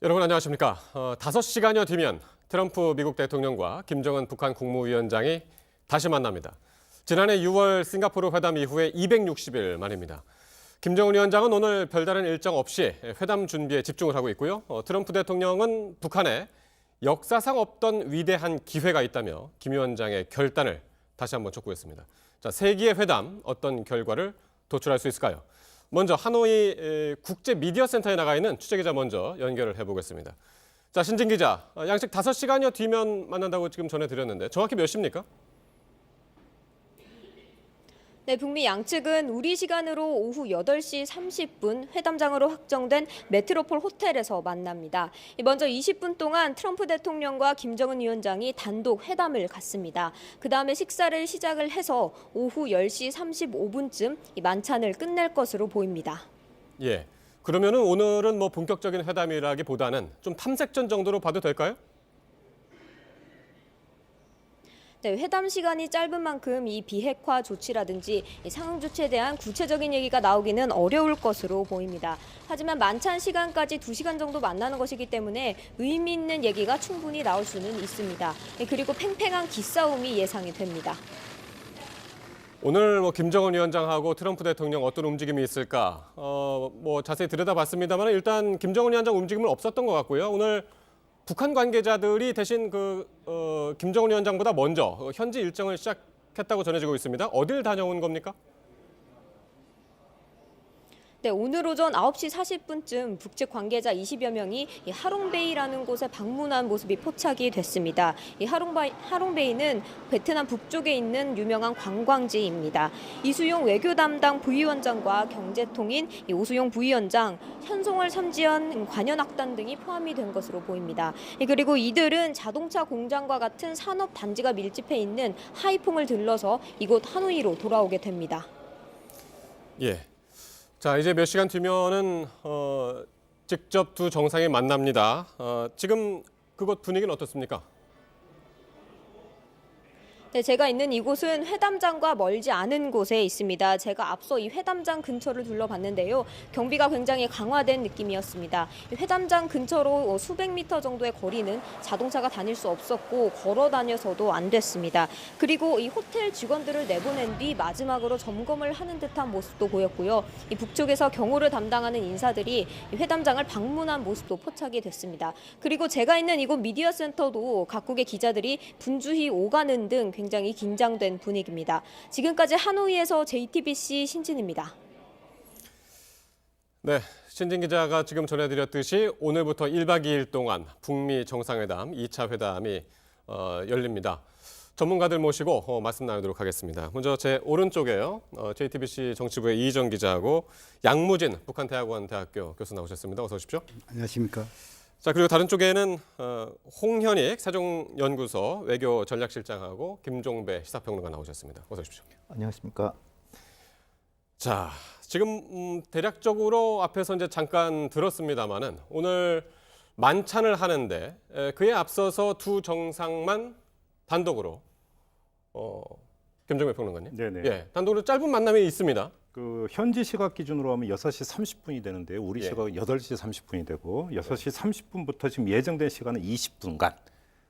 여러분 안녕하십니까. 5시간여 뒤면 트럼프 미국 대통령과 김정은 북한 국무위원장이 다시 만납니다. 지난해 6월 싱가포르 회담 이후에 260일 만입니다. 김정은 위원장은 오늘 별다른 일정 없이 회담 준비에 집중을 하고 있고요. 트럼프 대통령은 북한에 역사상 없던 위대한 기회가 있다며 김 위원장의 결단을 다시 한번 촉구했습니다. 자, 세기의 회담 어떤 결과를 도출할 수 있을까요? 먼저 하노이 국제미디어센터에 나가 있는 취재기자 먼저 연결을 해보겠습니다. 자, 신진 기자, 양식 5시간여 뒤면 만난다고 지금 전해드렸는데 정확히 몇 시입니까? 네, 북미 양측은 우리 시간으로 오후 8시 30분 회담장으로 확정된 메트로폴 호텔에서 만납니다. 먼저 20분 동안 트럼프 대통령과 김정은 위원장이 단독 회담을 갖습니다. 그다음에 식사를 시작을 해서 오후 10시 35분쯤 만찬을 끝낼 것으로 보입니다. 예. 그러면은 오늘은 뭐 본격적인 회담이라기보다는 좀 탐색전 정도로 봐도 될까요? 네, 회담 시간이 짧은 만큼 이 비핵화 조치라든지 상응 조치에 대한 구체적인 얘기가 나오기는 어려울 것으로 보입니다. 하지만 만찬 시간까지 2시간 정도 만나는 것이기 때문에 의미 있는 얘기가 충분히 나올 수는 있습니다. 그리고 팽팽한 기싸움이 예상이 됩니다. 오늘 뭐 김정은 위원장하고 트럼프 대통령 어떤 움직임이 있을까? 뭐 자세히 들여다봤습니다만 일단 김정은 위원장 움직임은 없었던 것 같고요. 오늘 북한 관계자들이 대신 김정은 위원장보다 먼저 현지 일정을 시작했다고 전해지고 있습니다. 어딜 다녀온 겁니까? 네, 오늘 오전 9시 40분쯤 북측 관계자 20여 명이 하롱베이라는 곳에 방문한 모습이 포착이 됐습니다. 이 하롱베이는 베트남 북쪽에 있는 유명한 관광지입니다. 이수용 외교 담당 부위원장과 경제통인 오수용 부위원장, 현송월 참지연 관현악단 등이 포함이 된 것으로 보입니다. 그리고 이들은 자동차 공장과 같은 산업 단지가 밀집해 있는 하이퐁을 들러서 이곳 하노이로 돌아오게 됩니다. 예. 자, 이제 몇 시간 뒤면은 직접 두 정상이 만납니다. 지금 그곳 분위기는 어떻습니까? 네, 제가 있는 이곳은 회담장과 멀지 않은 곳에 있습니다. 제가 앞서 이 회담장 근처를 둘러봤는데요. 경비가 굉장히 강화된 느낌이었습니다. 이 회담장 근처로 수백 미터 정도의 거리는 자동차가 다닐 수 없었고 걸어 다녀서도 안 됐습니다. 그리고 이 호텔 직원들을 내보낸 뒤 마지막으로 점검을 하는 듯한 모습도 보였고요. 이 북쪽에서 경호를 담당하는 인사들이 이 회담장을 방문한 모습도 포착이 됐습니다. 그리고 제가 있는 이곳 미디어 센터도 각국의 기자들이 분주히 오가는 등 굉장히 긴장된 분위기입니다. 지금까지 하노이에서 JTBC 신진입니다. 네, 신진 기자가 지금 전해드렸듯이 오늘부터 1박 2일 동안 북미 정상회담 2차 회담이 열립니다. 전문가들 모시고 말씀 나누도록 하겠습니다. 먼저 제 오른쪽에요. JTBC 정치부의 이희정 기자하고 양무진 북한대학원 대학교 교수 나오셨습니다. 어서 오십시오. 안녕하십니까. 자, 그리고 다른 쪽에는 홍현익 세종연구소 외교전략실장하고 김종배 시사평론가 나오셨습니다. 어서 오십시오. 안녕하십니까. 자, 지금 대략적으로 앞에서 이제 잠깐 들었습니다마는 오늘 만찬을 하는데 그에 앞서서 두 정상만 단독으로 김종배 평론가님. 네네. 예, 단독으로 짧은 만남이 있습니다. 그 현지 시각 기준으로 하면 6시 30분이 되는데요. 우리 예. 시각 8시 30분이 되고 6시 30분부터 지금 예정된 시간은 20분간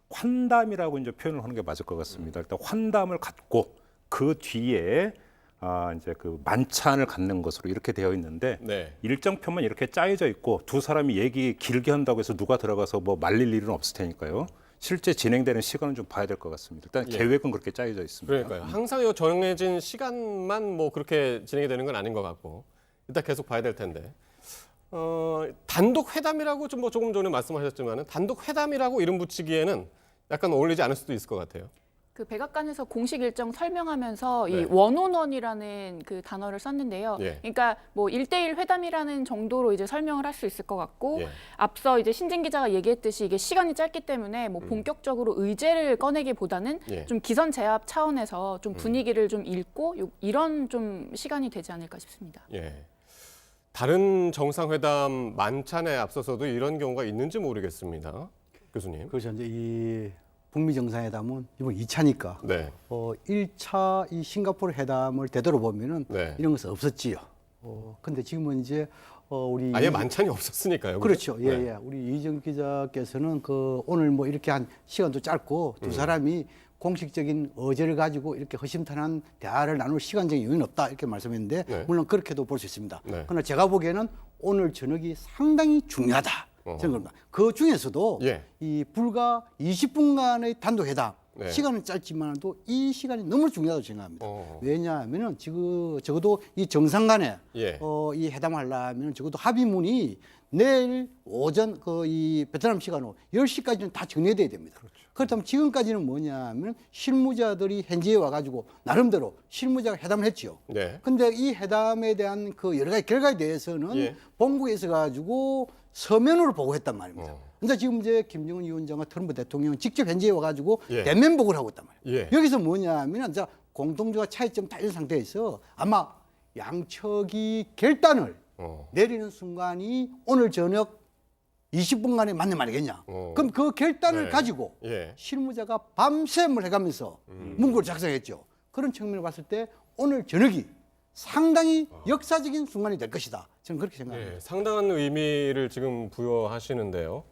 환담이라고 이제 표현을 하는 게 맞을 것 같습니다. 일단 환담을 갖고 그 뒤에 이제 그 만찬을 갖는 것으로 이렇게 되어 있는데 네. 일정표만 이렇게 짜여져 있고 두 사람이 얘기 길게 한다고 해서 누가 들어가서 뭐 말릴 일은 없을 테니까요. 실제 진행되는 시간은 좀 봐야 될 것 같습니다. 일단 예. 계획은 그렇게 짜여져 있습니다. 그러니까요. 항상 이 정해진 시간만 뭐 그렇게 진행이 되는 건 아닌 것 같고 일단 계속 봐야 될 텐데 단독 회담이라고 좀 뭐 조금 전에 말씀하셨지만은 단독 회담이라고 이름 붙이기에는 약간 어울리지 않을 수도 있을 것 같아요. 그 백악관에서 공식 일정 설명하면서 네. 이 원온원이라는 그 단어를 썼는데요. 예. 그러니까 뭐 1대1 회담이라는 정도로 이제 설명을 할 수 있을 것 같고 예. 앞서 이제 신진 기자가 얘기했듯이 이게 시간이 짧기 때문에 뭐 본격적으로 의제를 꺼내기보다는 예. 좀 기선 제압 차원에서 좀 분위기를 좀 읽고 이런 좀 시간이 되지 않을까 싶습니다. 예. 다른 정상회담 만찬에 앞서서도 이런 경우가 있는지 모르겠습니다. 교수님. 그렇죠. 이제 이 북미 정상회담은 이번 2차니까 네. 1차 이 싱가포르 회담을 되돌아보면은 네. 이런 것은 없었지요. 근데 지금은 이제 우리 아예 만찬이 없었으니까요. 그렇죠. 예, 네. 예. 우리 이정 기자께서는 오늘 뭐 이렇게 한 시간도 짧고 두 사람이 공식적인 의제를 가지고 이렇게 허심탄회한 대화를 나눌 시간적인 여유는 없다 이렇게 말씀했는데 네. 물론 그렇게도 볼 수 있습니다. 네. 그러나 제가 보기에는 오늘 저녁이 상당히 중요하다. 생각합니다. 그 중에서도 예. 이 불과 20분간의 단독 회담 네. 시간은 짧지만도 이 시간이 너무 중요하다고 생각합니다. 왜냐하면은 지금 적어도 이 정상 간에 예. 이 회담을 하려면 적어도 합의문이 내일 오전 이 베트남 시간으로 10시까지는 다 정리돼야 됩니다. 그렇다면 지금까지는 뭐냐면 실무자들이 현지에 와가지고 나름대로 실무자가 회담을 했지요. 네. 근데 이 회담에 대한 그 여러 가지 결과에 대해서는 예. 본국에 있어 가지고 서면으로 보고했단 말입니다. 근데 지금 이제 김정은 위원장과 트럼프 대통령은 직접 현지에 와가지고 예. 대면 보고를 하고 있단 말이에요. 예. 여기서 뭐냐면 이제 공통점과 차이점 다 있는 상태에서 아마 양측이 결단을 내리는 순간이 오늘 저녁 20분간에 맞는 말이겠냐. 그럼 그 결단을 네. 가지고 예. 실무자가 밤샘을 해가면서 문구를 작성했죠. 그런 측면을 봤을 때 오늘 저녁이 상당히 역사적인 순간이 될 것이다. 저는 그렇게 생각합니다. 예. 상당한 의미를 지금 부여하시는데요.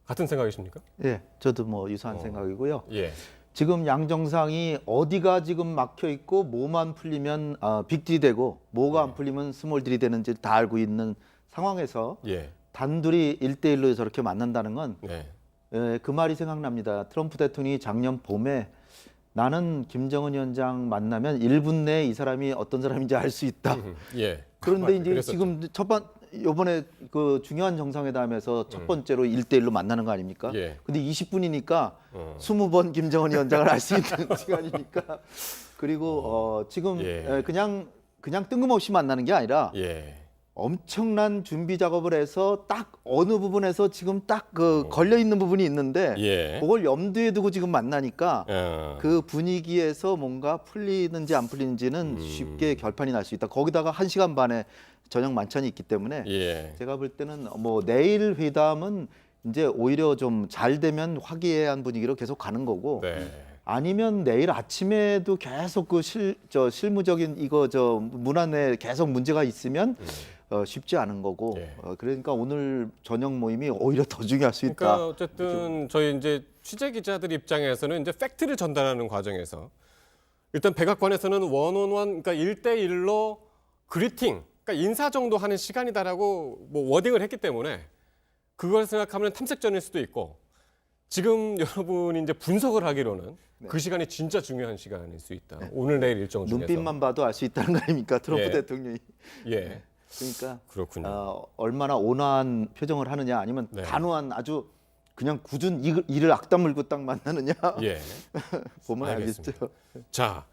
같은 생각이십니까? 예, 저도 뭐 유사한 생각이고요. 예. 지금 양 정상이 어디가 지금 막혀 있고 뭐만 풀리면 빅딜이 되고 뭐가 안 풀리면 스몰딜이 되는지 다 알고 있는 상황에서 예. 단둘이 1대1로 저렇게 만난다는 건 네. 그 말이 생각납니다. 트럼프 대통령이 작년 봄에 나는 김정은 위원장 만나면 1분 내에 이 사람이 어떤 사람인지 알 수 있다. 예. 그런데 이제 그랬었죠. 지금 이번에 그 중요한 정상회담에서 첫 번째로 1대1로 만나는 거 아닙니까? 예. 근데 20분이니까 20번 김정은 위원장을 알 수 있는 시간이니까. 그리고 지금 예. 그냥 뜬금없이 만나는 게 아니라 예. 엄청난 준비 작업을 해서 딱 어느 부분에서 지금 딱 걸려 있는 부분이 있는데 예. 그걸 염두에 두고 지금 만나니까 그 그 분위기에서 뭔가 풀리는지 안 풀리는지는 쉽게 결판이 날 수 있다. 거기다가 1시간 반에 저녁 만찬이 있기 때문에 예. 제가 볼 때는 뭐 내일 회담은 이제 오히려 좀 잘 되면 화기애애한 분위기로 계속 가는 거고 네. 아니면 내일 아침에도 계속 실무적인 문안에 계속 문제가 있으면 쉽지 않은 거고 예. 그러니까 오늘 저녁 모임이 오히려 더 중요할 수 있다. 그러니까 어쨌든 저희 이제 취재 기자들 입장에서는 이제 팩트를 전달하는 과정에서 일단 백악관에서는 원온원 그러니까 1대1로 그리팅 그러니까 인사 정도 하는 시간이다라고 뭐 워딩을 했기 때문에 그걸 생각하면 탐색전일 수도 있고 지금 여러분이 이제 분석을 하기로는 그 시간이 진짜 중요한 시간일 수 있다. 오늘 내일 일정 중에서 눈빛만 봐도 알 수 있다는 거 아닙니까? 트럼프 예. 대통령이. 예. 그러니까 그렇군요. 얼마나 온화한 표정을 하느냐 아니면 네. 단호한 아주 그냥 굳은 이를 악다물고 딱 만나느냐 예. 보면 알겠습니다. 알겠죠. 자,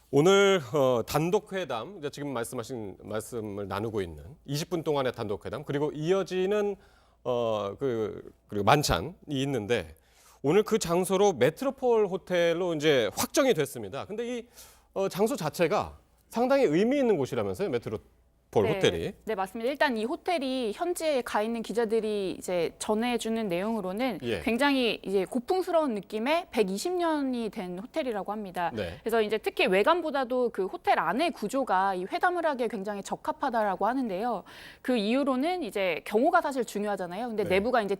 오늘 단독 회담 이제 지금 말씀하신 말씀을 나누고 있는 20분 동안의 단독 회담 그리고 이어지는 그리고 만찬이 있는데 오늘 그 장소로 메트로폴 호텔로 이제 확정이 됐습니다. 근데 이 장소 자체가 상당히 의미 있는 곳이라면서요, 메트로폴 호텔이. 네, 맞습니다. 일단 이 호텔이 현지에 가 있는 기자들이 이제 전해주는 내용으로는 예. 굉장히 이제 고풍스러운 느낌의 120년이 된 호텔이라고 합니다. 네. 그래서 이제 특히 외관보다도 그 호텔 안의 구조가 이 회담을 하기에 굉장히 적합하다라고 하는데요. 그 이유로는 이제 경호가 사실 중요하잖아요. 근데 네. 내부가 이제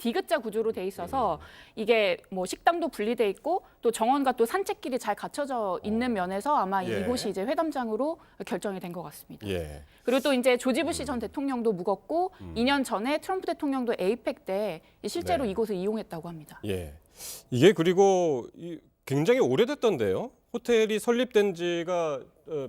디귿자 구조로 돼 있어서 이게 뭐 식당도 분리돼 있고 또 정원과 또 산책길이 잘 갖춰져 있는 면에서 아마 예. 이곳이 이제 회담장으로 결정이 된 것 같습니다. 예. 그리고 또 이제 조지 부시 전 대통령도 묵었고 2년 전에 트럼프 대통령도 에이펙 때 실제로 네. 이곳을 이용했다고 합니다. 예. 이게 그리고 굉장히 오래됐던데요. 호텔이 설립된 지가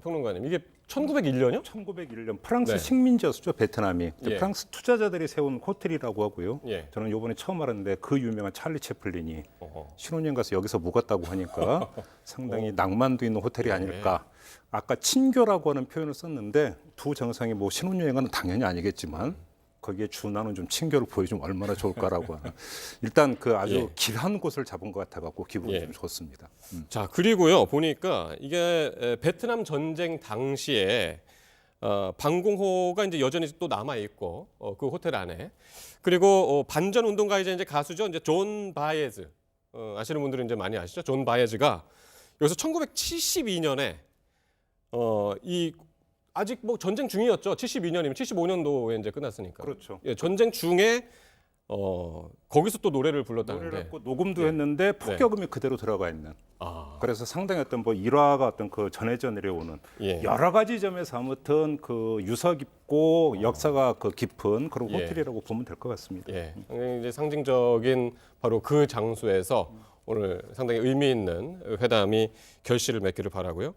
평론가님 이게 1901년이요? 1901년 프랑스 네. 식민지였죠, 베트남이. 예. 프랑스 투자자들이 세운 호텔이라고 하고요. 예. 저는 이번에 처음 알았는데 그 유명한 찰리 채플린이 어허. 신혼여행 가서 여기서 묵었다고 하니까 상당히 낭만도 있는 호텔이 예. 아닐까. 아까 친교라고 하는 표현을 썼는데 두 정상이 뭐 신혼여행은 당연히 아니겠지만 거기에 준하는 좀 친교를 보여주면 얼마나 좋을까라고 하는. 일단 그 아주 예. 길한 곳을 잡은 것 같아갖고 기분이 예. 좀 좋습니다. 자, 그리고요. 보니까 이게 베트남 전쟁 당시에 방공호가 이제 여전히 또 남아 있고 그 호텔 안에 그리고 반전 운동가이자 이제 가수죠. 이제 존 바에즈 아시는 분들은 이제 많이 아시죠. 존 바에즈가 여기서 1972년에 이 아직 뭐 전쟁 중이었죠. 72년이면 75년도에 이제 끝났으니까. 그렇죠. 예, 전쟁 중에 거기서 또 노래를 불렀다는데. 노래를 했고 녹음도 했는데 폭격음이 그대로 들어가 있는. 아, 그래서 상당히 어떤 뭐 일화가 어떤 그 전해져 내려오는 예. 여러 가지 점에서 아무튼 그 유서 깊고 역사가 그 깊은 그런 예. 호텔이라고 보면 될 것 같습니다. 예, 상당히 이제 상징적인 바로 그 장소에서 오늘 상당히 의미 있는 회담이 결실을 맺기를 바라고요.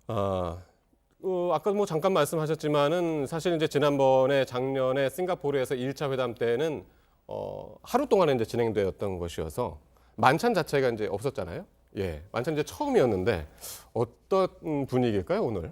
아까 뭐 잠깐 말씀하셨지만은 사실 이제 지난번에 작년에 싱가포르에서 1차 회담 때는 하루 동안에 이제 진행되었던 것이어서 만찬 자체가 이제 없었잖아요. 예, 만찬 이제 처음이었는데 어떤 분위기일까요 오늘?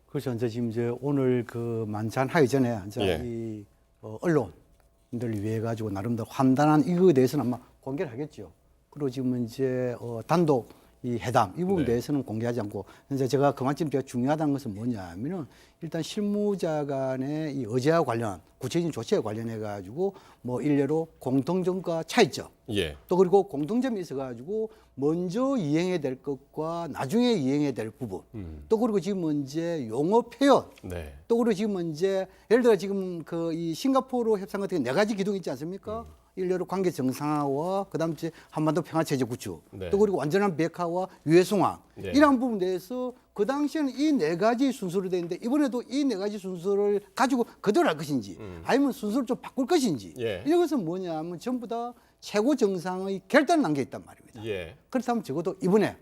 그렇죠. 이제 오늘 그 만찬 하기 전에 이제 예. 이 언론들을 위해 가지고 나름대로 환단한 이거에 대해서는 아마 공개를 하겠죠. 그리고 지금 이제 단독 이 회담 이 부분에 네. 대해서는 공개하지 않고 이제 제가 그만큼 제가 중요하다는 것은 뭐냐면은 일단 실무자 간의 이 의제와 관련 구체적인 조치에 관련해 가지고 뭐 일례로 공통점과 차이점 예, 또 그리고 공통점이 있어 가지고 먼저 이행해야 될 것과 나중에 이행해야 될 부분 또 그리고 지금 이제 용어 표현 네, 또 그리고 지금 이제 예를 들어 지금 그 이 싱가포르 협상 같은 게 4가지 기둥이 있지 않습니까? 일례로 관계 정상화와 그다음 이제 한반도 평화 체제 구축 네. 또 그리고 완전한 비핵화와 유해 송환 네. 이러한 부분에 대해서 그 당시에는 이 4가지 순서로 돼 있는데 이번에도 이 4가지 순서를 가지고 그대로 할 것인지 아니면 순서를 좀 바꿀 것인지 예. 이것은 뭐냐면 전부 다 최고 정상의 결단을 남겨 있단 말입니다. 예, 그렇다면 적어도 이번에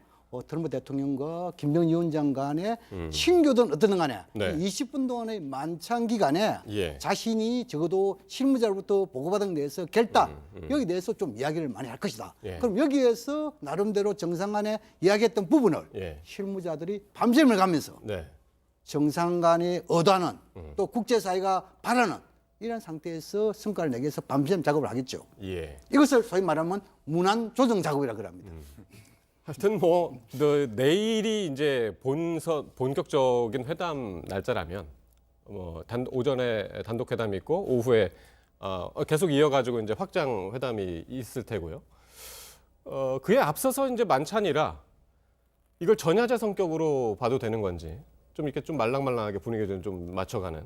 트럼프 대통령과 김정은 위원장 간에 친교든 어떻든 간에 네. 20분 동안의 만찬 기간에 예. 자신이 적어도 실무자로부터 보고받은 데에서 결단 여기 대해서 좀 이야기를 많이 할 것이다. 예. 그럼 여기에서 나름대로 정상 간에 이야기했던 부분을 예. 실무자들이 밤샘을 가면서 네, 정상 간에 의도하는 또 국제사회가 바라는 이런 상태에서 성과를 내기 위해서 밤샘 작업을 하겠죠. 예. 이것을 소위 말하면 문안 조정 작업이라고 합니다. 하여튼 뭐 내일이 이제 본격적인 회담 날짜라면 뭐 오전에 단독 회담이 있고 오후에 계속 이어가지고 이제 확장 회담이 있을 테고요. 그에 앞서서 이제 만찬이라 이걸 전야제 성격으로 봐도 되는 건지 좀 이렇게 좀 말랑말랑하게 분위기를 좀 맞춰가는.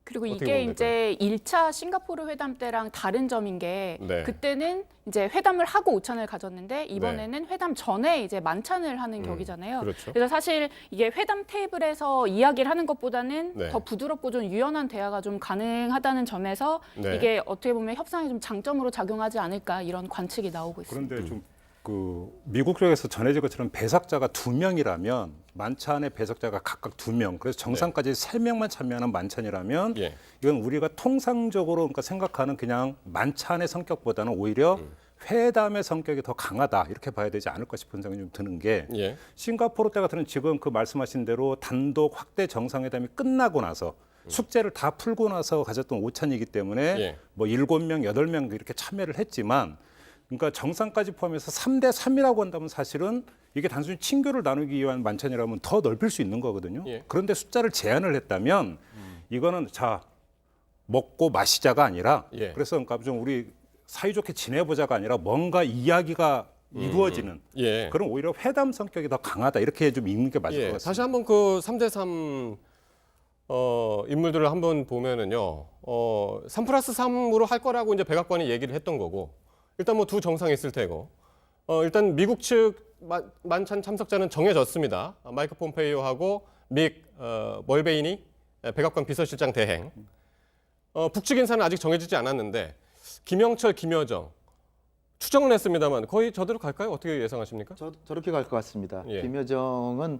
그리고 어떻게 이게 보면 이제 1차 싱가포르 회담 때랑 다른 점인 게 네. 그때는 이제 회담을 하고 오찬을 가졌는데 이번에는 회담 전에 이제 만찬을 하는 격이잖아요. 그렇죠. 그래서 사실 이게 회담 테이블에서 이야기를 하는 것보다는 네. 더 부드럽고 좀 유연한 대화가 좀 가능하다는 점에서 네. 이게 어떻게 보면 협상에 좀 장점으로 작용하지 않을까 이런 관측이 나오고 있습니다. 그런데 좀 그 미국 쪽에서 전해진 것처럼 배석자가 2명이라면 만찬의 배석자가 각각 2명, 그래서 정상까지 3명만 참여하는 만찬이라면 예. 이건 우리가 통상적으로 그러니까 생각하는 그냥 만찬의 성격보다는 오히려 회담의 성격이 더 강하다 이렇게 봐야 되지 않을까 싶은 생각이 좀 드는 게 예. 싱가포르 때 같은 지금 그 말씀하신 대로 단독 확대 정상회담이 끝나고 나서 숙제를 다 풀고 나서 가졌던 오찬이기 때문에 예. 뭐 7명, 8명 이렇게 참여를 했지만 그러니까 정상까지 포함해서 3대 3이라고 한다면 사실은 이게 단순히 친교를 나누기 위한 만찬이라면 더 넓힐 수 있는 거거든요. 예. 그런데 숫자를 제한을 했다면 이거는 자 먹고 마시자가 아니라 예. 그래서 그러니까 좀 우리 사이좋게 지내보자가 아니라 뭔가 이야기가 이루어지는 예. 그럼 오히려 회담 성격이 더 강하다 이렇게 좀 읽는 게 맞을 것 예, 같습니다. 다시 한번 그 3대3 인물들을 한번 보면은요. 3+3으로 할 거라고 이제 백악관이 얘기를 했던 거고 일단 뭐 두 정상이 있을 테고 일단 미국 측 만찬 참석자는 정해졌습니다. 마이크 폼페이오하고 믹 멀베이니 백악관 비서실장 대행. 북측 인사는 아직 정해지지 않았는데 김영철, 김여정 추정은 했습니다만 거의 저대로 갈까요? 어떻게 예상하십니까? 저렇게 갈 것 같습니다. 예. 김여정은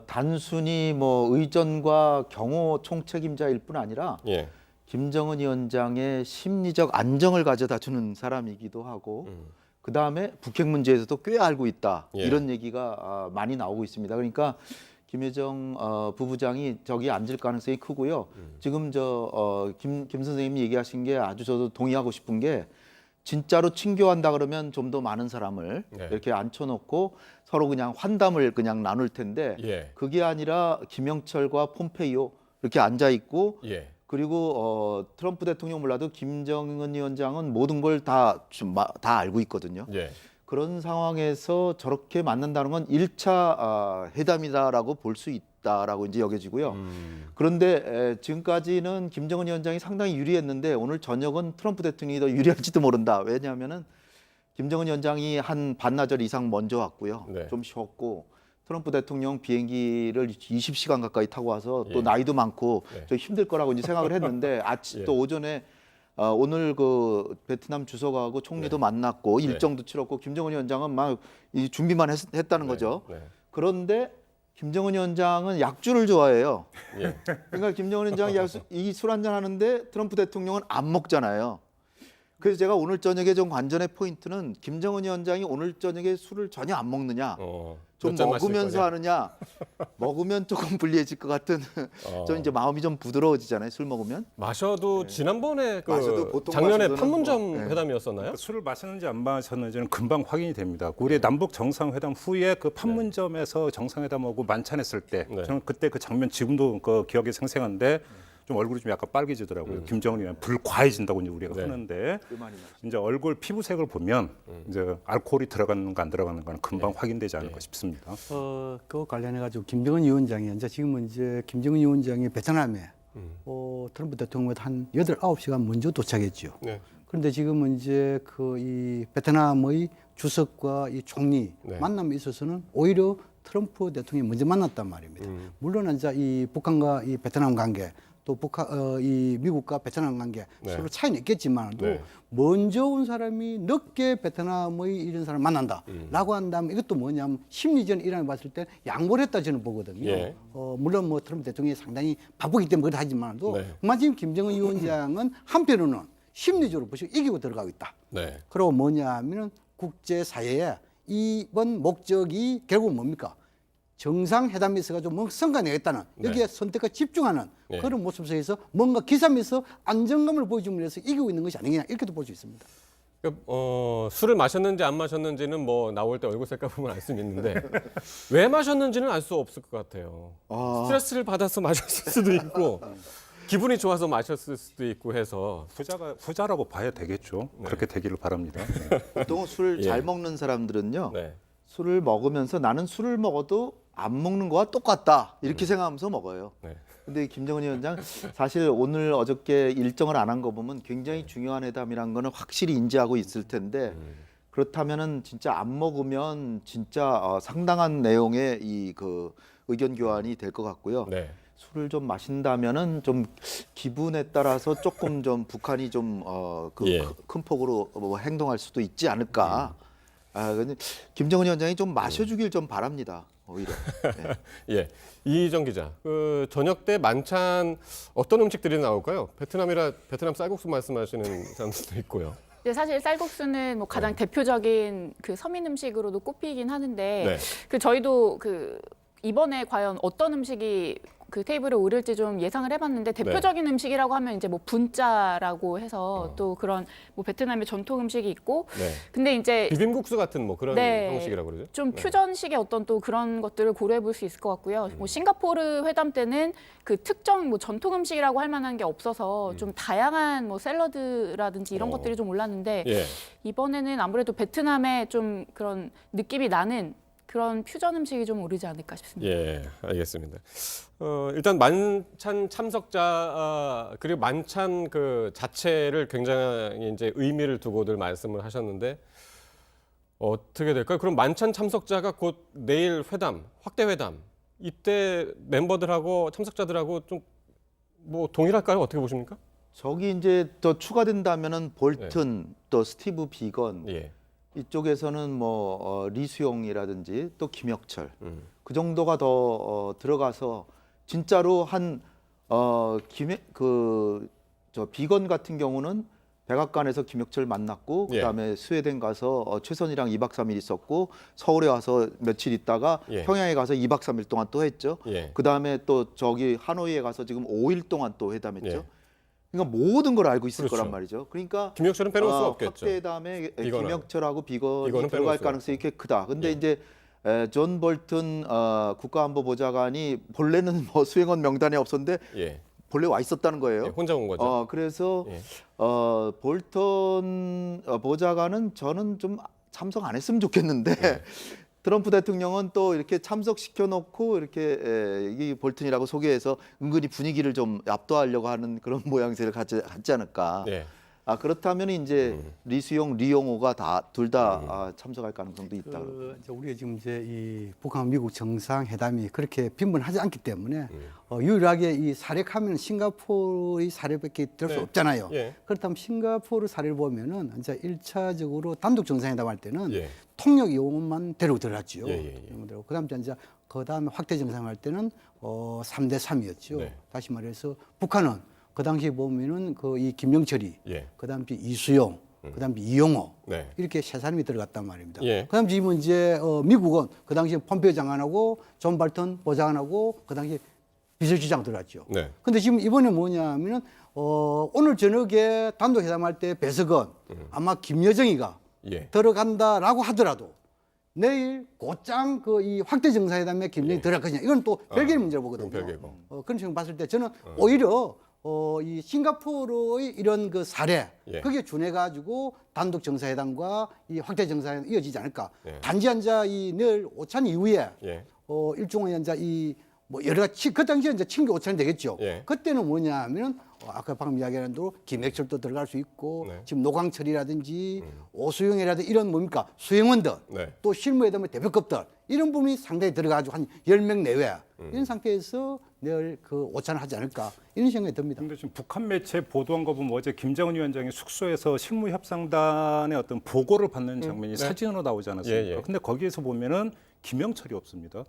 단순히 뭐 의전과 경호 총책임자일 뿐 아니라 예. 김정은 위원장의 심리적 안정을 가져다 주는 사람이기도 하고 그 다음에 북핵 문제에서도 꽤 알고 있다 예. 이런 얘기가 많이 나오고 있습니다. 그러니까 김여정 부부장이 저기 앉을 가능성이 크고요. 지금 김 선생님이 얘기하신 게 아주 저도 동의하고 싶은 게 진짜로 친교한다 그러면 좀 더 많은 사람을 네. 이렇게 앉혀놓고 서로 그냥 환담을 그냥 나눌 텐데 예. 그게 아니라 김영철과 폼페이오 이렇게 앉아 있고 예. 그리고 트럼프 대통령 몰라도 김정은 위원장은 모든 걸 다 알고 있거든요. 예. 그런 상황에서 저렇게 만난다는 건 1차 회담이다라고 볼 수 있다라고 이제 여겨지고요. 그런데 지금까지는 김정은 위원장이 상당히 유리했는데 오늘 저녁은 트럼프 대통령이 더 유리할지도 모른다. 왜냐하면은 김정은 위원장이 한 반나절 이상 먼저 왔고요. 네. 좀 쉬었고 트럼프 대통령 비행기를 20시간 가까이 타고 와서 또 예. 나이도 많고 네. 좀 힘들 거라고 이제 생각을 했는데 아침 예. 또 오전에 오늘 그 베트남 주석하고 총리도 만났고 네. 일정도 치렀고 김정은 위원장은 막 이 준비만 했다는 거죠. 네. 그런데 김정은 위원장은 약주를 좋아해요. 예. 그러니까 김정은 위원장이 이 술 한잔 하는데 트럼프 대통령은 안 먹잖아요. 그래서 제가 오늘 저녁에 좀 관전의 포인트는 김정은 위원장이 오늘 저녁에 술을 전혀 안 먹느냐, 좀 몇잔 마실 먹으면서 거냐? 하느냐, 먹으면 조금 불리해질 것 같은 좀 이제 마음이 좀 부드러워지잖아요. 술 먹으면. 마셔도 지난번에 그 마셔도 보통 작년에 마셔도는 판문점 뭐, 네. 회담이었었나요? 그러니까 술을 마셨는지 안 마셨는지는 금방 확인이 됩니다. 우리 남북 정상회담 후에 그 판문점에서 정상회담하고 만찬했을 때 네. 저는 그때 그 장면 지금도 그 기억이 생생한데 좀 얼굴이 좀 약간 빨개지더라고요. 김정은 위원 불과해진다고 이제 우리가 네. 하는데 그 말이 맞죠. 이제 얼굴 피부색을 보면 이제 알코올이 들어가는가 안 들어가는가는 금방 확인되지 않을까 싶습니다. 그 관련해 가지고 김정은 위원장이 이제 지금은 이제 김정은 위원장이 베트남에 트럼프 대통령보다 한 8, 9시간 먼저 도착했죠. 네. 그런데 지금은 이제 그 이 베트남의 주석과 이 총리 네. 만남에 있어서는 오히려 트럼프 대통령이 먼저 만났단 말입니다. 물론 이제 이 북한과 이 베트남 관계 또 이 미국과 베트남 관계 네. 서로 차이는 있겠지만도 네. 먼저 온 사람이 늦게 베트남의 이런 사람 만난다라고 한다면 이것도 뭐냐면 심리전 이란을 봤을 때 양보를 했다 저는 보거든요. 예. 물론 뭐 트럼프 대통령이 상당히 바쁘기 때문에 그렇다 하지만도 네. 그만 지금 김정은 위원장은 한편으로는 심리적으로 벌써 이기고 들어가고 있다. 네. 그리고 뭐냐면은 국제사회에 이번 목적이 결국 뭡니까? 정상회담에 있어가지고 뭔가 성과 내겠다는 네. 여기에 선택과 집중하는 네. 그런 모습 속에서 뭔가 기삼에서 안정감을 보여주기 위해서 이기고 있는 것이 아니냐 이렇게도 볼 수 있습니다. 그러니까, 술을 마셨는지 안 마셨는지는 뭐 나올 때 얼굴 색깔 보면 알 수는 있는데 왜 마셨는지는 알 수 없을 것 같아요. 스트레스를 받아서 마셨을 수도 있고 기분이 좋아서 마셨을 수도 있고 해서 후자라고 봐야 되겠죠. 그렇게 되기를 바랍니다. 보통 술 잘 예. 먹는 사람들은요. 네. 술을 먹으면서 나는 술을 먹어도 안 먹는 거와 똑같다 이렇게 생각하면서 먹어요. 네. 근데 김정은 위원장 사실 오늘 어저께 일정을 안 한 거 보면 굉장히 중요한 회담이란 거는 확실히 인지하고 있을 텐데 그렇다면은 진짜 안 먹으면 진짜 상당한 내용의 이 그 의견 교환이 될 것 같고요. 네. 술을 좀 마신다면은 좀 기분에 따라서 조금 좀 북한이 좀 예. 큰 폭으로 뭐 행동할 수도 있지 않을까. 근데 김정은 위원장이 좀 마셔주길 좀 바랍니다. 오히려. 네. 예. 이희정 기자. 그 저녁 때 만찬 어떤 음식들이 나올까요? 베트남 쌀국수 말씀하시는 사람들도 있고요. 근데 사실 쌀국수는 뭐 가장 대표적인 그 서민 음식으로도 꼽히긴 하는데 네. 그 저희도 그 이번에 과연 어떤 음식이 그 테이블에 오를지 좀 예상을 해봤는데 대표적인 음식이라고 하면 이제 뭐 분짜라고 해서 또 그런 뭐 베트남의 전통 음식이 있고 네. 근데 이제 비빔국수 같은 뭐 그런 네. 형식이라고 그러죠. 좀 퓨전식의 어떤 또 그런 것들을 고려해 볼 수 있을 것 같고요. 뭐 싱가포르 회담 때는 그 특정 뭐 전통 음식이라고 할 만한 게 없어서 좀 다양한 뭐 샐러드라든지 이런 것들이 좀 올랐는데 예. 이번에는 아무래도 베트남에 좀 그런 느낌이 나는 그런 퓨전 음식이 좀 오르지 않을까 싶습니다. 예, 알겠습니다. 일단 만찬 참석자 그리고 만찬 그 자체를 굉장히 이제 의미를 두고들 말씀을 하셨는데 어떻게 될까요? 그럼 만찬 참석자가 곧 내일 회담, 확대 회담 이때 멤버들하고 참석자들하고 좀 뭐 동일할까요? 어떻게 보십니까? 저기 이제 더 추가된다면은 볼튼 또 스티브 비건 예. 이쪽에서는 뭐 리수용이라든지 또 김혁철 그 정도가 더 들어가서 진짜로 한 저 비건 같은 경우는 백악관에서 김혁철 만났고 예. 그다음에 스웨덴 가서 최선이랑 2박 3일 있었고 서울에 와서 며칠 있다가 예. 평양에 가서 2박 3일 동안 또 했죠. 예. 그다음에 또 저기 하노이에 가서 지금 5일 동안 또 회담했죠. 예. 그러니까 모든 걸 알고 있을 그렇죠. 거란 말이죠. 그러니까 김혁철은 빼놓을 수 없겠죠. 확대담에 비건하고. 김혁철하고 비건이 비건은 들어갈 빼놓을 수가 가능성이 꽤 크다. 근데 예. 이제 존 볼튼 국가안보보좌관이 본래는 뭐 수행원 명단에 없었는데 예. 본래 와 있었다는 거예요. 예, 혼자 온 거죠. 그래서 예. 볼턴 보좌관은 저는 좀 참석 안 했으면 좋겠는데 트럼프 대통령은 또 이렇게 참석시켜 놓고 이렇게 이 볼튼이라고 소개해서 은근히 분위기를 좀 압도하려고 하는 그런 모양새를 갖지 않을까. 예. 그렇다면 이제 리수용, 리용호가 둘 다 참석할 가능성도 있다. 우리가 지금 이제 이 북한 미국 정상회담이 그렇게 빈번하지 않기 때문에 유일하게 이 사례하면 싱가포르의 사례밖에 될 수 네. 없잖아요. 예. 그렇다면 싱가포르 사례를 보면은 이제 1차적으로 단독 정상회담 할 때는 예. 통역 요원만 데리고 들어갔죠. 예. 그다음 이제 그다음에 확대 정상할 때는 3대 3이었죠. 네. 다시 말해서 북한은 그 당시 보면은 그 이 김영철이, 예. 그다음 이수용, 그다음 이용호 네. 이렇게 세 사람이 들어갔단 말입니다. 예. 그다음 지금 이제 미국은 그 당시 폼페이오 장관하고 존 발턴 보좌관하고 그 당시 비서실장 들어갔죠. 네. 근데 지금 이번에 뭐냐면은 오늘 저녁에 단독 회담할 때 배석은 아마 김여정이가 예. 들어간다라고 하더라도 내일 곧장 그 이 확대 정상회담에 김여정이 들어갈 것이냐 이건 또 별개의 문제로 보거든요. 그건 별개고. 그런 식으로 봤을 때 저는 오히려 이 싱가포르의 이런 그 사례 예. 그게 준해 가지고 단독 정상회담과 이 확대 정상회담 이어지지 않을까. 예. 단지 한자 이 내일 오찬 이후에 예. 일종의 한자 이 뭐 여러 가지 그 당시에 이제 친교 오찬이 되겠죠. 예. 그때는 뭐냐면은 아까 방금 이야기한 대로 김액철도 들어갈 수 있고 네. 지금 노광철이라든지 오수영이라든지 이런 뭡니까 수행원들 네. 또 실무회담의 대표급들 이런 부분이 상당히 들어가지고 한 10명 내외 이런 상태에서 내일 그 오찬을 하지 않을까 이런 생각이 듭니다. 근데 지금 북한 매체 보도한 거 보면 어제 김정은 위원장이 숙소에서 실무협상단의 어떤 보고를 받는 장면이 사진으로 나오지 않았습니까? 예. 근데 거기에서 보면은 김영철이 없습니다.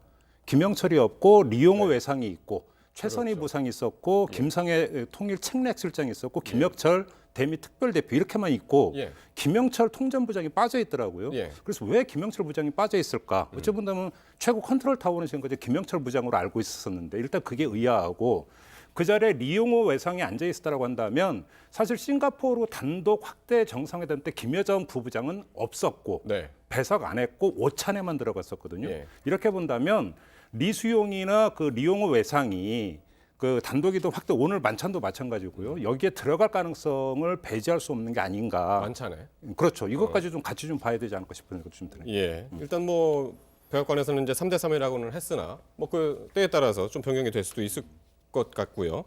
김영철이 없고 리용호 외상이 있고 최선희 부상이 있었고 김상혜 통일 책략실장이 있었고 김혁철 대미 특별대표 이렇게만 있고 예. 김영철 통전부장이 빠져 있더라고요. 예. 그래서 왜 김영철 부장이 빠져 있을까? 어찌 보면 최고 컨트롤 타워는 지금까지 김영철 부장으로 알고 있었는데 일단 그게 의아하고 그 자리에 리용호 외상이 앉아 있었다라고 한다면 사실 싱가포르 단독 확대 정상회담 때 김여정 부부장은 없었고 네. 배석 안 했고 오찬에만 들어갔었거든요. 예. 이렇게 본다면 리수용이나 그 리용호 외상이 그 단독이도 확대 오늘 만찬도 마찬가지고요. 여기에 들어갈 가능성을 배제할 수 없는 게 아닌가. 많잖아요. 그렇죠. 이것까지 좀 같이 좀 봐야 되지 않을까 싶은 생각도 좀 드네요. 예. 일단 뭐 백악관에서는 이제 3대 3이라고는 했으나 뭐 그 때에 따라서 좀 변경이 될 수도 있을 것 같고요.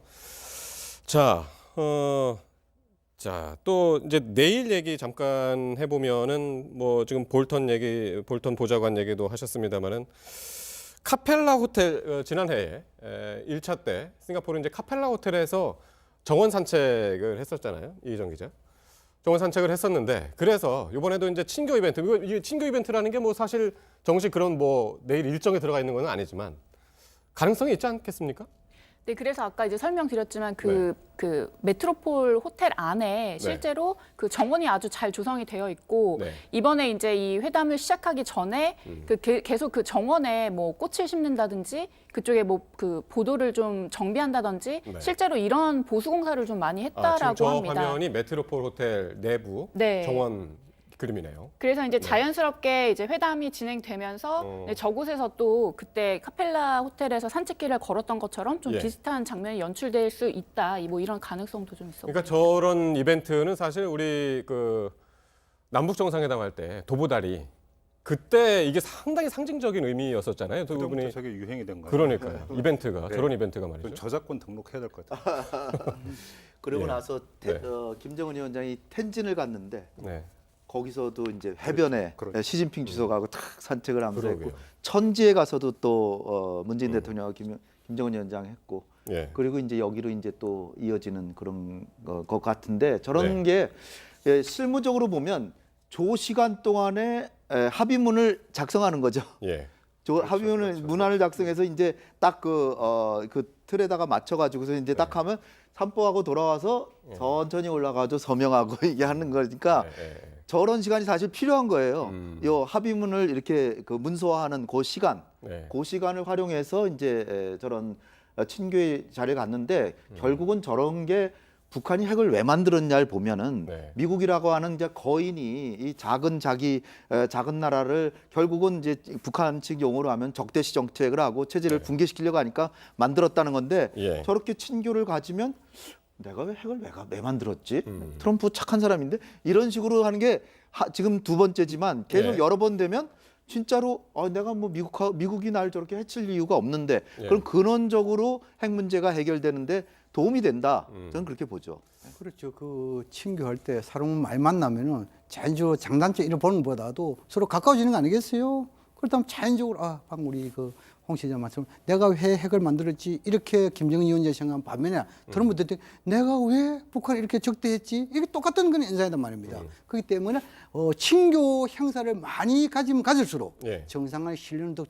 자, 자, 또 이제 내일 얘기 잠깐 해보면은 뭐 지금 볼턴 보좌관 얘기도 하셨습니다만은 카펠라 호텔 지난해에 1차 때 싱가포르 이제 카펠라 호텔에서 정원 산책을 했었잖아요. 이희정 기자. 정원 산책을 했었는데 그래서 이번에도 이제 친교 이벤트. 이 친교 이벤트라는 게 뭐 사실 정식 그런 뭐 내일 일정에 들어가 있는 건 아니지만 가능성이 있지 않겠습니까? 네, 그래서 아까 이제 설명드렸지만 그 메트로폴 호텔 안에 실제로 그 정원이 아주 잘 조성이 되어 있고 네. 이번에 이제 이 회담을 시작하기 전에 계속 그 정원에 뭐 꽃을 심는다든지 그쪽에 뭐 그 보도를 좀 정비한다든지 네. 실제로 이런 보수 공사를 좀 많이 지금 했다라고 저 합니다. 화면이 메트로폴 호텔 내부 네. 정원 그림이네요. 그래서 이제 자연스럽게 이제 회담이 진행되면서 저곳에서 또 그때 카펠라 호텔에서 산책길을 걸었던 것처럼 좀 예. 비슷한 장면이 연출될 수 있다. 뭐 이런 가능성도 좀 있어. 그러니까 저런 이벤트는 사실 우리 그 남북 정상회담 할 때 도보다리 그때 이게 상당히 상징적인 의미였었잖아요. 두 그때부터 분이 저게 유행이 된 거예요. 그러니까요. 이벤트가 네. 저런 이벤트가 말이죠. 저작권 등록해야 될 것 같아요. 그러고 예. 나서 네. 김정은 위원장이 텐진을 갔는데 네. 거기서도 이제 해변에 그렇죠. 시진핑 주석하고 탁 산책을 하면서 그러게요. 했고 천지에 가서도 또 문재인 대통령하고 김정은 위원장 했고 예. 그리고 이제 여기로 이제 또 이어지는 그런 것 같은데 저런 게 실무적으로 보면 조 시간 동안에 합의문을 작성하는 거죠. 예. 합의문을 문안을 작성해서 이제 딱 그 틀에다가 맞춰가지고서 이제 딱 하면 산보하고 돌아와서 천천히 올라가서 서명하고 이게 하는 거니까 예. 저런 시간이 사실 필요한 거예요. 요 합의문을 이렇게 그 문서화하는 그 시간, 네. 그 시간을 활용해서 이제 저런 친교의 자리에 갔는데 결국은 저런 게 북한이 핵을 왜 만들었냐를 보면은 네. 미국이라고 하는 이제 거인이 이 작은 나라를 결국은 이제 북한 측 용어로 하면 적대시 정책을 하고 체제를 붕괴시키려고 하니까 만들었다는 건데 예. 저렇게 친교를 가지면 내가 왜 핵을 왜 만들었지? 트럼프 착한 사람인데 이런 식으로 하는 게 지금 두 번째지만 계속 예. 여러 번 되면 진짜로 내가 뭐 미국이 날 저렇게 해칠 이유가 없는데 예. 그럼 근원적으로 핵 문제가 해결되는데 도움이 된다. 저는 그렇게 보죠. 그렇죠. 그 친교할 때 사람 많이 만나면은 자연적으로 장단점 이런 보는 것보다도 서로 가까워지는 거 아니겠어요? 그렇다면 자연적으로 방금 우리 그 홍 시장 말씀 내가 왜 핵을 만들었지 이렇게 김정은 위원장이 생각한 반면에 트럼프 대통령이 내가 왜 북한을 이렇게 적대했지 이게 똑같은 건 인사이단 말입니다. 그렇기 때문에 친교 행사를 많이 가지면 가질수록 예. 정상간의 신뢰는 더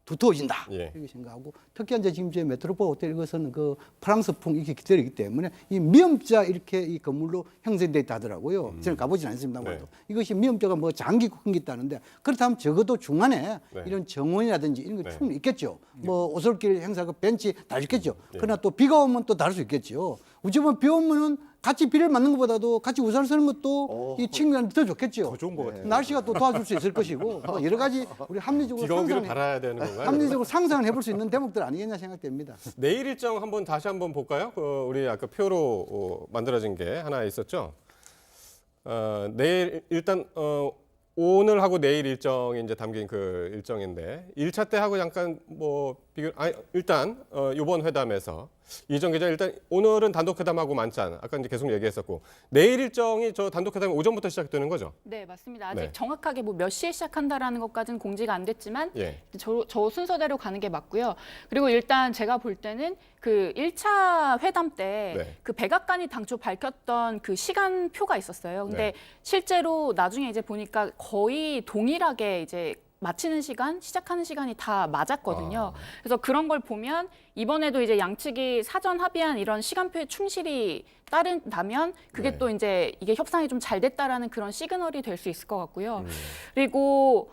두터워진다. 예. 이렇게 생각하고 특히 이제 지금 제 메트로폴 호텔 이것은 그 프랑스풍 이렇게 기다리기 때문에 이 미음자 이렇게 이 건물로 형성돼 있다 하더라고요. 저는 가보진 않습니다만 네. 이것이 미음자가 뭐 장기 국기 있다는데 그렇다면 적어도 중간에 네. 이런 정원이라든지 이런 게 네. 충분히 있겠죠. 뭐 오솔길 행사 그 벤치 다 있겠죠. 그러나 또 비가 오면 또 다를 수 있겠죠. 우집은 비 오면은 같이 비를 맞는 것보다도 같이 우산을 쓰는 것도 이 친구한테 더 좋겠죠. 더 좋은 것 같아요. 날씨가 또 도와줄 수 있을 것이고 뭐 여러 가지 우리 합리적으로 비가 오기를 상상해- 바라야 되는 건가요? 합리적으로 상상을 해볼 수 있는 대목들 아니겠냐 생각됩니다. 내일 일정 다시 한번 볼까요? 우리 아까 표로 만들어진 게 하나 있었죠. 내일 일단 오늘하고 내일 일정이 이제 담긴 그 일정인데 1차 때 하고 잠깐 뭐 비교 일단 이번 회담에서 이정 기자 일단 오늘은 단독 회담하고 만찬 아까 이제 계속 얘기했었고 내일 일정이 저 단독 회담이 오전부터 시작되는 거죠? 네, 맞습니다. 아직 네. 정확하게 뭐 몇 시에 시작한다라는 것까지는 공지가 안 됐지만 예. 저 순서대로 가는 게 맞고요. 그리고 일단 제가 볼 때는 그 1차 회담 때 네. 그 백악관이 당초 밝혔던 그 시간표가 있었어요. 근데 네. 실제로 나중에 이제 보니까 거의 동일하게 이제 마치는 시간, 시작하는 시간이 다 맞았거든요. 그래서 그런 걸 보면 이번에도 이제 양측이 사전 합의한 이런 시간표에 충실히 따른다면 그게 네. 또 이제 이게 협상이 좀 잘 됐다라는 그런 시그널이 될 수 있을 것 같고요. 그리고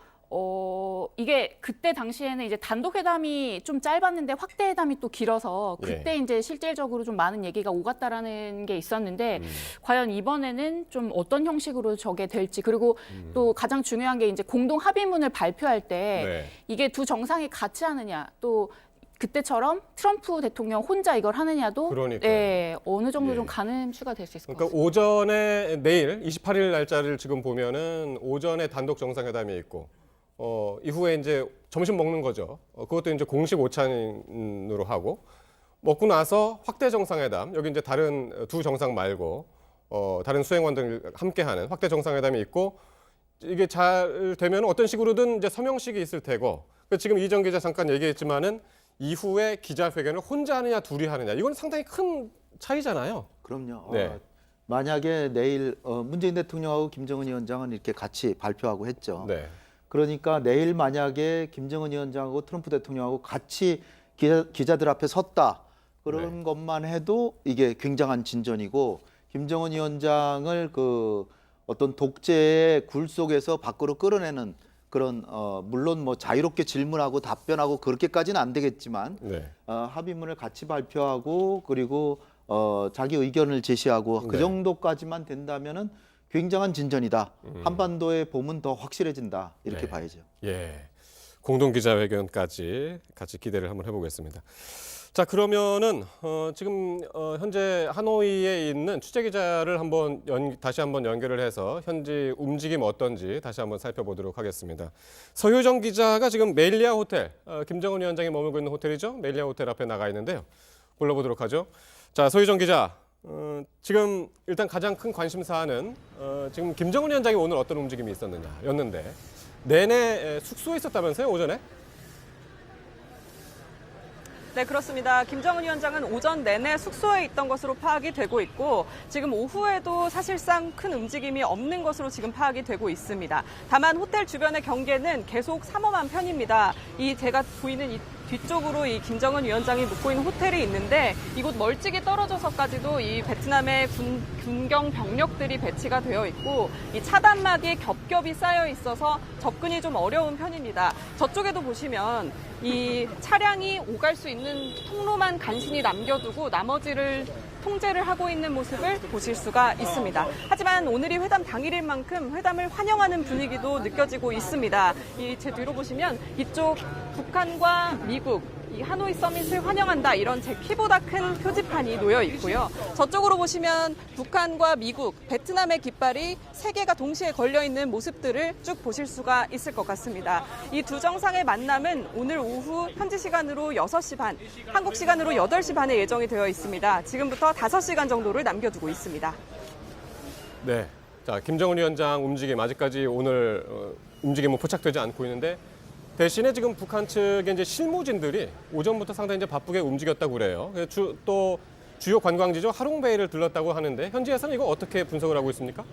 이게 그때 당시에는 이제 단독 회담이 좀 짧았는데 확대 회담이 또 길어서 그때 이제 실질적으로 좀 많은 얘기가 오갔다라는 게 있었는데 과연 이번에는 좀 어떤 형식으로 저게 될지 그리고 또 가장 중요한 게 이제 공동 합의문을 발표할 때 네. 이게 두 정상이 같이 하느냐 또 그때처럼 트럼프 대통령 혼자 이걸 하느냐도 그러니까요. 네, 어느 정도 예. 좀 가늠수가 될 수 있을 것 그러니까 같습니다. 오전에 내일 28일 날짜를 지금 보면은 오전에 단독 정상회담이 있고 이후에 이제 점심 먹는 거죠. 그것도 이제 공식 오찬으로 하고 먹고 나서 확대 정상회담 여기 이제 다른 두 정상 말고 다른 수행원들 함께하는 확대 정상회담이 있고 이게 잘 되면 어떤 식으로든 이제 서명식이 있을 테고 지금 이정 기자 잠깐 얘기했지만은 이후에 기자회견을 혼자 하느냐 둘이 하느냐 이건 상당히 큰 차이잖아요. 그럼요. 네. 만약에 내일 문재인 대통령하고 김정은 위원장은 이렇게 같이 발표하고 했죠. 네. 그러니까 내일 만약에 김정은 위원장하고 트럼프 대통령하고 같이 기자들 앞에 섰다. 그런 것만 해도 이게 굉장한 진전이고 김정은 위원장을 그 어떤 독재의 굴 속에서 밖으로 끌어내는 그런 물론 뭐 자유롭게 질문하고 답변하고 그렇게까지는 안 되겠지만 네. 합의문을 같이 발표하고 그리고 자기 의견을 제시하고 그 네. 정도까지만 된다면은 굉장한 진전이다. 한반도의 봄은 더 확실해진다. 이렇게 네. 봐야죠. 예. 공동 기자회견까지 같이 기대를 한번 해보겠습니다. 자, 그러면은 지금 현재 하노이에 있는 취재 기자를 다시 한번 연결을 해서 현지 움직임 어떤지 다시 한번 살펴보도록 하겠습니다. 서효정 기자가 지금 멜리아 호텔, 김정은 위원장이 머물고 있는 호텔이죠. 멜리아 호텔 앞에 나가 있는데요. 불러보도록 하죠. 자, 서효정 기자. 지금 일단 가장 큰 관심사는 지금 김정은 위원장이 오늘 어떤 움직임이 있었느냐였는데 내내 숙소에 있었다면서요, 오전에? 네, 그렇습니다. 김정은 위원장은 오전 내내 숙소에 있던 것으로 파악이 되고 있고 지금 오후에도 사실상 큰 움직임이 없는 것으로 지금 파악이 되고 있습니다. 다만 호텔 주변의 경계는 계속 삼엄한 편입니다. 제가 보이는 이 뒤쪽으로 이 김정은 위원장이 묵고 있는 호텔이 있는데 이곳 멀찍이 떨어져서까지도 이 베트남의 군경 병력들이 배치가 되어 있고 이 차단막이 겹겹이 쌓여 있어서 접근이 좀 어려운 편입니다. 저쪽에도 보시면 이 차량이 오갈 수 있는 통로만 간신히 남겨두고 나머지를 통제를 하고 있는 모습을 보실 수가 있습니다. 하지만 오늘이 회담 당일인 만큼 회담을 환영하는 분위기도 느껴지고 있습니다. 제 뒤로 보시면 이쪽 북한과 미국 이 하노이 서밋을 환영한다 이런 제 키보다 큰 표지판이 놓여 있고요. 저쪽으로 보시면 북한과 미국, 베트남의 깃발이 세 개가 동시에 걸려 있는 모습들을 쭉 보실 수가 있을 것 같습니다. 이 두 정상의 만남은 오늘 오후 현지 시간으로 6시 반, 한국 시간으로 8시 반에 예정이 되어 있습니다. 지금부터 5시간 정도를 남겨두고 있습니다. 네. 자, 김정은 위원장 움직임 아직까지 오늘 움직임은 포착되지 않고 있는데 대신에 지금 북한 측의 이제 실무진들이 오전부터 상당히 이제 바쁘게 움직였다고 그래요. 또 주요 관광지죠 하롱베이를 들렀다고 하는데 현지에서는 이거 어떻게 분석을 하고 있습니까?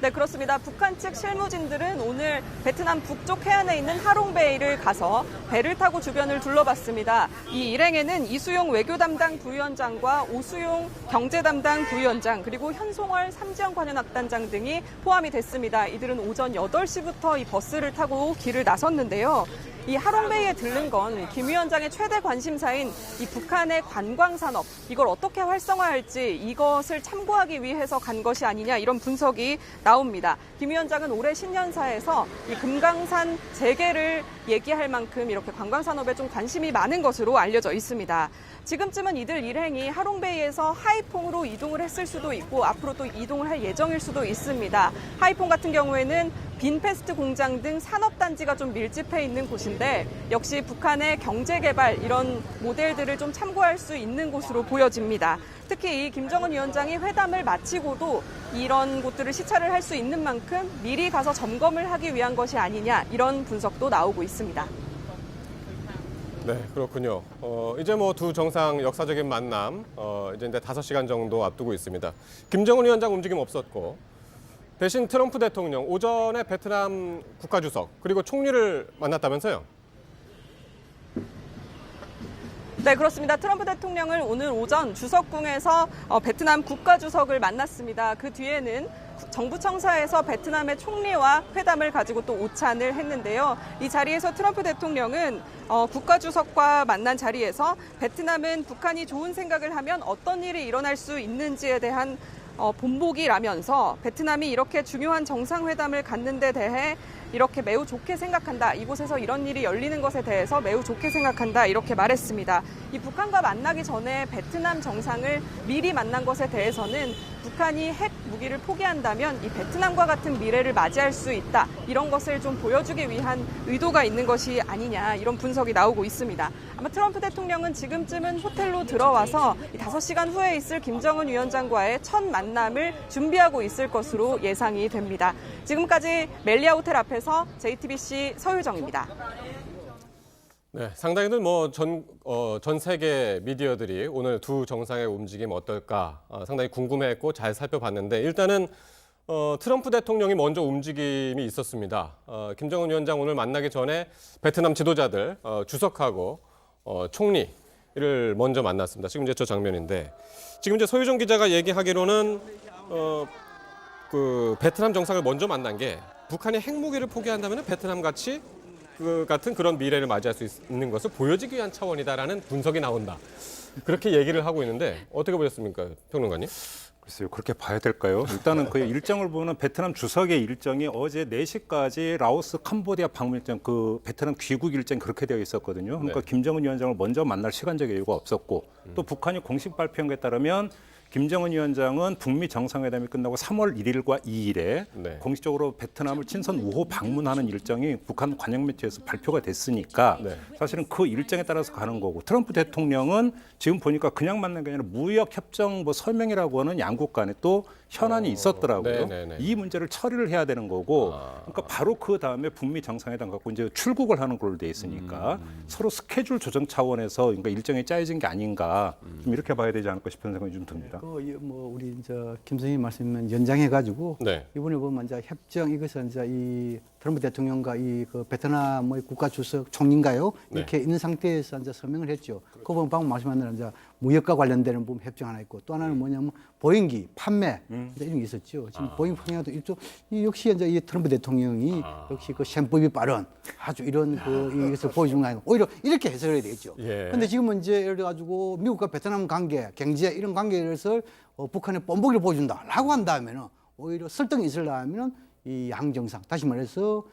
네, 그렇습니다. 북한 측 실무진들은 오늘 베트남 북쪽 해안에 있는 하롱베이를 가서 배를 타고 주변을 둘러봤습니다. 이 일행에는 이수용 외교 담당 부위원장과 오수용 경제 담당 부위원장 그리고 현송월 삼지영 관현악단장 등이 포함이 됐습니다. 이들은 오전 8시부터 이 버스를 타고 길을 나섰는데요. 이 하롱베이에 들른 건 김 위원장의 최대 관심사인 이 북한의 관광 산업 이걸 어떻게 활성화할지 이것을 참고하기 위해서 간 것이 아니냐 이런 분석이 나옵니다. 김 위원장은 올해 신년사에서 이 금강산 재개를 얘기할 만큼 이렇게 관광 산업에 좀 관심이 많은 것으로 알려져 있습니다. 지금쯤은 이들 일행이 하롱베이에서 하이퐁으로 이동을 했을 수도 있고 앞으로 또 이동을 할 예정일 수도 있습니다. 하이퐁 같은 경우에는 빈페스트 공장 등 산업단지가 좀 밀집해 있는 곳인데 역시 북한의 경제개발 이런 모델들을 좀 참고할 수 있는 곳으로 보여집니다. 특히 이 김정은 위원장이 회담을 마치고도 이런 곳들을 시찰을 할 수 있는 만큼 미리 가서 점검을 하기 위한 것이 아니냐 이런 분석도 나오고 있습니다. 네, 그렇군요. 이제 뭐 두 정상 역사적인 만남 이제 5시간 정도 앞두고 있습니다. 김정은 위원장 움직임 없었고 대신 트럼프 대통령 오전에 베트남 국가주석 그리고 총리를 만났다면서요? 네, 그렇습니다. 트럼프 대통령을 오늘 오전 주석궁에서 베트남 국가주석을 만났습니다. 그 뒤에는 정부 청사에서 베트남의 총리와 회담을 가지고 또 오찬을 했는데요. 이 자리에서 트럼프 대통령은 국가주석과 만난 자리에서 베트남은 북한이 좋은 생각을 하면 어떤 일이 일어날 수 있는지에 대한 본보기라면서 베트남이 이렇게 중요한 정상회담을 갖는 데 대해 이렇게 매우 좋게 생각한다. 이곳에서 이런 일이 열리는 것에 대해서 매우 좋게 생각한다. 이렇게 말했습니다. 이 북한과 만나기 전에 베트남 정상을 미리 만난 것에 대해서는 북한이 핵 무기를 포기한다면 이 베트남과 같은 미래를 맞이할 수 있다. 이런 것을 좀 보여주기 위한 의도가 있는 것이 아니냐. 이런 분석이 나오고 있습니다. 아마 트럼프 대통령은 지금쯤은 호텔로 들어와서 5시간 후에 있을 김정은 위원장과의 첫 만남을 준비하고 있을 것으로 예상이 됩니다. 지금까지 멜리아 호텔 앞에서 JTBC 서유정입니다. 네, 상당히들 전 세계 미디어들이 오늘 두 정상의 움직임 어떨까 상당히 궁금해했고 잘 살펴봤는데 일단은 트럼프 대통령이 먼저 움직임이 있었습니다. 김정은 위원장 오늘 만나기 전에 베트남 지도자들 주석하고 총리를 먼저 만났습니다. 지금 이제 저 장면인데 지금 이제 소유정 기자가 얘기하기로는 그 베트남 정상을 먼저 만난 게 북한이 핵무기를 포기한다면 베트남 같이 같은 그런 미래를 맞이할 수 있는 것을 보여주기 위한 차원이다라는 분석이 나온다. 그렇게 얘기를 하고 있는데 어떻게 보셨습니까, 평론가님? 글쎄요, 그렇게 봐야 될까요? 일단은 그 일정을 보면 베트남 주석의 일정이 어제 4시까지 라오스, 캄보디아 방문 일정, 그 베트남 귀국 일정이 그렇게 되어 있었거든요. 그러니까 네. 김정은 위원장을 먼저 만날 시간적 여유가 없었고 또 북한이 공식 발표한 것에 따르면 김정은 위원장은 북미 정상회담이 끝나고 3월 1일과 2일에 네. 공식적으로 베트남을 친선 5호 방문하는 일정이 북한 관영 매체에서 발표가 됐으니까 네. 사실은 그 일정에 따라서 가는 거고 트럼프 대통령은 지금 보니까 그냥 만난 게 아니라 무역 협정 서명이라고 하는 양국 간에 또 현안이 있었더라고요. 네네네. 이 문제를 처리를 해야 되는 거고 그러니까 바로 그 다음에 북미 정상회담 갖고 이제 출국을 하는 걸로 돼 있으니까 서로 스케줄 조정 차원에서 그러니까 일정이 짜여진 게 아닌가 좀 이렇게 봐야 되지 않을까 싶은 생각이 좀 듭니다. 뭐 우리 이제 김 선생님 말씀 연장해가지고 네. 이번에 보면 이제 협정 이것은 이제 이 트럼프 대통령과 이 그 베트남의 국가주석 총리인가요? 이렇게 있는 상태에서 이제 서명을 했죠. 그 보면 방금 말씀한 대로 이제 무역과 관련되는 부분 협정 하나 있고 또 하나는 뭐냐면 보잉기 판매 이제 이런 게 있었죠. 지금 보잉 판매도 일종 이 역시 이제 이 트럼프 대통령이 역시 그 셈법이 빠른 아주 이런 그 이것을 보여준 거 아니고 오히려 이렇게 해석을 해야 되겠죠. 예. 근데 지금은 이제 예를 들어 가지고 미국과 베트남 관계, 경제 이런 관계에서 북한의 뻔보기를 보여준다라고 한다면은 오히려 설득이 있으려면은 이 양 정상 다시 말해서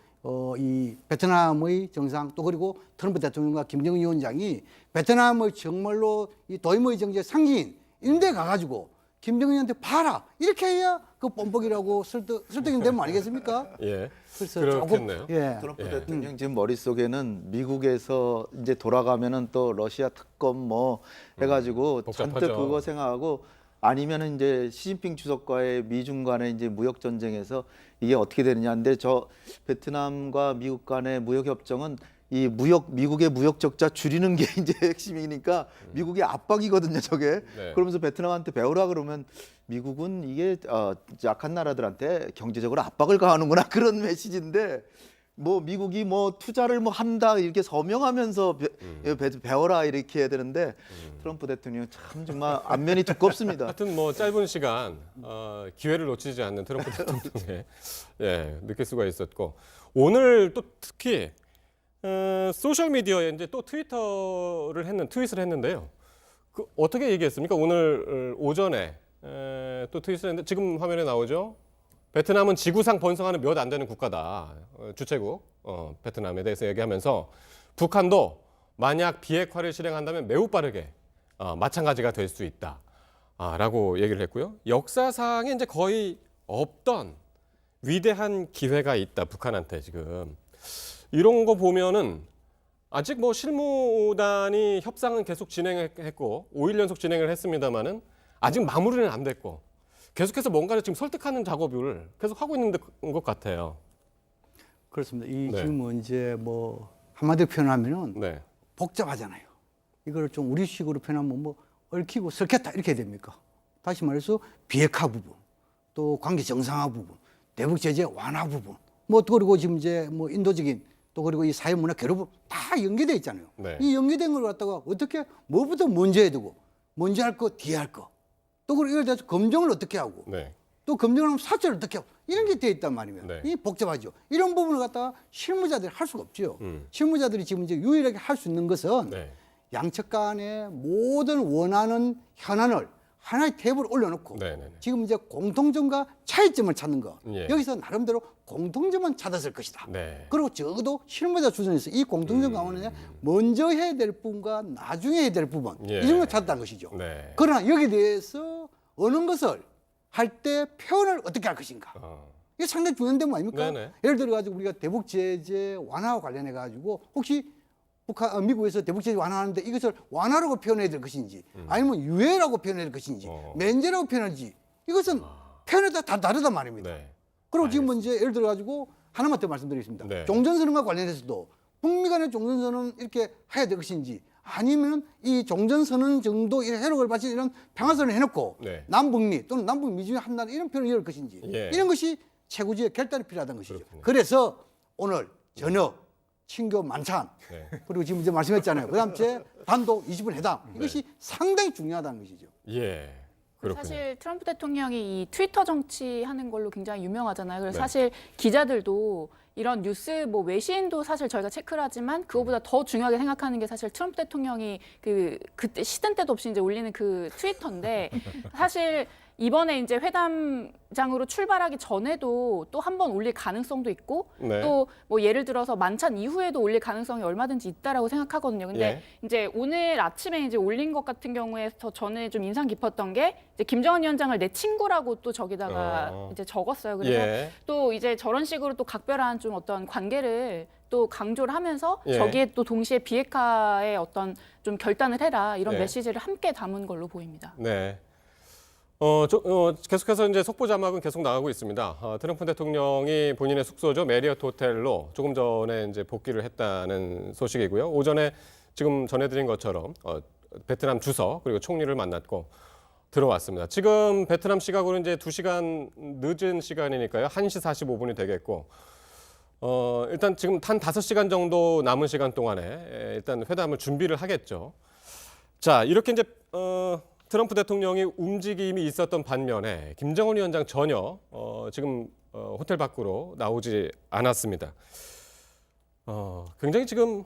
이 베트남의 정상 또 그리고 트럼프 대통령과 김정은 위원장이 베트남의 정말로 이 도임의 정치의 상징인 인데 가가지고 김정은한테 봐라 이렇게 해야 그 뽐뿌기라고 설득이 되면 아니겠습니까? 예. 그래서 그렇겠네요. 조금 예. 트럼프 대통령 지금 머릿속에는 미국에서 이제 돌아가면은 또 러시아 특검 뭐 해가지고 복잡하죠. 잔뜩 그거 생각하고 아니면은 이제 시진핑 주석과의 미중 간의 이제 무역 전쟁에서 이게 어떻게 되느냐인데 저 베트남과 미국 간의 무역 협정은 이 미국의 무역 적자 줄이는 게 이제 핵심이니까 미국의 압박이거든요, 저게. 네. 그러면서 베트남한테 배우라 그러면 미국은 이게 약한 나라들한테 경제적으로 압박을 가하는구나 그런 메시지인데 뭐 미국이 뭐 투자를 뭐 한다 이렇게 서명하면서 배워라 이렇게 해야 되는데 트럼프 대통령 참 정말 안면이 두껍습니다. 하여튼 뭐 짧은 시간 기회를 놓치지 않는 트럼프 대통령의 예, 느낄 수가 있었고 오늘 또 특히 소셜 미디어에 이제 또 트윗을 했는데요. 그 어떻게 얘기했습니까? 오늘 오전에 또 트윗을 했는데 지금 화면에 나오죠. 베트남은 지구상 번성하는 몇 안 되는 국가다. 주체국 베트남에 대해서 얘기하면서 북한도 만약 비핵화를 실행한다면 매우 빠르게 마찬가지가 될 수 있다. 라고 얘기를 했고요. 역사상에 이제 거의 없던 위대한 기회가 있다. 북한한테 지금. 이런 거 보면은 아직 뭐 실무단이 협상은 계속 진행했고 5일 연속 진행을 했습니다만은 아직 마무리는 안 됐고 계속해서 뭔가를 지금 설득하는 작업을 계속 하고 있는 것 같아요. 그렇습니다. 네. 지금 이제 뭐 한마디로 표현하면은 네. 복잡하잖아요. 이걸 좀 우리식으로 표현하면 뭐 얽히고 설켰다 이렇게 됩니까? 다시 말해서 비핵화 부분, 또 관계 정상화 부분, 대북 제재 완화 부분, 뭐 또 그리고 지금 이제 뭐 인도적인 또 그리고 이 사회 문화 결합 다 연계돼 있잖아요. 네. 이 연계된 걸 갖다가 어떻게 뭐부터 먼저 해야 되고 먼저 할 거 뒤에 할 거. 또 그리고 이걸 대해서 검증을 어떻게 하고 네. 또 검증을 하면 사퇴를 어떻게 하고 이런 게 돼 있단 말이에요. 네. 이 복잡하죠. 이런 부분을 갖다가 실무자들이 할 수가 없죠. 실무자들이 지금 이제 유일하게 할 수 있는 것은 네. 양측 간의 모든 원하는 현안을 하나의 탭을 올려놓고 네네네. 지금 이제 공통점과 차이점을 찾는 거. 예. 여기서 나름대로 공통점만 찾았을 것이다. 네. 그리고 적어도 실무자 수준에서 이 공통점 가운데 먼저 해야 될 부분과 나중에 해야 될 부분 예. 이 정도 찾았다는 것이죠. 네. 그러나 여기에 대해서 어느 것을 할 때 표현을 어떻게 할 것인가. 이게 상당히 중요한 대목 아닙니까? 네네. 예를 들어 가지고 우리가 대북 제재 완화와 관련해 가지고 혹시 미국에서 대북 제재 완화하는데 이것을 완화라고 표현해야 될 것인지 아니면 유예라고 표현해야 될 것인지 면제라고 표현할지 이것은 표현에 따라 다 다르단 말입니다. 네. 그리고 지금 이제 예를 들어 가지고 하나만 더 말씀드리겠습니다. 네. 종전선언과 관련해서도 북미 간의 종전선언 이렇게 해야 될 것인지 아니면 이 종전선언 정도 해력을 바친 이런 평화선언을 해놓고 네. 남북미 또는 남북미 중에 한 나라 이런 표현을 이을 것인지 예. 이런 것이 최고지의 결단이 필요하다는 것이죠. 그렇군요. 그래서 오늘 저녁 친교 만찬 네. 그리고 지금 이제 말씀했잖아요. 그다음 제 단독 20분 회담 이것이 상당히 중요하다는 것이죠. 예. 그렇군요. 사실 트럼프 대통령이 이 트위터 정치하는 걸로 굉장히 유명하잖아요. 그래서 네. 사실 기자들도 이런 뉴스 뭐 외신도 사실 저희가 체크를 하지만 그거보다 더 중요하게 생각하는 게 사실 트럼프 대통령이 그때 시든 때도 없이 이제 올리는 그 트위터인데 사실 이번에 이제 회담장으로 출발하기 전에도 또 한 번 올릴 가능성도 있고 네. 또 뭐 예를 들어서 만찬 이후에도 올릴 가능성이 얼마든지 있다라고 생각하거든요. 근데 예. 이제 오늘 아침에 이제 올린 것 같은 경우에 저는 좀 인상 깊었던 게 이제 김정은 위원장을 내 친구라고 또 저기다가 이제 적었어요. 그래서 예. 또 이제 저런 식으로 또 각별한 좀 어떤 관계를 또 강조를 하면서 예. 저기에 또 동시에 비핵화의 어떤 좀 결단을 해라 이런 예. 메시지를 함께 담은 걸로 보입니다. 네. 계속해서 이제 속보 자막은 계속 나가고 있습니다. 트럼프 대통령이 본인의 숙소죠 메리어트 호텔로 조금 전에 이제 복귀를 했다는 소식이고요. 오전에 지금 전해드린 것처럼 베트남 주석 그리고 총리를 만났고 들어왔습니다. 지금 베트남 시각으로 이제 2시간 늦은 시간이니까요. 1시 45분이 되겠고 일단 지금 한 5시간 정도 남은 시간 동안에 일단 회담을 준비를 하겠죠. 자, 이렇게 이제 트럼프 대통령이 움직임이 있었던 반면에 김정은 위원장 전혀 지금 호텔 밖으로 나오지 않았습니다. 굉장히 지금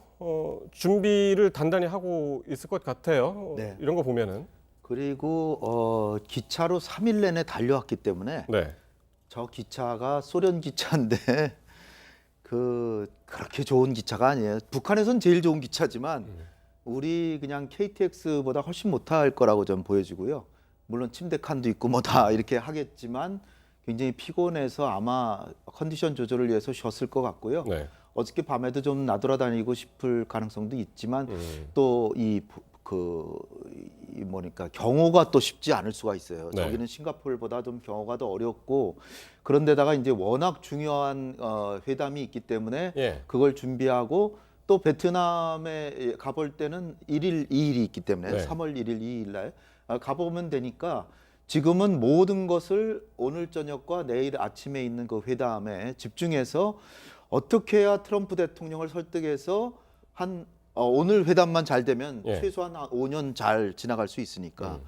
준비를 단단히 하고 있을 것 같아요. 네. 이런 거 보면은. 그리고 기차로 3일 내내 달려왔기 때문에 네. 저 기차가 소련 기차인데 그렇게 좋은 기차가 아니에요. 북한에선 제일 좋은 기차지만 우리 그냥 KTX보다 훨씬 못할 거라고 좀 보여지고요. 물론 침대 칸도 있고 뭐 다 이렇게 하겠지만 굉장히 피곤해서 아마 컨디션 조절을 위해서 쉬었을 것 같고요. 네. 어저께 밤에도 좀 나돌아다니고 싶을 가능성도 있지만 또 뭐니까 경호가 또 쉽지 않을 수가 있어요. 네. 저기는 싱가포르보다 좀 경호가 더 어렵고 그런데다가 이제 워낙 중요한 회담이 있기 때문에 예. 그걸 준비하고 또 베트남에 가볼 때는 1일, 2일이 있기 때문에 네. 3월 1일, 2일 날 가보면 되니까 지금은 모든 것을 오늘 저녁과 내일 아침에 있는 그 회담에 집중해서 어떻게 해야 트럼프 대통령을 설득해서 오늘 회담만 잘 되면 예. 최소한 5년 잘 지나갈 수 있으니까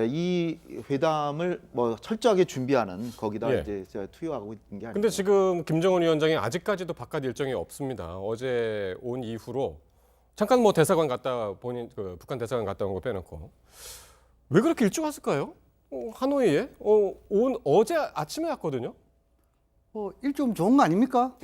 이 회담을 뭐 철저하게 준비하는 거기다 예. 이제 제가 투여하고 있는 게 아니에요. 근데 지금 김정은 위원장이 아직까지도 바깥 일정이 없습니다. 어제 온 이후로 잠깐 뭐 대사관 갔다 북한 대사관 갔다 온 거 빼놓고 왜 그렇게 일찍 왔을까요? 하노이에 어제 아침에 왔거든요. 일 좀 좋은 거 아닙니까?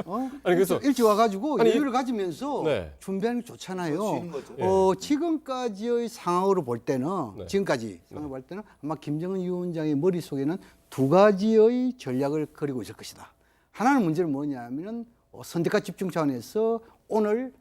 아니, 그래서- 일찍 와가지고 아니, 여유를 가지면서 네. 준비하는 게 좋잖아요. 쉬는 거죠. 지금까지의 상황으로 볼 때는 네. 지금까지 상황을 볼 때는 아마 김정은 위원장의 머릿속에는 두 가지의 전략을 그리고 있을 것이다. 하나는 문제는 뭐냐면은 선대가 집중 차원에서 오늘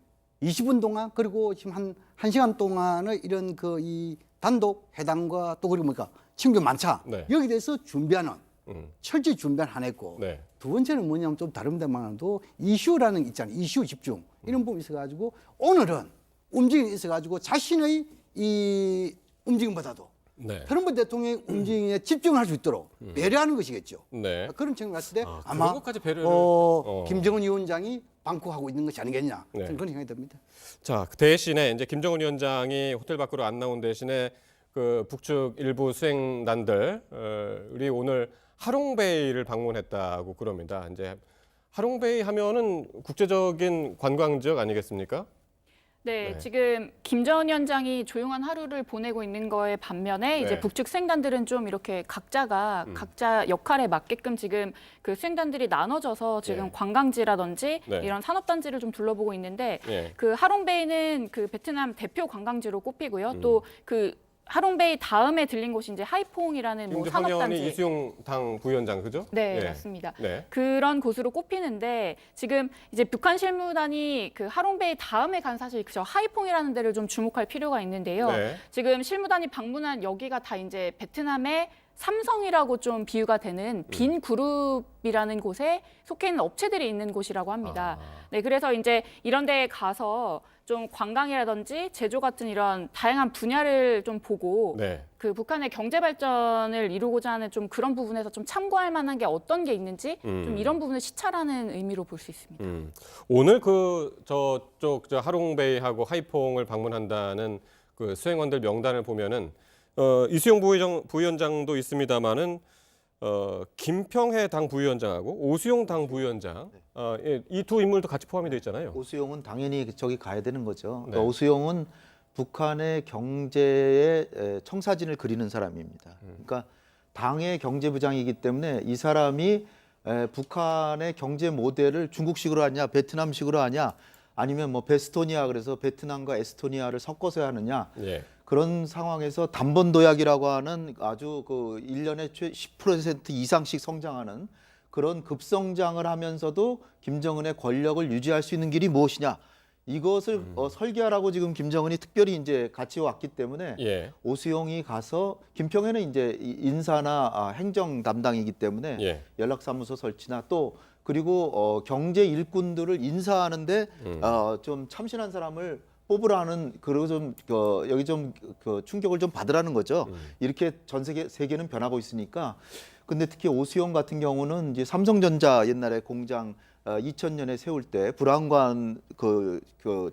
20분 동안 그리고 지금 한 1시간 동안의 이런 이 단독 회담과 또 그리고 친구 만차 네. 여기 대해서 준비하는 음. 철저히 준비한 한 해고 네. 두 번째는 뭐냐면 좀 다른 데만도 이슈라는 게 있잖아요. 이슈 집중 이런 부분이 있어가지고 오늘은 움직임이 있어가지고 자신의 이 움직임보다도 네. 트럼프 대통령의 움직임에 집중할 수 있도록 배려하는 것이겠죠. 네. 그런 측면 봤을 때 그런 아마 것까지 배려를- 김정은 위원장이 방콕하고 있는 것이 아니겠냐 네. 그런 생각이 듭니다. 자, 그 대신에 이제 김정은 위원장이 호텔 밖으로 안 나온 대신에 그 북측 일부 수행단들이 오늘 하롱베이를 방문했다고 그럽니다. 이제 하롱베이 하면은 국제적인 관광 지역 아니겠습니까? 네, 네. 지금 김정은 위원장이 조용한 하루를 보내고 있는 거에 반면에 이제 네. 북측 수행단들은 좀 이렇게 각자 역할에 맞게끔 지금 그 수행단들이 나눠져서 지금 네. 관광지라든지 네. 이런 산업단지를 좀 둘러보고 있는데 예. 그 하롱베이는 그 베트남 대표 관광지로 꼽히고요. 또 그 하롱베이 다음에 들린 곳이 이제 하이퐁이라는 뭐 지금 황현희 산업단지. 이수용 당 부위원장 그죠? 네, 예. 맞습니다. 네. 그런 곳으로 꼽히는데 지금 이제 북한 실무단이 그 하롱베이 다음에 간 사실 그저 하이퐁이라는 데를 좀 주목할 필요가 있는데요. 네. 지금 실무단이 방문한 여기가 다 이제 베트남의 삼성이라고 좀 비유가 되는 빈 그룹이라는 곳에 속해 있는 업체들이 있는 곳이라고 합니다. 네, 그래서 이제 이런 데에 가서 좀 관광이라든지 제조 같은 이런 다양한 분야를 좀 보고 네. 그 북한의 경제 발전을 이루고자 하는 좀 그런 부분에서 좀 참고할 만한 게 어떤 게 있는지 좀 이런 부분을 시찰하는 의미로 볼 수 있습니다. 오늘 그 저쪽 하롱베이하고 하이퐁을 방문한다는 그 수행원들 명단을 보면은 이수용 부위원장도 있습니다만은 김평해 당 부위원장하고 오수용 당 부위원장 이 두 인물도 같이 포함이 돼 있잖아요. 오수용은 당연히 저기 가야 되는 거죠. 네. 그러니까 오수용은 북한의 경제의 청사진을 그리는 사람입니다. 그러니까 당의 경제부장이기 때문에 이 사람이 북한의 경제 모델을 중국식으로 하냐, 베트남식으로 하냐, 아니면 뭐 베스토니아 그래서 베트남과 에스토니아를 섞어서 하느냐. 예. 그런 상황에서 단번도약이라고 하는 아주 그 1년에 10% 이상씩 성장하는 그런 급성장을 하면서도 김정은의 권력을 유지할 수 있는 길이 무엇이냐. 이것을 설계하라고 지금 김정은이 특별히 이제 같이 왔기 때문에 예. 오수용이 가서 김평해는 이제 인사나 행정 담당이기 때문에 예. 연락사무소 설치나 또 그리고 경제 일꾼들을 인사하는데 좀 참신한 사람을 뽑으라는 그리고 좀 여기 좀 충격을 좀 받으라는 거죠. 이렇게 전 세계는 변하고 있으니까. 근데 특히 오수용 같은 경우는 이제 삼성전자 옛날에 공장 2000년에 세울 때 불안관 그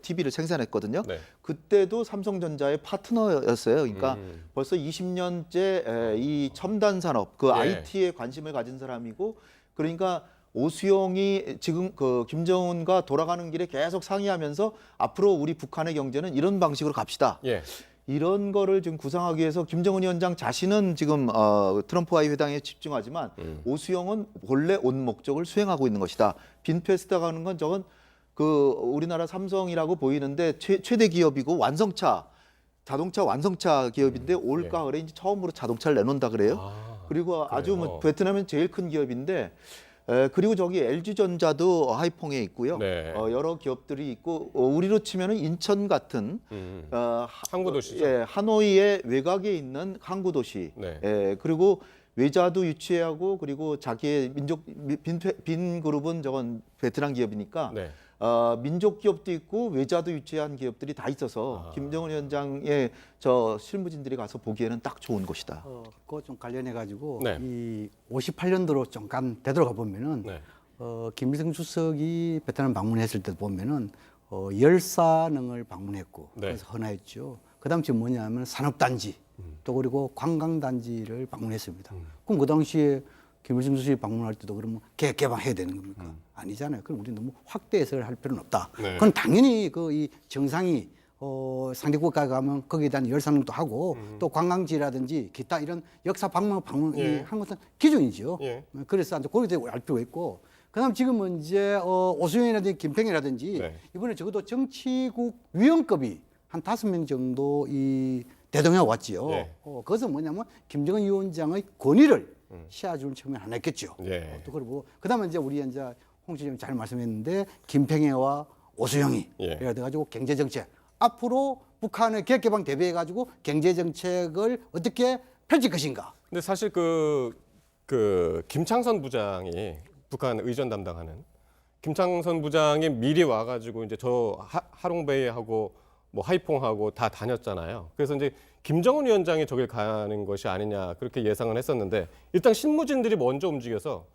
TV를 생산했거든요. 네. 그때도 삼성전자의 파트너였어요. 그러니까 벌써 20년째 이 첨단 산업, 그 예. IT에 관심을 가진 사람이고, 그러니까 오수용이 지금 그 김정은과 돌아가는 길에 계속 상의하면서 앞으로 우리 북한의 경제는 이런 방식으로 갑시다. 예. 이런 거를 지금 구상하기 위해서 김정은 위원장 자신은 지금 트럼프와의 회담에 집중하지만 오수영은 본래 온 목적을 수행하고 있는 것이다. 빈페스트가 하는 건 저건 그 우리나라 삼성이라고 보이는데 최대 기업이고 자동차 완성차 기업인데 올가을에 이제 처음으로 자동차를 내놓는다 그래요. 그리고 아주 뭐 베트남은 제일 큰 기업인데 그리고 저기 LG전자도 하이퐁에 있고요. 네. 여러 기업들이 있고 우리로 치면은 인천 같은 항구 도시죠. 예, 하노이의 외곽에 있는 항구 도시. 네. 예, 그리고 외자도 유치하고 그리고 자기의 빈 그룹은 저건 베트남 기업이니까 네. 민족 기업도 있고 외자도 유치한 기업들이 다 있어서 김정은 위원장의 저 실무진들이 가서 보기에는 딱 좋은 곳이다. 그거 좀 관련해 가지고 네. 이 58년도로 잠깐 되돌아가 보면은 네. 김일성 주석이 베트남 방문했을 때 보면은 열사능을 방문했고 네. 그래서 헌화했죠. 그다음 지금 뭐냐면 산업단지 또 그리고 관광단지를 방문했습니다. 그럼 그 당시에 김일성 주석이 방문할 때도 그러면 계획 개방해야 되는 겁니까? 아니잖아요. 그럼 우리 너무 확대 해석을 할 필요는 없다. 네. 그건 당연히 그 이 정상이 상대 국가에 가면 거기에 대한 열상도 하고 또 관광지라든지 기타 이런 역사 방문 예. 한 것은 기준이죠. 예. 그래서 이제 거기에 대해 알 필요가 있고, 그다음 지금은 이제 오수영이라든지 김평이라든지 네. 이번에 적어도 정치국 위원급이 한 5명 정도 이 대동해 왔지요. 예. 그것은 뭐냐면 김정은 위원장의 권위를 시해주는 측면 하나 있겠죠. 예. 또 그리고 그다음에 이제 우리 이제 홍 시장님 잘 말씀했는데 김평애와 오수영이 예. 그래 가지고 경제 정책 앞으로 북한의 계획 개방 대비해 가지고 경제 정책을 어떻게 펼칠 것인가. 근데 사실 그 김창선 부장이 북한 의전 담당하는 김창선 부장이 미리 와가지고 이제 저 하롱베이하고 뭐 하이퐁하고 다 다녔잖아요. 그래서 이제 김정은 위원장이 저길 가는 것이 아니냐 그렇게 예상을 했었는데 일단 실무진들이 먼저 움직여서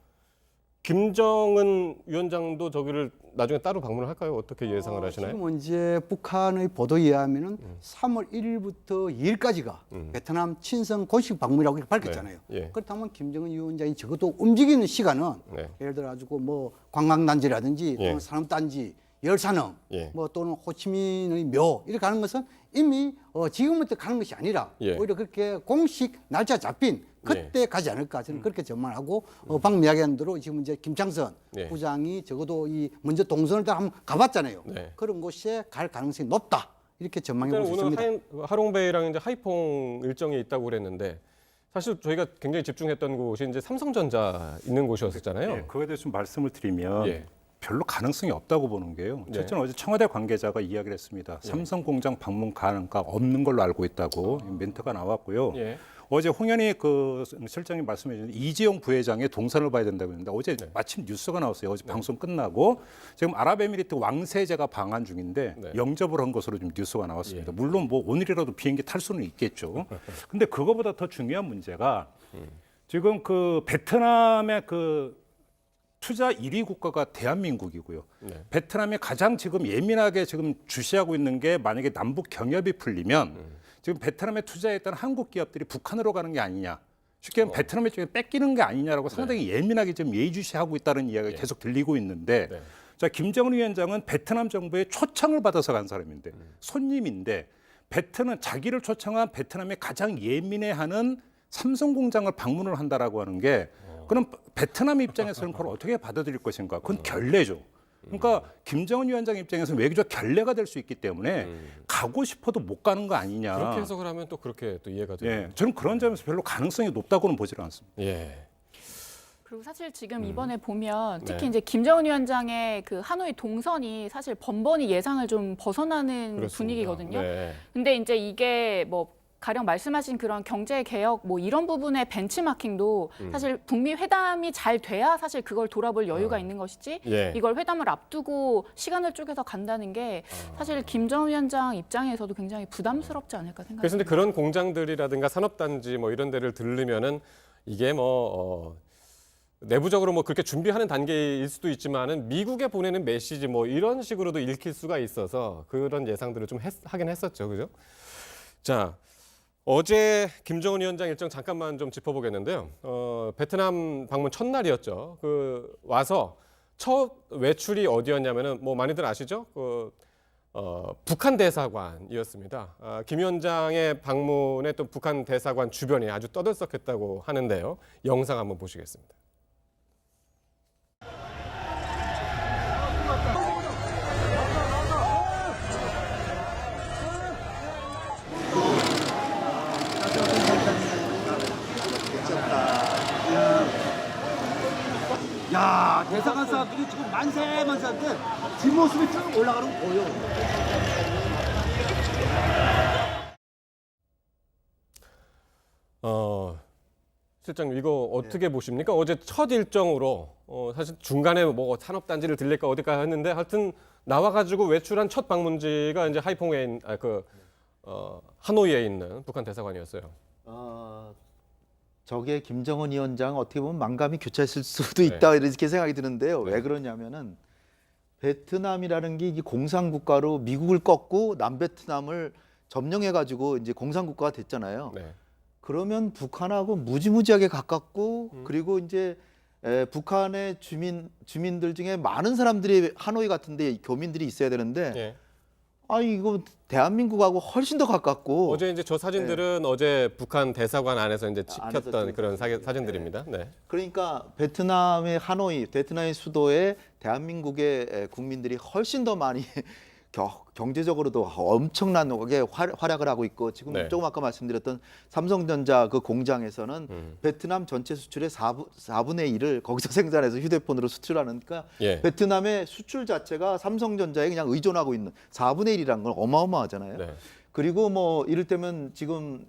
김정은 위원장도 저기를 나중에 따로 방문을 할까요? 어떻게 예상을 하시나요? 지금 이제 북한의 보도에 의하면은 3월 1일부터 2일까지가 베트남 친선 공식 방문이라고 이렇게 밝혔잖아요. 네. 예. 그렇다면 김정은 위원장이 적어도 움직이는 시간은 네. 예를 들어 가지고 뭐 관광단지라든지 또는 예. 산업단지, 열산업, 예. 뭐 또는 호치민의 묘 이렇게 가는 것은 이미 지금부터 가는 것이 아니라 예. 오히려 그렇게 공식 날짜 잡힌 그때 가지 않을까 저는 그렇게 전망하고 방금 이야기한 대로 지금 이제 김창선 예. 부장이 적어도 이 먼저 동선을 다 한번 가봤잖아요. 네. 그런 곳에 갈 가능성이 높다 이렇게 전망해 볼 수 오늘 있습니다. 하롱베이랑 이제 하이퐁 일정이 있다고 그랬는데 사실 저희가 굉장히 집중했던 곳이 이제 삼성전자 있는 곳이었잖아요. 네, 그거에 대해서 좀 말씀을 드리면 예. 별로 가능성이 없다고 보는 게요. 네. 첫째는 어제 청와대 관계자가 이야기를 했습니다. 삼성 공장 방문 가능가 없는 걸로 알고 있다고 멘트가 나왔고요. 예. 어제 홍현희 그 실장님 말씀해 주신 이재용 부회장의 동선을 봐야 된다고 했는데 어제 마침 뉴스가 나왔어요. 어제 방송 끝나고 지금 아랍에미리트 왕세자가 방한 중인데 네. 영접을 한 것으로 좀 뉴스가 나왔습니다. 물론 뭐 오늘이라도 비행기 탈 수는 있겠죠. 근데 그거보다 더 중요한 문제가 지금 그 베트남의 그 투자 1위 국가가 대한민국이고요. 네. 베트남이 가장 지금 예민하게 지금 주시하고 있는 게 만약에 남북 경협이 풀리면 지금 베트남에 투자했던 한국 기업들이 북한으로 가는 게 아니냐. 쉽게 말하면 베트남 쪽에 뺏기는 게 아니냐라고 상당히 예민하게 지금 예의주시하고 있다는 이야기가 계속 들리고 있는데 네. 자, 김정은 위원장은 베트남 정부의 초청을 받아서 간 사람인데 손님인데 베트남 자기를 초청한 베트남의 가장 예민해하는 삼성 공장을 방문을 한다라고 하는 게 그럼 베트남 입장에서는 그걸 어떻게 받아들일 것인가? 그건 결례죠. 그러니까 김정은 위원장 입장에서는 외교적 결례가 될 수 있기 때문에 가고 싶어도 못 가는 거 아니냐. 그렇게 해석을 하면 또 그렇게 또 이해가 돼요. 예, 저는 그런 점에서 별로 가능성이 높다고는 보지는 않습니다. 예. 그리고 사실 지금 이번에 보면 특히 네. 이제 김정은 위원장의 그 하노이 동선이 사실 번번이 예상을 좀 벗어나는 그렇습니다. 분위기거든요. 네. 근데 이제 이게 뭐 가령 말씀하신 그런 경제 개혁 뭐 이런 부분의 벤치마킹도 사실 북미 회담이 잘 돼야 사실 그걸 돌아볼 여유가 있는 것이지 예. 이걸 회담을 앞두고 시간을 쪼개서 간다는 게 사실 김정은 위원장 입장에서도 굉장히 부담스럽지 않을까 그래서 생각합니다. 근데 그런 공장들이라든가 산업단지 뭐 이런 데를 들르면은 이게 뭐 내부적으로 뭐 그렇게 준비하는 단계일 수도 있지만은 미국에 보내는 메시지 뭐 이런 식으로도 읽힐 수가 있어서 그런 예상들을 좀 하긴 했었죠, 그죠? 자, 어제 김정은 위원장 일정 잠깐만 좀 짚어보겠는데요. 베트남 방문 첫날이었죠. 그 와서 첫 외출이 어디였냐면은 뭐 많이들 아시죠? 그 북한 대사관이었습니다. 김 위원장의 방문에 또 북한 대사관 주변이 아주 떠들썩했다고 하는데요. 영상 한번 보시겠습니다. 야, 대사관 사람들이 지금 만세만 사는데 뒷모습이 쭉 올라가는 거 보여. 실장님 이거 어떻게 보십니까? 어제 첫 일정으로 사실 중간에 뭐 산업단지를 들릴까 어딜까 했는데 하여튼 나와가지고 외출한 첫 방문지가 이제 하이퐁에 있는 하노이에 있는 북한 대사관이었어요. 저게 김정은 위원장 어떻게 보면 만감이 교차했을 수도 있다 이렇게 생각이 드는데요. 왜 그러냐면은 베트남이라는 게 이게 공산국가로 미국을 꺾고 남베트남을 점령해가지고 이제 공산국가가 됐잖아요. 네. 그러면 북한하고 무지무지하게 가깝고 그리고 이제 북한의 주민들 중에 많은 사람들이 하노이 같은데 교민들이 있어야 되는데 예. 이거 대한민국하고 훨씬 더 가깝고 어제 이제 저 사진들은 어제 북한 대사관 안에서 이제 안에서 찍혔던 그런 찍은 사진들입니다. 네. 그러니까 베트남의 하노이, 베트남의 수도에 대한민국의 국민들이 훨씬 더 많이 경제적으로도 엄청나게 활약을 하고 있고 지금 네. 조금 아까 말씀드렸던 삼성전자 그 공장에서는 베트남 전체 수출의 4분의 1을 거기서 생산해서 휴대폰으로 수출하니까 예. 베트남의 수출 자체가 삼성전자에 그냥 의존하고 있는 4분의 1이라는 건 어마어마하잖아요. 네. 그리고 뭐 이를테면 지금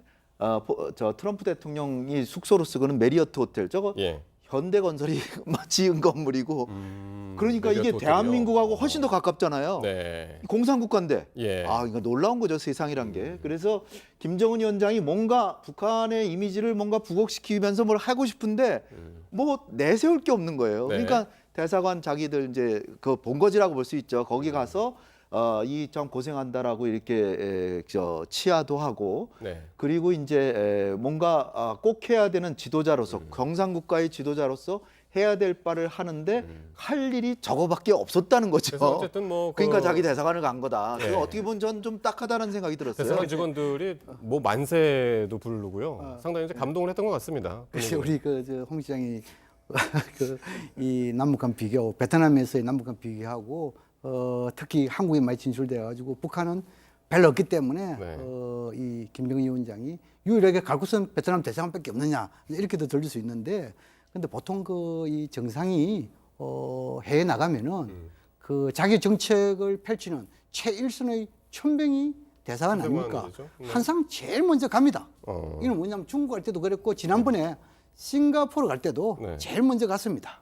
저 트럼프 대통령이 숙소로 쓰고는 메리어트 호텔 저거 예. 현대건설이 지은 건물이고 그러니까 이게 메리어트 호텔이요. 대한민국하고 훨씬 더 가깝잖아요. 네. 공산국가인데 예. 이거 놀라운 거죠 세상이란 게. 그래서 김정은 위원장이 뭔가 북한의 이미지를 뭔가 부각시키면서 뭘 하고 싶은데 뭐 내세울 게 없는 거예요. 네. 그러니까 대사관 자기들 이제 그 본거지라고 볼 수 있죠. 거기 가서 이 참 고생한다라고 이렇게 치하도 하고 네. 그리고 이제 뭔가 꼭 해야 되는 지도자로서 경상국가의 지도자로서 해야 될 바를 하는데 할 일이 저거밖에 없었다는 거죠. 그래서 어쨌든 뭐 그러니까 자기 대사관을 간 거다. 네. 그거 어떻게 보면 전 좀 딱하다는 생각이 들었어요. 대사관 직원들이 뭐 만세도 부르고요. 상당히 이제 감동을 했던 것 같습니다. 그래서 우리 홍 시장이 이 남북한 비교, 베트남에서의 남북한 비교하고 특히 한국에 많이 진출돼 가지고 북한은 별로 없기 때문에 네. 이 김정은 위원장이 유일하게 갈 곳은 베트남 대사관밖에 없느냐 이렇게도 들릴 수 있는데 근데 보통 이 정상이 해외 나가면은 그 자기 정책을 펼치는 최일선의 천병이 대사관 아닙니까? 대사관이죠. 네. 항상 제일 먼저 갑니다. 이는 뭐냐면 중국 갈 때도 그랬고 지난번에 싱가포르 갈 때도 네. 제일 먼저 갔습니다.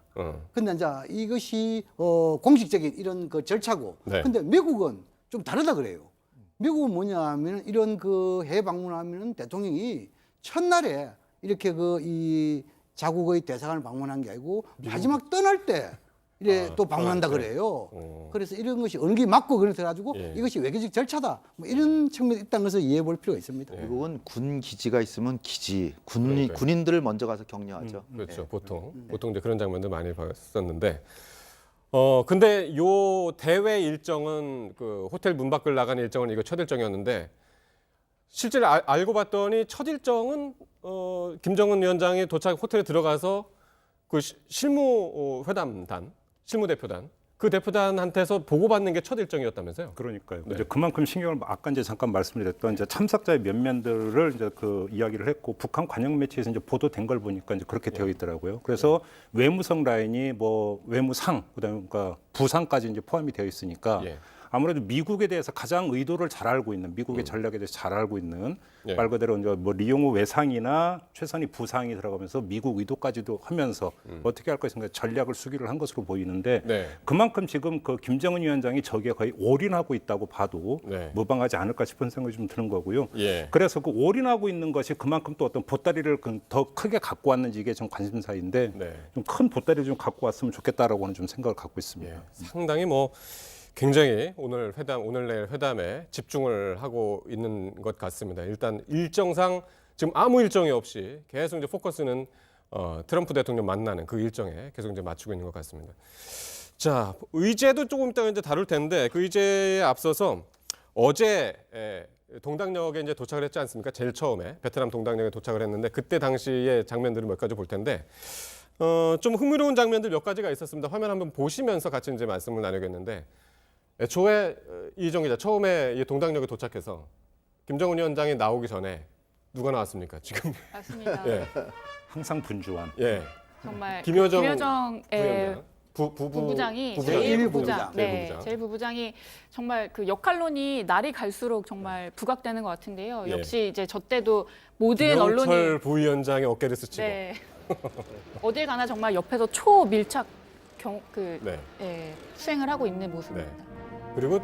근데 이제 이것이 공식적인 이런 그 절차고. 네. 근데 미국은 좀 다르다 그래요. 미국은 뭐냐면 이런 그 해외 방문하면 대통령이 첫날에 이렇게 이 자국의 대사관을 방문한 게 아니고 마지막 떠날 때 이래 또 방문한다 떠날 때. 그래요. 그래서 이런 것이 어느 게 맞고 그래서 가지고 예. 이것이 외교적 절차다. 뭐 이런 측면이 있다는 것을 이해해 볼 필요가 있습니다. 미국은 군 기지가 있으면 그러니까요. 군인들을 먼저 가서 격려하죠. 그렇죠. 보통 이제 그런 장면도 많이 봤었는데. 근데 요 대회 일정은 그 호텔 문 밖을 나가는 일정은 이거 첫 일정이었는데 실제로 알고 봤더니 첫 일정은 김정은 위원장이 도착 호텔에 들어가서 그 실무 회담단, 실무 대표단 그 대표단한테서 보고받는 게 첫 일정이었다면서요? 그러니까요. 네. 이제 그만큼 신경을 아까 이제 잠깐 말씀드렸던 이제 참석자의 면면들을 이제 그 이야기를 했고 북한 관영 매체에서 이제 보도된 걸 보니까 이제 그렇게 되어 있더라고요. 그래서 외무성 라인이 뭐 외무상 그다음에 그러니까 부상까지 이제 포함이 되어 있으니까 예. 아무래도 미국에 대해서 가장 의도를 잘 알고 있는 미국의 전략에 대해서 잘 알고 있는 예. 말 그대로 이제 뭐 리용호 외상이나 최선희 부상이 들어가면서 미국 의도까지도 하면서 어떻게 할 것인가 전략을 수기를 한 것으로 보이는데 네. 그만큼 지금 그 김정은 위원장이 저기에 거의 올인하고 있다고 봐도 네. 무방하지 않을까 싶은 생각이 좀 드는 거고요. 예. 그래서 그 올인하고 있는 것이 그만큼 또 어떤 보따리를 더 크게 갖고 왔는지 이게 좀 관심사인데 네. 좀 큰 보따리를 좀 갖고 왔으면 좋겠다라고는 좀 생각을 갖고 있습니다. 예. 상당히 뭐 굉장히 오늘 내일 회담에 집중을 하고 있는 것 같습니다. 일단 일정상 지금 아무 일정이 없이 계속 이제 포커스는 트럼프 대통령 만나는 그 일정에 계속 이제 맞추고 있는 것 같습니다. 자, 의제도 조금 이따가 이제 다룰 텐데 그 의제에 앞서서 어제 동당역에 이제 도착을 했지 않습니까? 제일 처음에 베트남 동당역에 도착을 했는데 그때 당시의 장면들을 몇 가지 볼 텐데 좀 흥미로운 장면들 몇 가지가 있었습니다. 화면 한번 보시면서 같이 이제 말씀을 나누겠는데 애초에 이정 기자 처음에 이 동당역에 도착해서 김정은 위원장이 나오기 전에 누가 나왔습니까? 지금 맞습니다. 예, 항상 분주한. 예, 정말 김여정의 김여정의 부부장이 제일 부부장, 네, 제일 부부장이 정말 그 역할론이 날이 갈수록 정말 부각되는 것 같은데요. 예. 역시 이제 저 때도 모든 김영철 언론이 부위원장의 어깨를 스치고 네. 어딜 가나 정말 옆에서 초밀착 네. 수행을 하고 있는 모습입니다. 그리고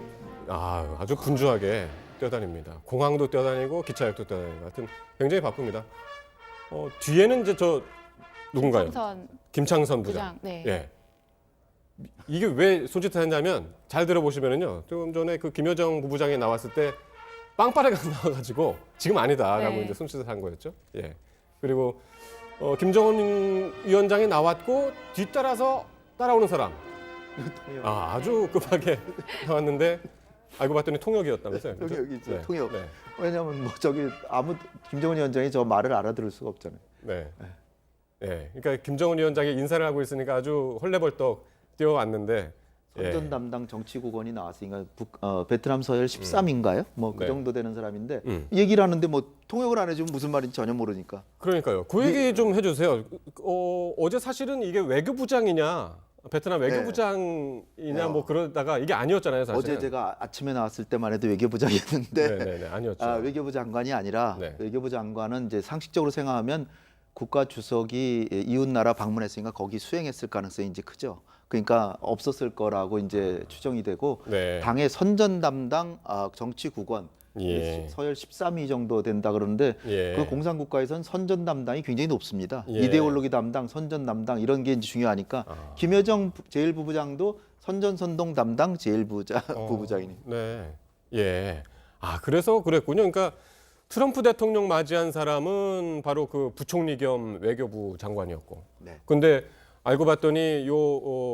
아주 분주하게 뛰어다닙니다. 공항도 뛰어다니고 기차역도 뛰어다니고 하여튼 굉장히 바쁩니다. 뒤에는 이제 저 누군가요? 김창선 부장. 네. 예. 이게 왜 손짓했냐면 잘 들어보시면은요. 조금 전에 그 김여정 부부장이 나왔을 때 빵빠레가 나와가지고 지금 아니다라고 네. 이제 손짓을 한 거였죠. 예. 그리고 김정은 위원장이 나왔고 뒤따라서 따라오는 사람. 아주 급하게 나왔는데 알고 봤더니 통역이었다면서요. 그죠? 통역이죠. 네. 통역. 네. 왜냐하면 뭐 저기 김정은 위원장이 저 말을 알아들을 수가 없잖아요. 네. 네. 그러니까 김정은 위원장이 인사를 하고 있으니까 아주 헐레벌떡 뛰어왔는데 선전 담당 정치국원이 나왔으니까 베트남 서열 13인가요? 뭐 그 네. 정도 되는 사람인데 얘기를 하는데 뭐 통역을 안 해주면 무슨 말인지 전혀 모르니까. 그러니까요. 그 얘기 좀 해주세요. 어제 사실은 이게 외교부장이냐 베트남 외교부장이냐 뭐 그러다가 이게 아니었잖아요. 사실. 어제 제가 아침에 나왔을 때만 해도 외교부장이었는데 네네네 아니었죠. 외교부 장관이 아니라 네. 외교부 장관은 이제 상식적으로 생각하면 국가 주석이 이웃 나라 방문했으니까 거기 수행했을 가능성이 이제 크죠. 그러니까 없었을 거라고 이제 추정이 되고 네. 당의 선전 담당 정치국원 예. 서열 13위 정도 된다 그러는데 예. 그 공산국가에선 선전 담당이 굉장히 높습니다. 예. 이데올로기 담당, 선전 담당 이런 게 이제 중요하니까 김여정 제1부부장도 선전 선동 담당 제1부부장이니. 네. 예. 그래서 그랬군요. 그러니까 트럼프 대통령 맞이한 사람은 바로 그 부총리 겸 외교부 장관이었고. 네. 근데 알고 봤더니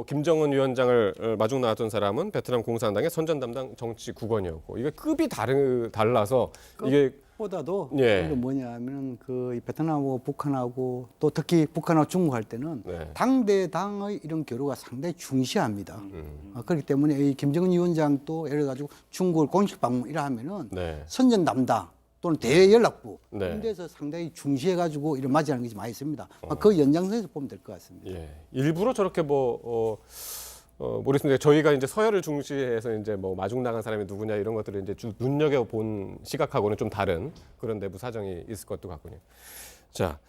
김정은 위원장을 마중 나왔던 사람은 베트남 공산당의 선전 담당 정치국원이었고 이게 급이 달라서 이게 보다도 예. 뭐냐면 그 베트남하고 북한하고 또 특히 북한하고 중국 할 때는 네. 당대당의 이런 교류가 상당히 중시합니다. 그렇기 때문에 이 김정은 위원장도 예를 가지고 중국을 공식 방문이라 하면은 네. 선전 담당 또는 대연락부 네. 이런 데서 상당히 중시해가지고 이런 맞이하는 것이 많이 있습니다. 그 연장선에서 보면 될 것 같습니다. 예. 일부러 저렇게 모르겠습니다. 저희가 이제 서열을 중시해서 이제 뭐 마중 나간 사람이 누구냐 이런 것들을 이제 쭉 눈여겨 본 시각하고는 좀 다른 그런 내부 사정이 있을 것도 같군요. 자,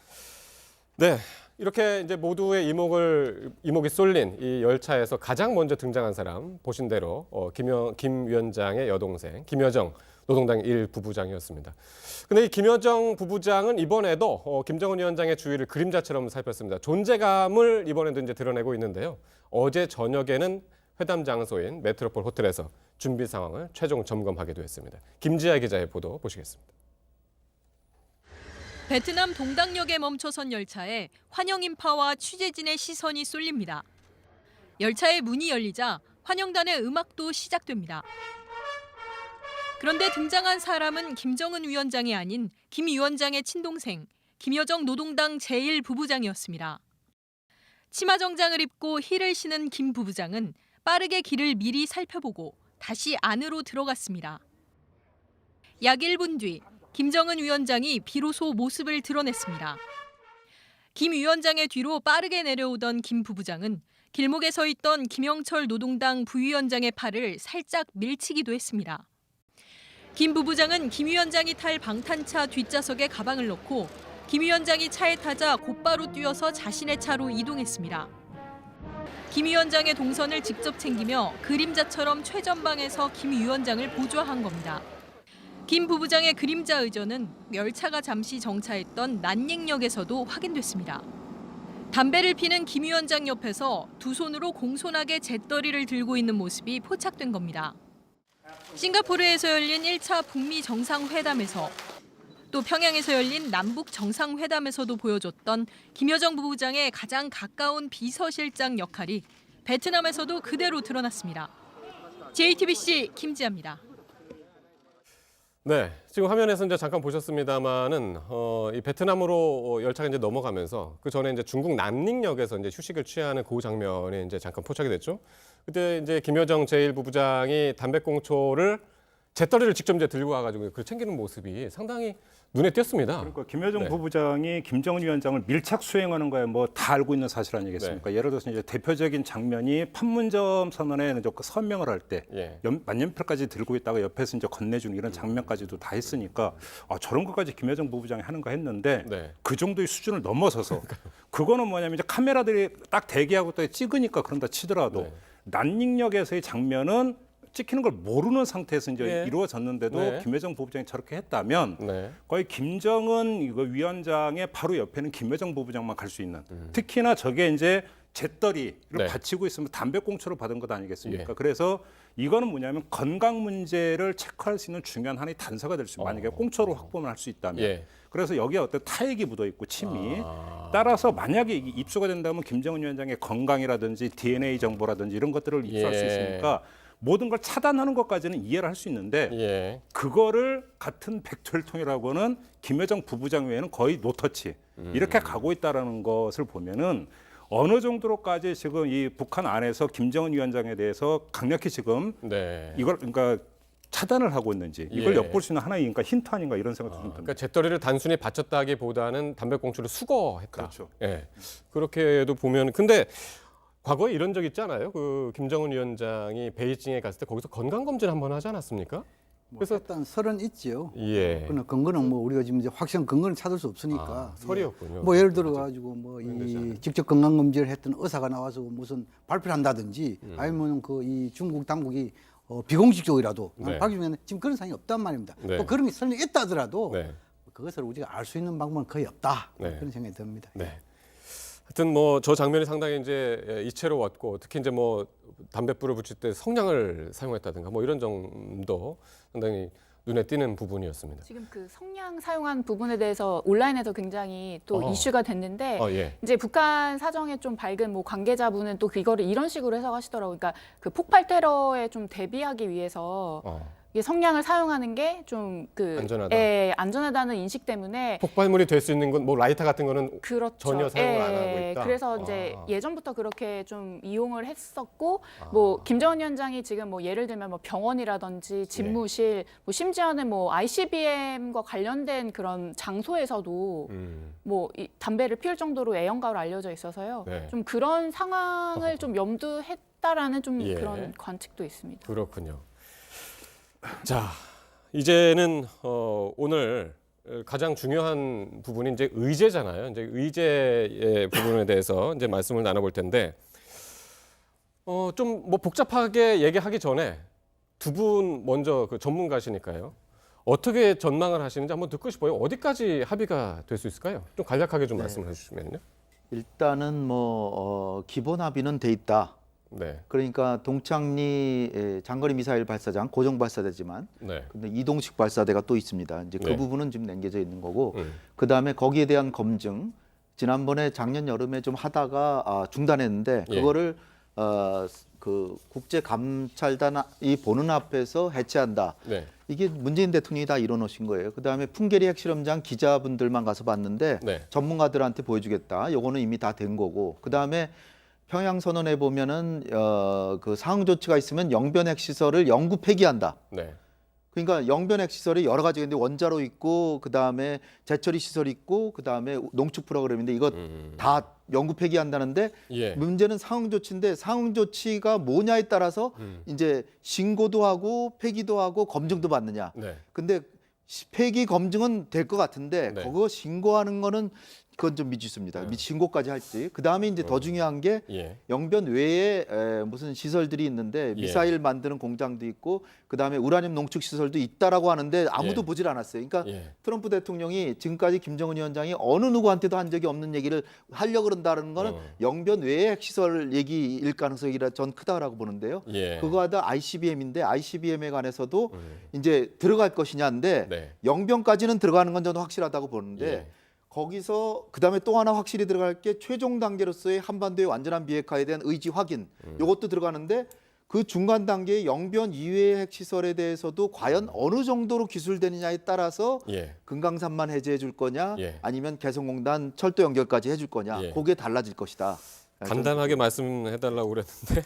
네. 이렇게 이제 모두의 이목이 쏠린 이 열차에서 가장 먼저 등장한 사람 보신 대로 김 위원장의 여동생 김여정 노동당 1부부장이었습니다. 근데 이 김여정 부부장은 이번에도 김정은 위원장의 주위를 그림자처럼 살폈습니다. 존재감을 이번에도 이제 드러내고 있는데요. 어제 저녁에는 회담 장소인 메트로폴 호텔에서 준비 상황을 최종 점검하기도 했습니다. 김지아 기자의 보도 보시겠습니다. 베트남 동당역에 멈춰선 열차에 환영 인파와 취재진의 시선이 쏠립니다. 열차의 문이 열리자 환영단의 음악도 시작됩니다. 그런데 등장한 사람은 김정은 위원장이 아닌 김 위원장의 친동생 김여정 노동당 제1부부장이었습니다. 치마 정장을 입고 힐을 신은 김 부부장은 빠르게 길을 미리 살펴보고 다시 안으로 들어갔습니다. 약 1분 뒤 김정은 위원장이 비로소 모습을 드러냈습니다. 김 위원장의 뒤로 빠르게 내려오던 김 부부장은 길목에 서 있던 김영철 노동당 부위원장의 팔을 살짝 밀치기도 했습니다. 김 부부장은 김 위원장이 탈 방탄차 뒷좌석에 가방을 넣고 김 위원장이 차에 타자 곧바로 뛰어서 자신의 차로 이동했습니다. 김 위원장의 동선을 직접 챙기며 그림자처럼 최전방에서 김 위원장을 보좌한 겁니다. 김 부부장의 그림자 의전은 열차가 잠시 정차했던 난닝역에서도 확인됐습니다. 담배를 피는 김 위원장 옆에서 두 손으로 공손하게 잿더리를 들고 있는 모습이 포착된 겁니다. 싱가포르에서 열린 1차 북미 정상회담에서 또 평양에서 열린 남북 정상회담에서도 보여줬던 김여정 부부장의 가장 가까운 비서실장 역할이 베트남에서도 그대로 드러났습니다. JTBC 김지아입니다. 네, 지금 화면에서 이제 잠깐 보셨습니다만은 이 베트남으로 열차가 이제 넘어가면서 그 전에 이제 중국 난닝역에서 이제 휴식을 취하는 그 장면이 이제 잠깐 포착이 됐죠. 그때 이제 김여정 제1부부장이 담배꽁초를 재떨이를 직접 이제 들고 와가지고 그 챙기는 모습이 상당히 눈에 띄었습니다. 그러니까 김여정 네. 부부장이 김정은 위원장을 밀착 수행하는 거에 뭐 다 알고 있는 사실 아니겠습니까? 예를 들어서 이제 대표적인 장면이 판문점 선언에 이제 그 서명을 할 때 예. 만년필까지 들고 있다가 옆에서 이제 건네주는 이런 장면까지도 다 했으니까 저런 것까지 김여정 부부장이 하는가 했는데 네. 그 정도의 수준을 넘어서서 그거는 뭐냐면 이제 카메라들이 딱 대기하고 또 찍으니까 그런다 치더라도 네. 난닝역에서의 장면은 찍히는 걸 모르는 상태에서 이제 예. 이루어졌는데도 네. 김여정 부부장이 저렇게 했다면 네. 거의 김정은 이거 위원장의 바로 옆에는 김여정 부부장만 갈 수 있는. 특히나 저게 이제 재떨이를 네. 바치고 있으면 담배꽁초를 받은 것 아니겠습니까? 예. 그래서 이거는 뭐냐면 건강 문제를 체크할 수 있는 중요한 하나의 단서가 될 수 있어요. 만약에 꽁초로 확보를 할 수 있다면. 예. 그래서 여기에 어떤 타액이 묻어 있고 침이 따라서 만약에 이게 입수가 된다면 김정은 위원장의 건강이라든지 DNA 정보라든지 이런 것들을 입수할 수 예. 있으니까 모든 걸 차단하는 것까지는 이해를 할 수 있는데 예. 그거를 같은 백혈통이라고는 김여정 부부장 외에는 거의 노터치 이렇게 가고 있다라는 것을 보면은 어느 정도로까지 지금 이 북한 안에서 김정은 위원장에 대해서 강력히 지금 네. 이걸 그러니까 차단을 하고 있는지 이걸 예. 엿볼 수 있는 하나의 그러니까 힌트 아닌가 이런 생각도 좀 듭니다. 그러니까 재떨이를 단순히 바쳤다기보다는 담배꽁초를 수거했다. 그렇죠. 예. 그렇게도 보면 근데 과거에 이런 적 있잖아요. 그 김정은 위원장이 베이징에 갔을 때 거기서 건강 검진 한번 하지 않았습니까? 그래서 일단 설은 있죠. 예. 그러나 근거는 뭐 우리가 지금 이제 확실한 근거는 찾을 수 없으니까. 아, 설이었군요. 뭐 예를 들어 가지고 뭐 되지 않아요. 이 직접 건강 검진을 했던 의사가 나와서 무슨 발표를 한다든지 아니면 그 이 중국 당국이 비공식적이라도 네. 밝히면 지금 그런 상황이 없단 말입니다. 네. 또 그런 게 설령 있다 하더라도 네. 그것을 우리가 알 수 있는 방법은 거의 없다. 네. 그런 생각이 듭니다. 네. 하여튼 뭐 저 장면이 상당히 이제 이채로웠고 특히 이제 뭐 담뱃불을 붙일 때 성냥을 사용했다든가 뭐 이런 점도 상당히 눈에 띄는 부분이었습니다. 지금 그 성냥 사용한 부분에 대해서 온라인에서 굉장히 또 이슈가 됐는데 예. 이제 북한 사정에 좀 밝은 뭐 관계자분은 또 그거를 이런 식으로 해석하시더라고요. 그러니까 그 폭발 테러에 좀 대비하기 위해서 이게 성냥을 사용하는 게 좀 그 안전하다. 안전하다는 인식 때문에 폭발물이 될 수 있는 건 뭐 라이터 같은 거는 그렇죠. 전혀 사용을 안 하고 있다. 그래서 이제 예전부터 그렇게 좀 이용을 했었고 뭐 김정은 위원장이 지금 뭐 예를 들면 뭐 병원이라든지 집무실 뭐 심지어는 뭐 ICBM과 관련된 그런 장소에서도 뭐 이 담배를 피울 정도로 애연가로 알려져 있어서요. 네. 좀 그런 상황을 좀 염두했다라는 좀 예. 그런 관측도 있습니다. 그렇군요. 자, 이제는 오늘 가장 중요한 부분이 이제 의제잖아요. 이제 의제의 부분에 대해서 이제 말씀을 나눠볼 텐데, 좀 뭐 복잡하게 얘기하기 전에 두 분 먼저 그 전문가시니까요. 어떻게 전망을 하시는지 한번 듣고 싶어요. 어디까지 합의가 될 수 있을까요? 좀 간략하게 좀 말씀을 해주시면요. 일단은 뭐 기본 합의는 돼 있다. 네, 그러니까 동창리 장거리 미사일 발사장 고정 발사대지만 네, 근데 이동식 발사대가 또 있습니다. 이제 그 네. 부분은 지금 남겨져 있는 거고 그다음에 거기에 대한 검증 지난번에 작년 여름에 좀 하다가 중단했는데 예. 그거를 그 국제 감찰단이 보는 앞에서 해체한다. 네, 이게 문재인 대통령이 다 이뤄놓으신 거예요. 그다음에 풍계리 핵실험장 기자분들만 가서 봤는데 네. 전문가들한테 보여주겠다. 요거는 이미 다 된 거고. 그다음에 평양 선언에 보면은 그 상응 조치가 있으면 영변 핵시설을 영구 폐기한다. 네, 그러니까 영변 핵시설이 여러 가지가 있는데 원자로 있고 그다음에 재처리 시설이 있고 그다음에 농축 프로그램인데 이거 다 영구 폐기한다는데 예. 문제는 상응 조치인데 상응 조치가 뭐냐에 따라서 이제 신고도 하고 폐기도 하고 검증도 받느냐. 네, 근데 폐기 검증은 될 것 같은데 네. 그거 신고하는 거는 그건 좀 미지수입니다. 신고까지 할지. 그다음에 이제 더 중요한 게 예. 영변 외에 무슨 시설들이 있는데 예. 미사일 만드는 공장도 있고 그다음에 우라늄 농축 시설도 있다라고 하는데 아무도 예. 보질 않았어요. 그러니까 예. 트럼프 대통령이 지금까지 김정은 위원장이 어느 누구한테도 한 적이 없는 얘기를 하려고 그런다는 거는 영변 외의 핵시설 얘기일 가능성이 전 크다라고 보는데요. 예. 그거 하다 ICBM인데 ICBM에 관해서도 이제 들어갈 것이냐인데 네. 영변까지는 들어가는 건 저는 확실하다고 보는데 예. 거기서 그다음에 또 하나 확실히 들어갈 게 최종 단계로서의 한반도의 완전한 비핵화에 대한 의지 확인. 이것도 들어가는데 그 중간 단계의 영변 이외의 핵시설에 대해서도 과연 어느 정도로 기술되느냐에 따라서 예. 금강산만 해제해 줄 거냐 예. 아니면 개성공단 철도 연결까지 해줄 거냐 예. 그게 달라질 것이다. 간단하게 말씀해달라고 그랬는데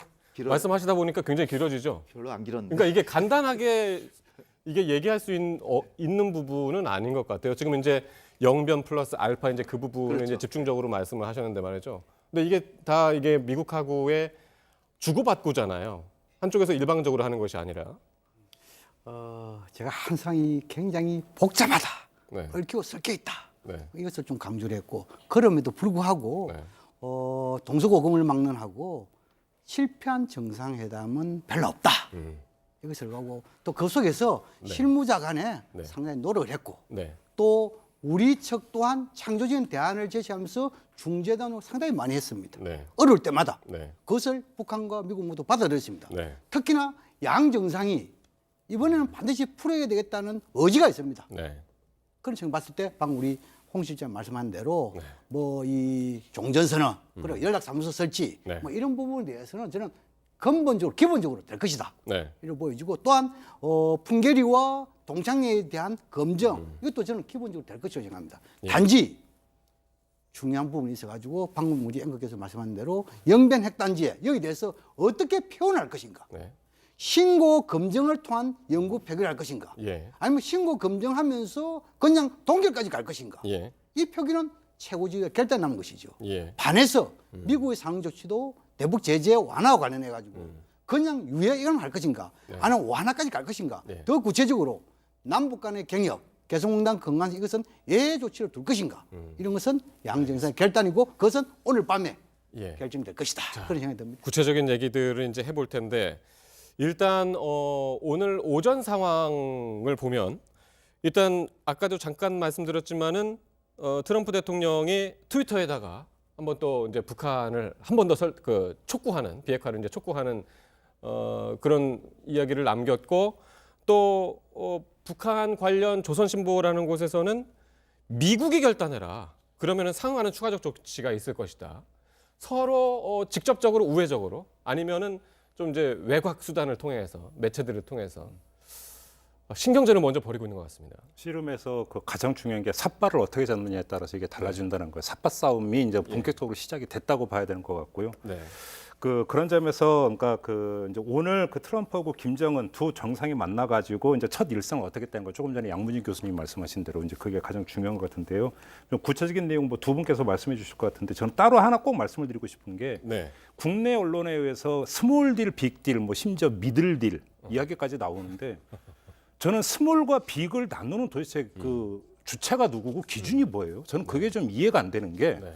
말씀하시다 보니까 굉장히 길어지죠. 별로 안 길었는데. 그러니까 이게 간단하게 이게 얘기할 수 있는 부분은 아닌 것 같아요. 지금 이제 영변 플러스 알파 이제 그 부분을 그렇죠. 이제 집중적으로 말씀을 하셨는데 말이죠. 근데 이게 다 이게 미국하고의 주고받고잖아요. 한쪽에서 일방적으로 하는 것이 아니라. 제가 항상 이 굉장히 복잡하다, 네. 얽히고 섞여 있다. 네. 이것을 좀 강조를 했고 그럼에도 불구하고 네. 동서고금을 막론하고 실패한 정상회담은 별로 없다. 이것을 하고 또 그 속에서 실무자 간에 네. 상당히 노력을 했고 네. 또 우리 측 또한 창조적인 대안을 제시하면서 중재단을 상당히 많이 했습니다. 네. 어려울 때마다 네. 그것을 북한과 미국 모두 받아들였습니다. 네. 특히나 양 정상이 이번에는 반드시 풀어야 되겠다는 의지가 있습니다. 네. 그런 측면 봤을 때 방금 우리 홍 실장 말씀한 대로 네. 뭐 이 종전선언 그리고 연락사무소 설치 네. 뭐 이런 부분에 대해서는 저는 근본적으로 기본적으로 될 것이다. 네. 이렇게 보여지고 또한 풍계리와 동창회에 대한 검증 이것도 저는 기본적으로 될 것이라고 생각합니다. 예. 단지 중요한 부분이 있어가지고 방금 우리 앵커께서 말씀한 대로 영변 핵단지에 여기 대해서 어떻게 표현할 것인가, 네. 신고 검증을 통한 연구 표기를 것인가, 예. 아니면 신고 검증하면서 그냥 동결까지 갈 것인가. 예. 이 표기는 최고지가 결단 남은 것이죠. 예. 반해서 미국의 상응 조치도 대북 제재 완화와 관련해 가지고 그냥 유예 이건 할 것인가, 네. 아니면 완화까지 갈 것인가. 네. 더 구체적으로 남북 간의 경협, 개성공단 건강 이것은 예외 조치를 둘 것인가. 이런 것은 양 정상의 결단이고 그것은 오늘 밤에 예. 결정될 것이다. 그런 생각이 듭니다. 구체적인 얘기들을 이제 해볼 텐데 일단 오늘 오전 상황을 보면 일단 아까도 잠깐 말씀드렸지만은 트럼프 대통령이 트위터에다가 한번 또 이제 북한을 한 번 더 촉구하는 비핵화를 이제 촉구하는 그런 이야기를 남겼고 또 북한 관련 조선신보라는 곳에서는 미국이 결단해라. 그러면은 상응하는 추가적 조치가 있을 것이다. 서로 직접적으로 우회적으로 아니면은 좀 이제 외곽 수단을 통해서 매체들을 통해서 신경전을 먼저 벌이고 있는 것 같습니다. 씨름에서 그 가장 중요한 게 삿발을 어떻게 잡느냐에 따라서 이게 달라진다는 거예요. 삿발 싸움이 이제 본격적으로 시작이 됐다고 봐야 되는 것 같고요. 네. 그런 점에서 그러니까 이제 오늘 트럼프하고 김정은 두 정상이 만나가지고 이제 첫 일성을 어떻게 된 거 조금 전에 양문희 교수님 말씀하신 대로 이제 그게 가장 중요한 것 같은데요. 좀 구체적인 내용 뭐 두 분께서 말씀해 주실 것 같은데 저는 따로 하나 꼭 말씀을 드리고 싶은 게 네. 국내 언론에 의해서 스몰 딜, 빅 딜, 뭐 심지어 미들 딜 이야기까지 나오는데 저는 스몰과 빅을 나누는 도대체 그 주체가 누구고 기준이 뭐예요? 저는 그게 좀 이해가 안 되는 게 네.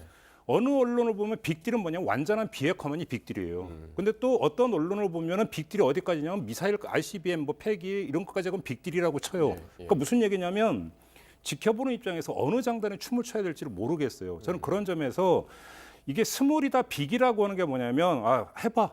어느 언론을 보면 빅딜은 뭐냐면 완전한 비핵화만이 빅딜이에요. 근데 또 어떤 언론을 보면은 빅딜이 어디까지냐면 미사일 ICBM 뭐 폐기 이런 것까지 하면 빅딜이라고 쳐요. 그러니까 무슨 얘기냐면 지켜보는 입장에서 어느 장단에 춤을 춰야 될지를 모르겠어요. 저는 그런 점에서 이게 스몰이다 빅이라고 하는 게 뭐냐면 해봐.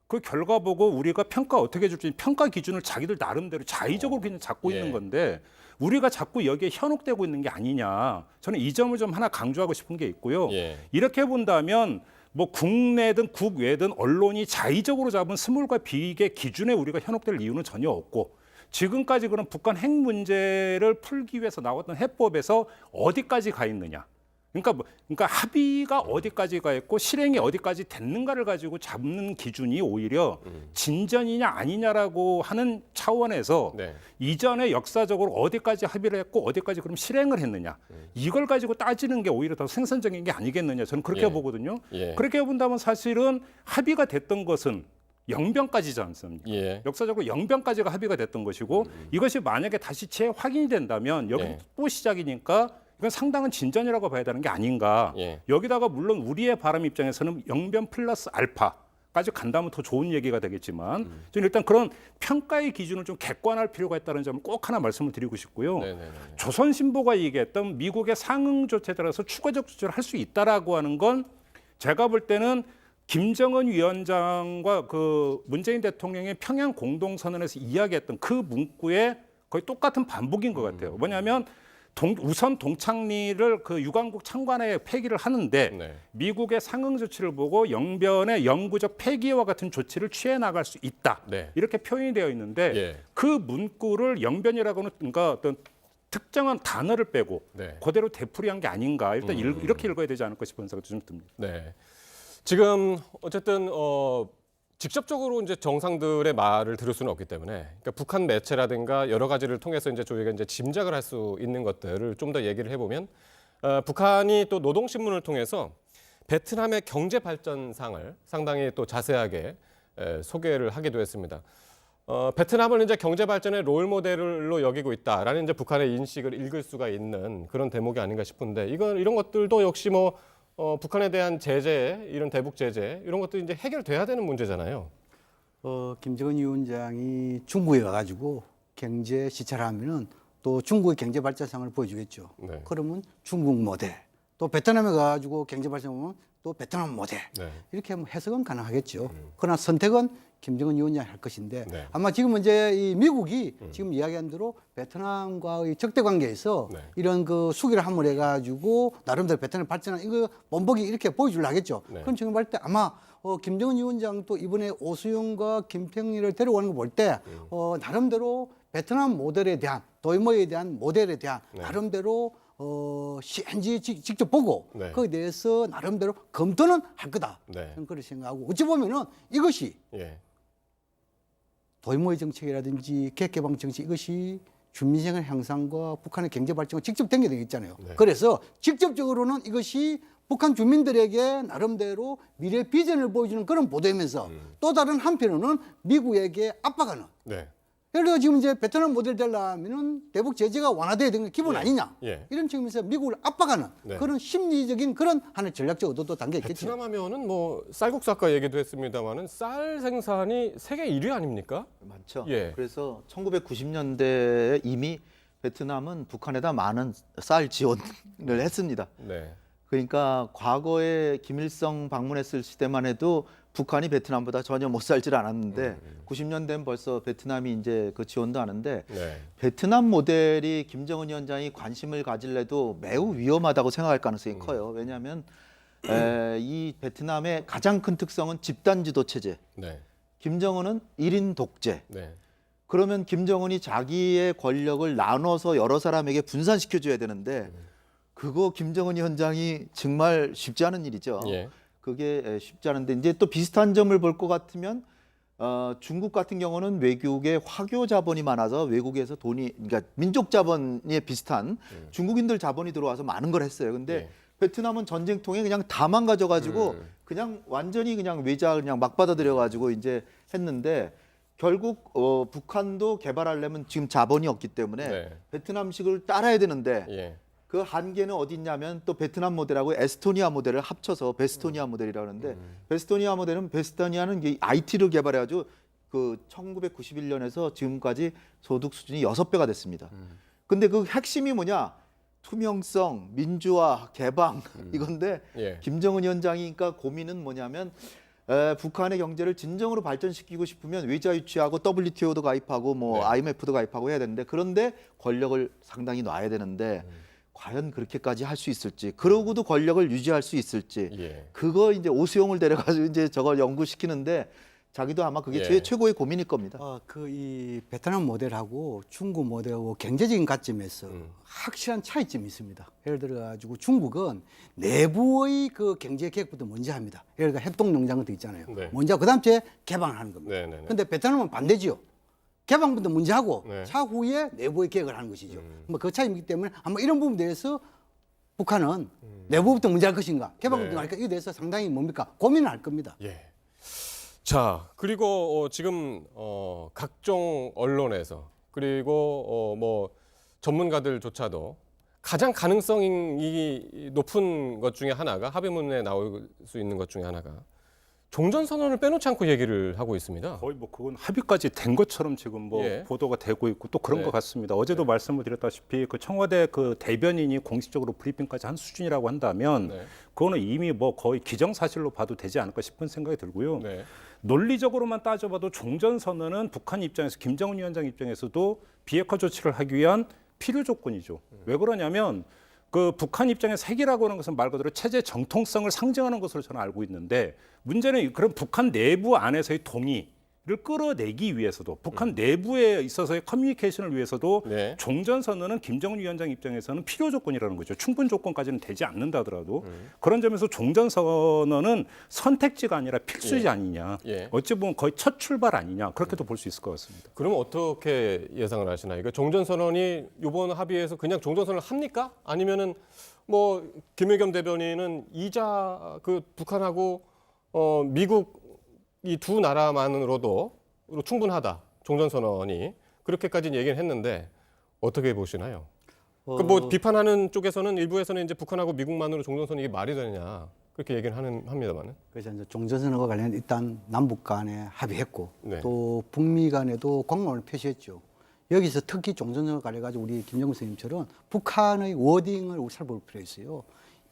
그 결과 보고 우리가 평가 어떻게 해줄지 평가 기준을 자기들 나름대로 자의적으로 그냥 잡고 있는 건데 우리가 자꾸 여기에 현혹되고 있는 게 아니냐. 저는 이 점을 좀 하나 강조하고 싶은 게 있고요. 이렇게 본다면 뭐 국내든 국외든 언론이 자의적으로 잡은 스몰과 빅의 기준에 우리가 현혹될 이유는 전혀 없고 지금까지 그런 북한 핵 문제를 풀기 위해서 나왔던 해법에서 어디까지 가 있느냐. 그러니까 합의가 어디까지 가 있고 실행이 어디까지 됐는가를 가지고 잡는 기준이 오히려 진전이냐 아니냐라고 하는 차원에서 네. 이전에 역사적으로 어디까지 합의를 했고 어디까지 그럼 실행을 했느냐 이걸 가지고 따지는 게 오히려 더 생산적인 게 아니겠느냐 저는 그렇게 보거든요. 그렇게 본다면 사실은 합의가 됐던 것은 영변까지지 않습니까? 역사적으로 영변까지가 합의가 됐던 것이고 이것이 만약에 다시 재확인이 된다면 여기 또 시작이니까 이건 상당한 진전이라고 봐야 되는 게 아닌가. 여기다가 물론 우리의 바람 입장에서는 영변 플러스 알파까지 간다면 더 좋은 얘기가 되겠지만 저는 일단 그런 평가의 기준을 좀 객관할 필요가 있다는 점을 꼭 하나 말씀을 드리고 싶고요. 조선신보가 얘기했던 미국의 상응 조치에 따라서 추가적 조치를 할 수 있다라고 하는 건 제가 볼 때는 김정은 위원장과 그 문재인 대통령의 평양 공동선언에서 이야기했던 그 문구의 거의 똑같은 반복인 것 같아요. 뭐냐면 우선 동창리를 그 유관국 창관에 폐기를 하는데 네. 미국의 상응 조치를 보고 영변의 영구적 폐기와 같은 조치를 취해 나갈 수 있다. 네. 이렇게 표현이 되어 있는데 예. 그 문구를 영변이라고는 그러니까 어떤 특정한 단어를 빼고 네. 그대로 되풀이한 게 아닌가. 일단 이렇게 읽어야 되지 않을까 싶은 생각도 좀 듭니다. 네. 지금 어쨌든 직접적으로 이제 정상들의 말을 들을 수는 없기 때문에 그러니까 북한 매체라든가 여러 가지를 통해서 이제 저희가 이제 짐작을 할 수 있는 것들을 좀 더 얘기를 해보면 북한이 또 노동신문을 통해서 베트남의 경제 발전상을 상당히 또 자세하게 소개를 하기도 했습니다. 베트남을 이제 경제 발전의 롤 모델로 여기고 있다라는 이제 북한의 인식을 읽을 수가 있는 그런 대목이 아닌가 싶은데 이런 것들도 역시 뭐 북한에 대한 제재, 이런 대북 제재 이런 것도 이제 해결돼야 되는 문제잖아요. 김정은 위원장이 중국에 가가지고 경제 시찰을 하면은 또 중국의 경제 발전상을 보여주겠죠. 네. 그러면 중국 모델, 또 베트남에 가가지고 경제 발전하면 또 베트남 모델 네. 이렇게 하면 해석은 가능하겠죠. 그러나 선택은 김정은 위원장이 할 것인데 네. 아마 지금은 이제 이 미국이 지금 이야기한 대로 베트남과의 적대 관계에서 네. 이런 그 수기를 함을 해가지고 나름대로 베트남 발전한 이거 본보기 이렇게 보여주려 하겠죠. 네. 그럼 지금 볼 때 아마 김정은 위원장 또 이번에 오수영과 김평리를 데려오는 거 볼 때 나름대로 베트남 모델에 대한 도이모에 대한 모델에 대한 네. 나름대로 CNG 직접 보고 네. 거기에 대해서 나름대로 검토는 할 거다. 네. 저는 그렇게 생각하고 어찌 보면은 이것이 예. 도이모의 정책이라든지 개혁개방 정책 이것이 주민생활 향상과 북한의 경제 발전과 직접 연계되어 있잖아요. 네. 그래서 직접적으로는 이것이 북한 주민들에게 나름대로 미래 비전을 보여주는 그런 보도이면서 또 다른 한편으로는 미국에게 압박하는. 네. 예를 들어 지금 이제 베트남 모델 되려면은 대북 제재가 완화돼야 되는 게 기본 예. 아니냐. 예. 이런 측면에서 미국을 압박하는 네. 그런 심리적인 그런 하나의 전략적 의도도 담겨 있겠죠. 베트남 하면은 뭐 쌀국수 아까 얘기도 했습니다만은 쌀 생산이 세계 1위 아닙니까? 많죠. 예. 그래서 1990년대에 이미 베트남은 북한에다 많은 쌀 지원을 했습니다. 네. 그러니까 과거에 김일성 방문했을 시대만 해도 북한이 베트남보다 전혀 못 살질 않았는데 90년대는 벌써 베트남이 이제 그 지원도 하는데 네. 베트남 모델이 김정은 위원장이 관심을 가질래도 매우 위험하다고 생각할 가능성이 커요. 왜냐하면 이 베트남의 가장 큰 특성은 집단 지도 체제. 네. 김정은은 1인 독재. 네. 그러면 김정은이 자기의 권력을 나눠서 여러 사람에게 분산시켜줘야 되는데 그거 김정은 위원장이 정말 쉽지 않은 일이죠. 예. 그게 쉽지 않은데 이제 또 비슷한 점을 볼 것 같으면 중국 같은 경우는 외국에 화교 자본이 많아서 외국에서 돈이 그러니까 민족 자본에 비슷한 중국인들 자본이 들어와서 많은 걸 했어요. 근데 예. 베트남은 전쟁통에 그냥 다 망가져가지고 그냥 완전히 그냥 외자 그냥 막 받아들여가지고 이제 했는데 결국 북한도 개발하려면 지금 자본이 없기 때문에 네. 베트남식을 따라야 되는데 예. 그 한계는 어디 있냐면 또 베트남 모델하고 에스토니아 모델을 합쳐서 베스토니아 모델이라고 하는데 베스토니아 모델은 베스토니아는 IT를 개발해가지고 그 1991년에서 지금까지 소득 수준이 6배가 됐습니다. 근데 그 핵심이 뭐냐? 투명성, 민주화, 개방 이건데 예. 김정은 위원장이 그러니까 고민은 뭐냐면 북한의 경제를 진정으로 발전시키고 싶으면 외자 유치하고 WTO도 가입하고 뭐 네. IMF도 가입하고 해야 되는데 그런데 권력을 상당히 놔야 되는데 과연 그렇게까지 할 수 있을지 그러고도 권력을 유지할 수 있을지 예. 그거 이제 오수영을 데려가지고 이제 저걸 연구시키는데 자기도 아마 그게 예. 최고의 고민일 겁니다. 그 이 베트남 모델하고 중국 모델하고 경제적인 관점에서 확실한 차이점이 있습니다. 예를 들어 가지고 중국은 내부의 그 경제 개혁부터 먼저 합니다. 예를 들어 협동 농장 같은 거 있잖아요. 네. 먼저 그다음 에 개방을 하는 겁니다. 네, 네, 네. 근데 베트남은 반대지요. 개방부터 먼저 하고 네. 차후에 내부의 개혁을 하는 것이죠. 뭐 그 차이이기 때문에 아마 이런 부분에 대해서 북한은 내부부터 먼저 할 것인가, 개방부터 네. 할까 이에 대해서 상당히 뭡니까 고민을 할 겁니다. 예. 자, 그리고 지금 각종 언론에서 그리고 뭐 전문가들조차도 가장 가능성이 높은 것 중에 하나가 합의문에 나올 수 있는 것 중에 하나가 종전 선언을 빼놓지 않고 얘기를 하고 있습니다. 거의 뭐 그건 합의까지 된 것처럼 지금 뭐 예. 보도가 되고 있고 또 그런 네. 것 같습니다. 어제도 말씀을 드렸다시피 그 청와대 그 대변인이 공식적으로 브리핑까지 한 수준이라고 한다면 네. 그거는 이미 뭐 거의 기정사실로 봐도 되지 않을까 싶은 생각이 들고요. 네. 논리적으로만 따져봐도 종전 선언은 북한 입장에서 김정은 위원장 입장에서도 비핵화 조치를 하기 위한 필요 조건이죠. 왜 그러냐면 그 북한 입장에서 핵이라고 하는 것은 말 그대로 체제 정통성을 상징하는 것으로 저는 알고 있는데 문제는 그런 북한 내부 안에서의 동의를 끌어내기 위해서도 북한 내부에 있어서의 커뮤니케이션을 위해서도 네. 종전선언은 김정은 위원장 입장에서는 필요 조건이라는 거죠. 충분 조건까지는 되지 않는다 하더라도 그런 점에서 종전선언은 선택지가 아니라 필수지 예. 아니냐. 예. 어찌 보면 거의 첫 출발 아니냐. 그렇게도 볼 수 있을 것 같습니다. 그럼 어떻게 예상을 하시나요? 이거 종전선언이 이번 합의에서 그냥 종전선언을 합니까? 아니면은 뭐 김의겸 대변인은 이자 그 북한하고 미국 이 두 나라만으로도 충분하다. 종전선언이 그렇게까지 얘기를 했는데 어떻게 보시나요? 그 뭐 비판하는 쪽에서는 일부에서는 이제 북한하고 미국만으로 종전선언이 이게 말이 되느냐 그렇게 얘기를 합니다만은. 그래서 이제 종전선언과 관련 일단 남북 간에 합의했고 네. 또 북미 간에도 공감을 표시했죠. 여기서 특히 종전선언과 관련 가지고 우리 김정은 선생님처럼 북한의 워딩을 우리 살펴볼 필요가 있어요.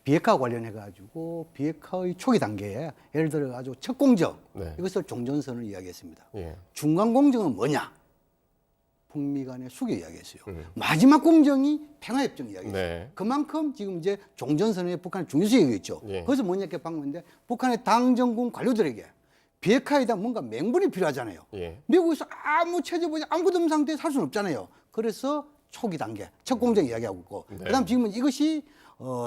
비핵화 관련해 가지고 비핵화의 초기 단계에 예를 들어 가지고 첫 공정 네. 이것을 종전선언을 이야기했습니다. 예. 중간 공정은 뭐냐? 북미 간의 수교 이야기했어요. 마지막 공정이 평화협정 이야기했어요. 네. 그만큼 지금 이제 종전선언의 북한의 중요성이 얘기했죠. 예. 그래서 뭐냐 이렇게 방문인데 북한의 당정군 관료들에게 비핵화에 대한 뭔가 맹분이 필요하잖아요. 예. 미국에서 아무 체제 보지 아무것도 없는 상태에 살 수는 없잖아요. 그래서 초기 단계 첫 공정 이야기하고 있고 네. 그다음 지금은 이것이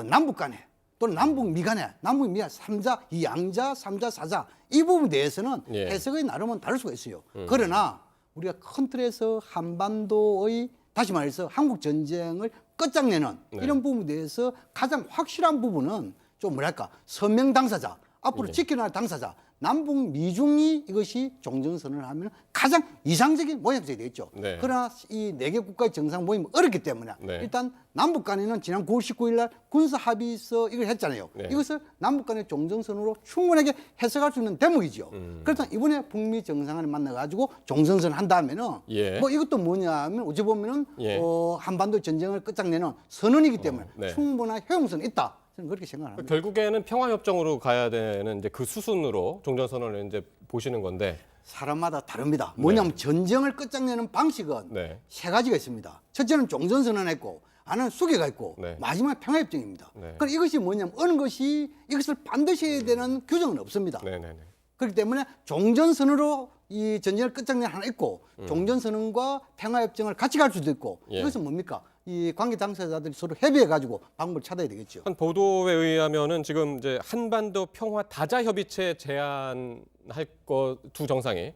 남북 간에 또는 남북 미간에 남북 미간 3자, 이 양자, 3자, 4자 이 부분에 대해서는 예. 해석의 나름은 다를 수가 있어요. 그러나 우리가 큰 틀에서 한반도의 다시 말해서 한국 전쟁을 끝장내는 네. 이런 부분에 대해서 가장 확실한 부분은 좀 뭐랄까 서명 당사자 앞으로 예. 지켜야 할 당사자 남북 미중이 이것이 종전선언을 하면 가장 이상적인 모양새가 되겠죠. 네. 그러나 이 4개 국가의 정상 모임은 어렵기 때문에 네. 일단 남북 간에는 지난 9월 19일 날 군사 합의서 이걸 했잖아요. 네. 이것을 남북 간의 종전선언으로 충분하게 해석할 수 있는 대목이죠. 그래서 이번에 북미 정상을 만나가지고 종전선언 한다면은 예. 뭐 이것도 뭐냐면 어찌 보면은 예. 한반도 전쟁을 끝장내는 선언이기 때문에 네. 충분한 효용성이 있다. 저는 그렇게 생각합니다. 결국에는 평화협정으로 가야 되는 이제 그 수순으로 종전선언을 이제 보시는 건데. 사람마다 다릅니다. 뭐냐면 전쟁을 끝장내는 방식은 네. 세 가지가 있습니다. 첫째는 종전선언했고 하나는 수교가 있고 네. 마지막 평화협정입니다. 네. 그럼 이것이 뭐냐면 어느 것이 이것을 반드시 해야 되는 규정은 없습니다. 네네네. 그렇기 때문에 종전선언으로 이 전쟁을 끝장내는 하나 있고 종전선언과 평화협정을 같이 갈 수도 있고 예. 이것은 뭡니까? 이 관계 당사자들이 서로 협의해 가지고 방법을 찾아야 되겠죠. 한 보도에 의하면은 지금 이제 한반도 평화 다자 협의체 제안할 거 두 정상이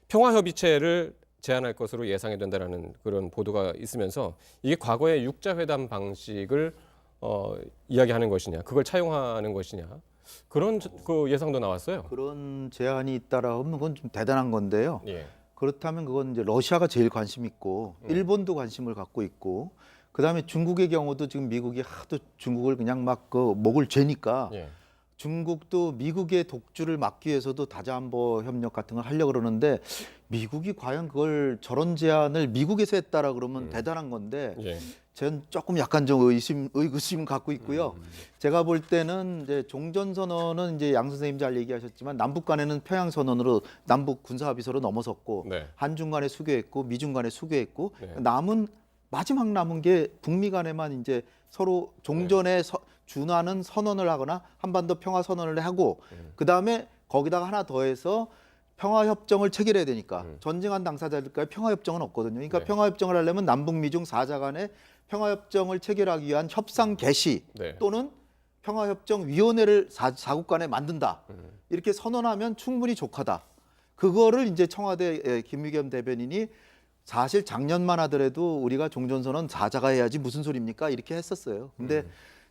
평화 협의체를 제안할 것으로 예상이 된다라는 그런 보도가 있으면서 이게 과거의 육자 회담 방식을 이야기하는 것이냐, 그걸 차용하는 것이냐 그런 그 예상도 나왔어요. 그런 제안이 있다라 하면 그건 좀 대단한 건데요. 예. 그렇다면 그건 이제 러시아가 제일 관심 있고 일본도 관심을 갖고 있고 그다음에 중국의 경우도 지금 미국이 하도 중국을 그냥 막 그 목을 죄니까 예. 중국도 미국의 독주를 막기 위해서도 다자안보 협력 같은 걸 하려고 그러는데 미국이 과연 그걸 저런 제안을 미국에서 했다라 그러면 대단한 건데 예. 전 조금 약간 좀 의구심 갖고 있고요. 제가 볼 때는 이제 종전선언은 이제 양 선생님 잘 얘기하셨지만 남북 간에는 평양선언으로 남북 군사합의서로 넘어섰고 네. 한중 간에 수교했고 미중 간에 수교했고 네. 마지막 남은 게 북미 간에만 이제 서로 종전에 준하는 선언을 하거나 한반도 평화 선언을 하고 그다음에 거기다가 하나 더해서 평화협정을 체결해야 되니까 전쟁한 당사자들과의 평화협정은 없거든요. 그러니까 네. 평화협정을 하려면 남북 미중 4자 간에 평화협정을 체결하기 위한 협상 개시 네. 또는 평화협정위원회를 4국 간에 만든다. 이렇게 선언하면 충분히 족하다. 그거를 이제 청와대 김의겸 대변인이 사실 작년만 하더라도 우리가 종전선언 4자가 해야지 무슨 소리입니까? 이렇게 했었어요. 근데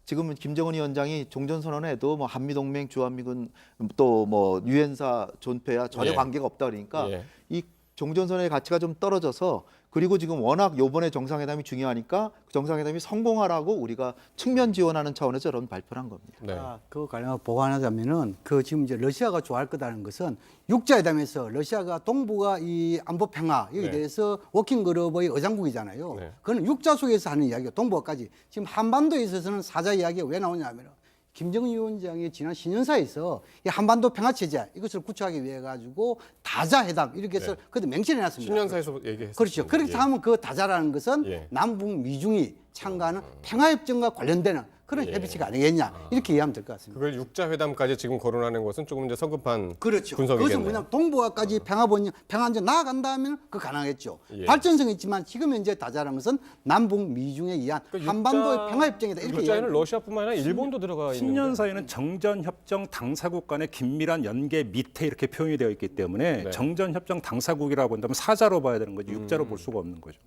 지금은 김정은 위원장이 종전선언에도 뭐 한미동맹, 주한미군 또 뭐 유엔사 존폐야 전혀 예. 관계가 없다 그러니까 예. 이 종전선언의 가치가 좀 떨어져서 그리고 지금 워낙 요번에 정상회담이 중요하니까 그 정상회담이 성공하라고 우리가 측면 지원하는 차원에서 이런 발표를 한 겁니다. 네. 그 관련 보완하자면은 그 지금 이제 러시아가 좋아할 거다는 것은 육자회담에서 러시아가 동북아 이 안보 평화 여기에 네. 대해서 워킹 그룹의 의장국이잖아요. 네. 그거는 육자 속에서 하는 이야기가 동북아까지 지금 한반도에 있어서는 사자 이야기가 왜 나오냐면은 김정은 위원장이 지난 신년사에서 이 한반도 평화체제 이것을 구축하기 위해 가지고 다자회담 이렇게 해서 그것도 명시해놨습니다. 신년사에서 얘기했었죠. 그렇죠. 그렇게 하면 그 다자라는 것은 남북 미중이 참가하는 평화협정과 관련되는 그런 협의체가 아니겠냐 이렇게 이해하면 될 것 같습니다. 그걸 육자회담까지 지금 거론하는 것은 조금 이제 성급한 그렇죠. 분석이겠네요. 그것은 그냥 동북아까지 평화안전 나아간다면 그 가능하겠죠. 발전성이 있지만 지금 현재 다자라는 것은 남북 미중에 의한 한반도의 평화협정이다 이렇게 육자에는 이해하면 러시아뿐만 아니라 일본도 들어가 있는데 신년사에는 정전협정 당사국 간의 긴밀한 연계 밑에 이렇게 표현이 되어 있기 때문에 정전협정 당사국이라고 한다면 사자로 봐야 되는 거지 육자로 볼 수가 없는 거죠.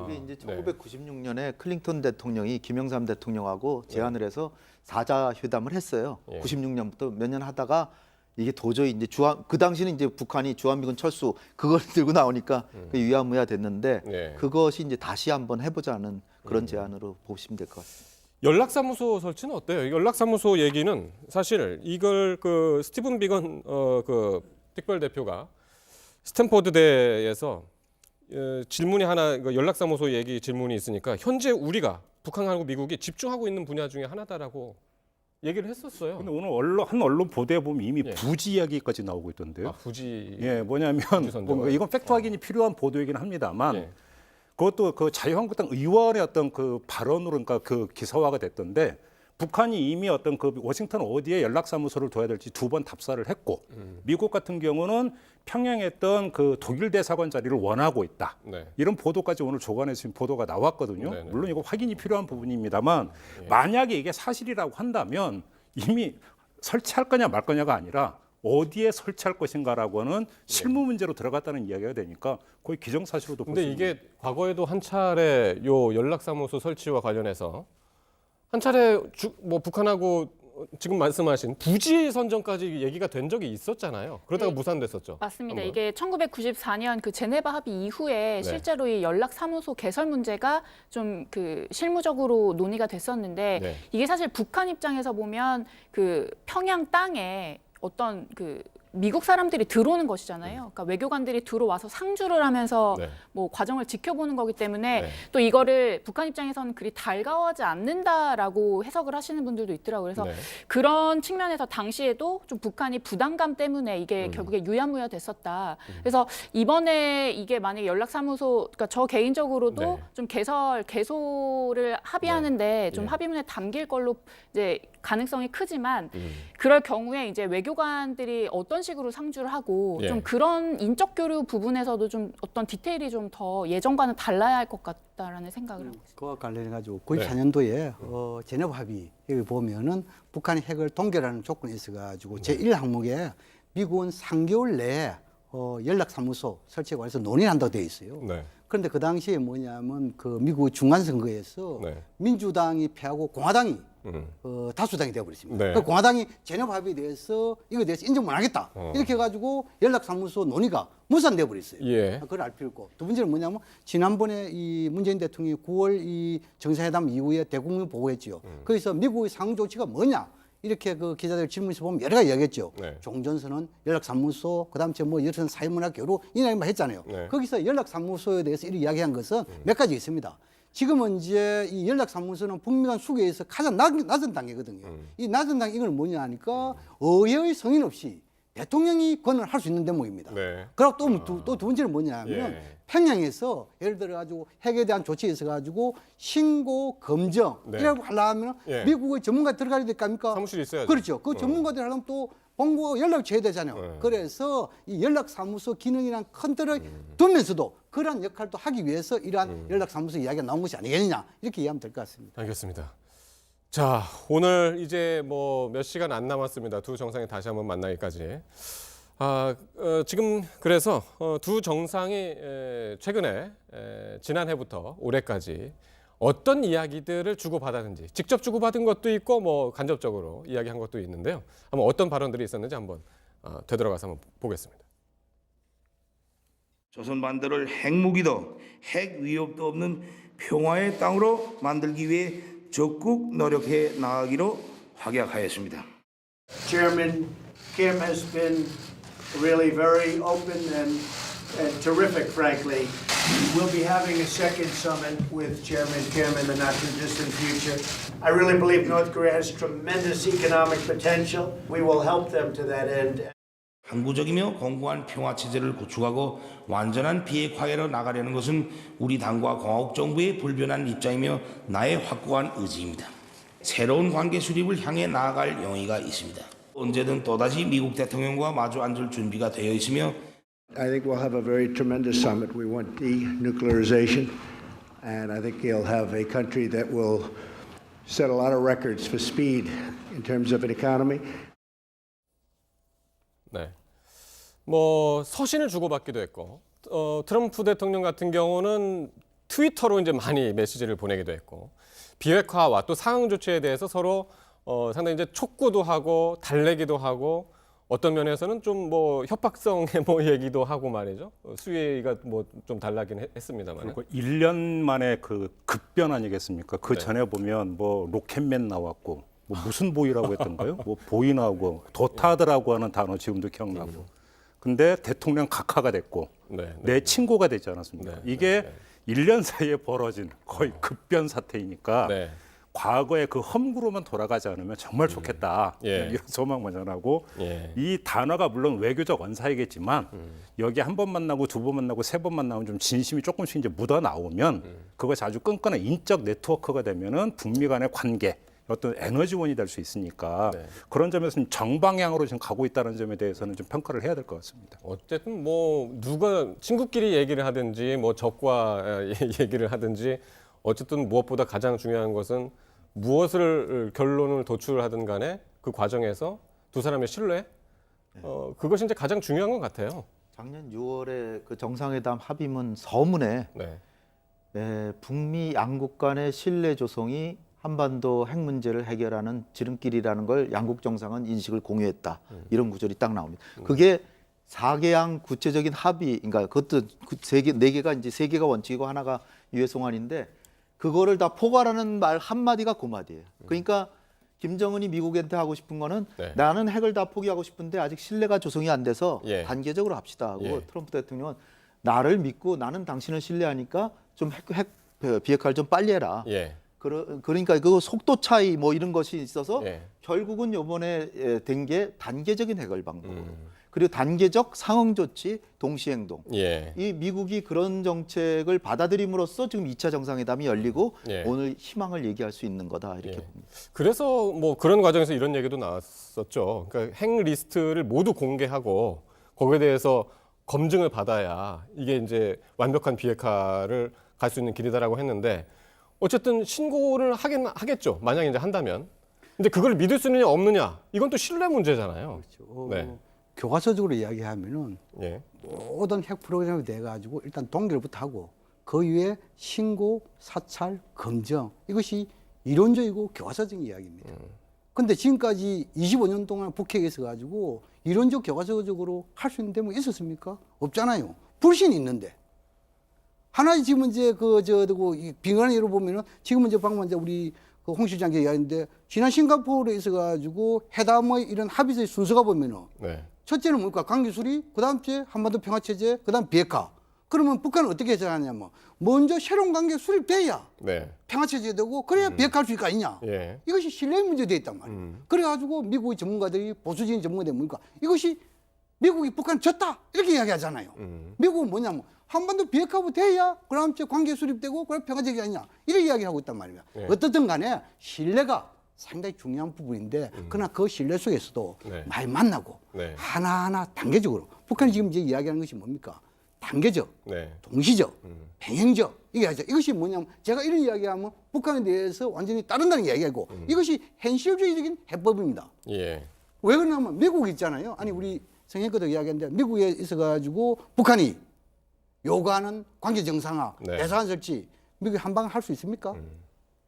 이게 이제 1996년에 클린턴 대통령이 김영삼 대통령하고 제안을 해서 사자 회담을 했어요. 96년부터 몇 년 하다가 이게 도저히 이제 그 당시는 이제 북한이 주한미군 철수 그걸 들고 나오니까 그 유야무야 됐는데 그것이 이제 다시 한번 해보자는 그런 제안으로 보시면 될 것 같습니다. 연락사무소 설치는 어때요? 연락사무소 얘기는 사실 이걸 그 스티븐 비건 그 특별 대표가 스탠포드대에서 질문이 하나 연락사무소 얘기 질문이 있으니까 현재 우리가 북한하고 미국이 집중하고 있는 분야 중에 하나다라고 얘기를 했었어요. 근데 오늘 한 언론 보도에 보면 이미 부지 이야기까지 나오고 있던데요. 부지. 뭐냐면 뭔가 이건 팩트 확인이 필요한 보도이긴 합니다만 그것도 그 자유한국당 의원의 어떤 그 발언으로 그러니까 그 기사화가 됐던데 북한이 이미 어떤 그 워싱턴 어디에 연락사무소를 둬야 될지 2번 답사를 했고 미국 같은 경우는 평양에 있던 그 독일 대사관 자리를 원하고 있다. 이런 보도까지 오늘 조간에 지금 보도가 나왔거든요. 물론 이거 확인이 필요한 부분입니다만 만약에 이게 사실이라고 한다면 이미 설치할 거냐 말 거냐가 아니라 어디에 설치할 것인가라고 하는 실무 문제로 들어갔다는 이야기가 되니까 거의 기정사실로도 볼 수 있는. 근데 이게 과거에도 한 차례 요 연락사무소 설치와 관련해서 한 차례 뭐 북한하고 지금 말씀하신 부지 선정까지 얘기가 된 적이 있었잖아요. 그러다가 무산됐었죠. 맞습니다. 한번. 이게 1994년 그 제네바 합의 이후에 실제로 이 연락사무소 개설 문제가 좀 그 실무적으로 논의가 됐었는데 이게 사실 북한 입장에서 보면 그 평양 땅에 어떤 그 미국 사람들이 들어오는 것이잖아요. 그러니까 외교관들이 들어와서 상주를 하면서 뭐 과정을 지켜보는 거기 때문에 또 이거를 북한 입장에서는 그리 달가워하지 않는다라고 해석을 하시는 분들도 있더라고요. 그래서 그런 측면에서 당시에도 좀 북한이 부담감 때문에 이게 결국에 유야무야 됐었다. 그래서 이번에 이게 만약에 연락사무소, 그러니까 저 개인적으로도 좀 개소를 합의하는데 좀 합의문에 담길 걸로 이제 가능성이 크지만 그럴 경우에 이제 외교관들이 어떤 식으로 상주를 하고 좀 그런 인적 교류 부분에서도 좀 어떤 디테일이 좀 더 예전과는 달라야 할 것 같다라는 생각을 하고 있습니다. 그와 관련해 가지고 94년도에 제네바 합의 여기 보면은 북한이 핵을 동결하는 조건이 있어 가지고 제1 항목에 미국은 3개월 내에 연락사무소 설치에 관해서 논의를 한다고 되어 있어요. 그런데 그 당시에 뭐냐면 그 미국 중간선거에서 민주당이 패하고 공화당이 다수당이 되어버렸습니다. 그 공화당이 제네바 합의에 대해서 이거에 대해서 인정 못하겠다 이렇게 해가지고 연락사무소 논의가 무산되어 버렸어요. 그걸 알 필요 있고 두 번째는 뭐냐면 지난번에 이 문재인 대통령이 9월 이 정상회담 이후에 대국민 보고했죠. 거기서 미국의 상응 조치가 뭐냐 이렇게 그 기자들 질문에서 보면 여러 가지 이야기했죠. 종전선언, 연락사무소, 그다음 뭐 여선 사회문화 교류 이런 말 했잖아요. 거기서 연락사무소에 대해서 이렇게 이야기한 것은 몇 가지 있습니다. 지금은 이제 이 연락사무소는 북미 간 수교에서 가장 낮은 단계거든요. 이 낮은 단계 이건 뭐냐 하니까 의회의 성인 없이 대통령이 권한을 할 수 있는 대목입니다. 그리고 또 두 번째는 뭐냐 하면 평양에서 예를 들어 가지고 핵에 대한 조치에 있어 가지고 신고 검증 이라고 하려면 미국의 전문가 들어가야 될 거 아닙니까? 사무실이 있어야죠. 그렇죠. 그 전문가들 하려면 또 본국하고 연락을 줘야 되잖아요. 그래서 이 연락사무소 기능이란 큰 틀을 두면서도 그러한 역할도 하기 위해서 이러한 연락사무소 이야기가 나온 것이 아니겠느냐 이렇게 이해하면 될 것 같습니다. 알겠습니다. 자, 오늘 이제 뭐 몇 시간 안 남았습니다. 두 정상이 다시 한번 만나기까지. 지금 그래서 두 정상이 최근에 지난해부터 올해까지 어떤 이야기들을 주고받았는지 직접 주고받은 것도 있고 뭐 간접적으로 이야기한 것도 있는데요. 한번 어떤 발언들이 있었는지 한번 되돌아가서 한번 보겠습니다. 조선 반도를 핵무기도 핵 위협도 없는 평화의 땅으로 만들기 위해 적극 노력해 나가기로 확약하였습니다. Chairman Kim has been really very open and terrific, frankly, We'll be having a second summit with Chairman Kim in the not too distant future. I really believe North Korea has tremendous economic potential. We will help them to that end. 항구적이며 공고한 평화 체제를 구축하고 완전한 비핵화해로 나가려는 것은 우리 당과 공화국 정부의 불변한 입장이며 나의 확고한 의지입니다. 새로운 관계 수립을 향해 나아갈 용의가 있습니다. 언제든 또다시 미국 대통령과 마주 앉을 준비가 되어 있으며 I think we'll have a very tremendous summit. We want denuclearization, and I think you'll have a country that will set a lot of records for speed in terms of an economy. 네. 뭐 서신을 주고받기도 했고 트럼프 대통령 같은 경우는 트위터로 이제 많이 메시지를 보내기도 했고 비핵화와 또 상응 조치에 대해서 서로 상당히 이제 촉구도 하고 달래기도 하고 어떤 면에서는 좀 뭐 협박성의 뭐 얘기도 하고 말이죠. 수위가 뭐 좀 달라긴 했습니다만. 그리고 1년 만에 그 급변 아니겠습니까? 그 네. 전에 보면 뭐 로켓맨 나왔고 뭐 무슨 보이라고 했던가요? 뭐 보이 나오고 도타드라고 하는 단어 지금도 기억나고. 근데 대통령 각하가 됐고 네, 내 친구가 되지 않았습니까? 네, 이게 네. 1년 사이에 벌어진 거의 급변 사태이니까 네. 과거의 그 험구로만 돌아가지 않으면 정말 좋겠다. 예. 이런 소망만 전하고 예. 이 단어가 물론 외교적 원사이겠지만 여기 한 번 만나고 두 번 만나고 세 번 만나면 좀 진심이 조금씩 이제 묻어 나오면 그것이 아주 끈끈한 인적 네트워크가 되면은 북미 간의 관계 어떤 에너지원이 될 수 있으니까 네. 그런 점에서는 정방향으로 지금 가고 있다는 점에 대해서는 좀 평가를 해야 될 것 같습니다. 어쨌든 뭐 누가 친구끼리 얘기를 하든지 뭐 적과 얘기를 하든지 어쨌든 무엇보다 가장 중요한 것은 무엇을 결론을 도출하든 간에 그 과정에서 두 사람의 신뢰 그것이 이제 가장 중요한 것 같아요. 작년 6월에 그 정상회담 합의문 서문에 네. 북미 양국 간의 신뢰 조성이 한반도 핵 문제를 해결하는 지름길이라는 걸 양국 정상은 인식을 공유했다. 이런 구절이 딱 나옵니다. 그게 4개양 구체적인 합의, 그러니까 그것도 네 개가 이제 3개가 원칙이고 하나가 유해송안인데 그거를 다 포괄하는 말 한마디가 그 말이에요. 그러니까 김정은이 미국한테 하고 싶은 거는 네. 나는 핵을 다 포기하고 싶은데 아직 신뢰가 조성이 안 돼서 예. 단계적으로 합시다 하고 예. 트럼프 대통령은 나를 믿고 나는 당신을 신뢰하니까 좀 핵 비핵화를 좀 빨리 해라. 예. 그러니까 그 속도 차이 뭐 이런 것이 있어서 예. 결국은 이번에 된 게 단계적인 해결 방법으로 그리고 단계적 상응 조치 동시 행동. 예. 이 미국이 그런 정책을 받아들임으로써 지금 2차 정상회담이 열리고 예. 오늘 희망을 얘기할 수 있는 거다 이렇게 예. 봅니다. 그래서 뭐 그런 과정에서 이런 얘기도 나왔었죠. 그러니까 핵 리스트를 모두 공개하고 거기에 대해서 검증을 받아야 이게 이제 완벽한 비핵화를 갈 수 있는 길이다라고 했는데 어쨌든 신고를 하겠죠. 만약 이제 한다면. 근데 그걸 믿을 수 있느냐 없느냐 이건 또 신뢰 문제잖아요. 그렇죠. 네. 교과서적으로 이야기하면은 예. 모든 핵 프로그램이 돼가지고 일단 동결부터 하고 그 위에 신고, 사찰, 검증 이것이 이론적이고 교과서적인 이야기입니다. 근데 지금까지 25년 동안 북핵에서 가지고 이론적 교과서적으로 할 수 있는 데뭐 있었습니까? 없잖아요. 불신이 있는데. 하나 지금 이제 빙간의 예로 보면은 지금은 이제 방금 이제 우리 홍 실장께 이야기했는데 지난 싱가포르에 있어가지고 회담의 이런 합의서의 순서가 보면은 네. 첫째는 뭡니까? 관계 수립, 그다음 주에 한반도 평화 체제, 그다음 비핵화. 그러면 북한은 어떻게 해석하냐면 먼저 새로운 관계 수립돼야 네. 평화 체제 되고 그래야 비핵화할 수 있을 거 아니냐. 예. 이것이 신뢰 문제돼 있단 말이에요. 그래가지고 미국의 전문가들이 보수적인 전문가들이 뭡니까? 이것이 미국이 북한 졌다 이렇게 이야기하잖아요. 미국은 뭐냐면 한반도 비핵화부터 해야 그다음 주에 관계 수립되고 그래 평화 체제 아니냐 이렇게 이야기하고 있단 말이에요. 예. 어떻든 간에 신뢰가 상당히 중요한 부분인데 그러나 그 신뢰 속에서도 네. 많이 만나고 네. 하나하나 단계적으로 북한이 지금 이제 이야기하는 것이 뭡니까? 단계적, 네. 동시적, 병행적 이게 하죠. 이것이 뭐냐면 제가 이런 이야기하면 북한에 대해서 완전히 따른다는 이야기고 이것이 현실주의적인 해법입니다. 예. 왜 그러냐면 미국 있잖아요. 아니 우리 성현께도 이야기했는데 미국에 있어가지고 북한이 요구하는 관계 정상화, 네. 대사관 설치 미국이 한 방 할 수 있습니까?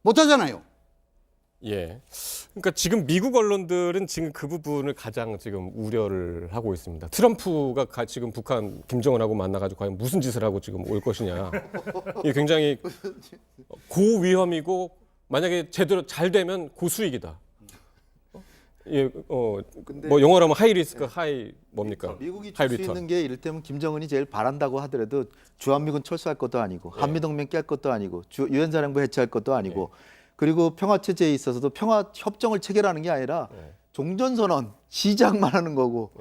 못하잖아요. 예. 그러니까 지금 미국 언론들은 지금 그 부분을 가장 지금 우려를 하고 있습니다. 트럼프가 지금 북한 김정은하고 만나가지고 과연 무슨 짓을 하고 지금 올 것이냐. 이게 굉장히 고위험이고 만약에 제대로 잘 되면 고수익이다. 예, 뭐 영어로 하면 하이 리스크, 하이 뭡니까? 미국이 하이 줄 수 리턴. 있는 게 이를테면 김정은이 제일 바란다고 하더라도 주한미군 철수할 것도 아니고 한미동맹 깰 것도 아니고 유엔 사령부 해체할 것도 아니고 그리고 평화 체제에 있어서도 평화 협정을 체결하는 게 아니라 종전선언 시작만 하는 거고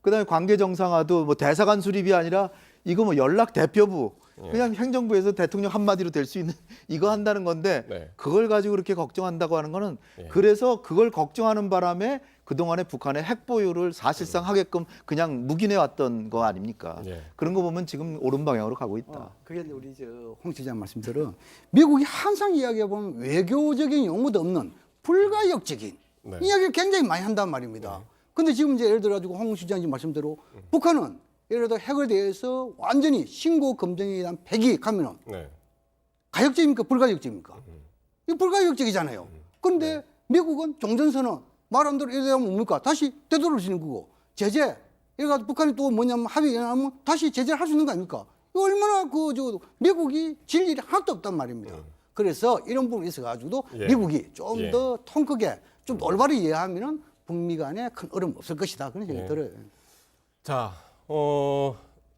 그다음에 관계 정상화도 뭐 대사관 수립이 아니라 이거 뭐 연락 대표부 그냥 행정부에서 대통령 한마디로 될 수 있는 이거 한다는 건데 그걸 가지고 그렇게 걱정한다고 하는 거는 그래서 그걸 걱정하는 바람에 그동안에 북한의 핵 보유를 사실상 하게끔 그냥 묵인해 왔던 거 아닙니까? 그런 거 보면 지금 옳은 방향으로 가고 있다. 그게 우리 홍 시장 말씀대로 미국이 항상 이야기해 보면 외교적인 용어도 없는 불가역적인 이야기를 굉장히 많이 한단 말입니다. 근데 지금 이제 예를 들어 가지고 홍 시장님 말씀대로 북한은 예를 들어 핵에 대해서 완전히 신고 검증에 대한 폐기 하면은 가역적입니까? 불가역적입니까? 이 불가역적이잖아요. 그런데 미국은 종전선언 말한 대로 이래 하면 뭡니까? 다시 되돌아오시는 거고 제재 이래가지고 북한이 또 뭐냐면 합의하면 다시 제재를 할 수 있는 거 아닙니까? 이거 얼마나 미국이 질 일이 하나도 없단 말입니다. 그래서 이런 부분에 있어가지고도 미국이 좀 더 통 크게 좀 올바르게 이해하면은 북미 간에 큰 어려움 없을 것이다 그런 생각이 들어요. 자,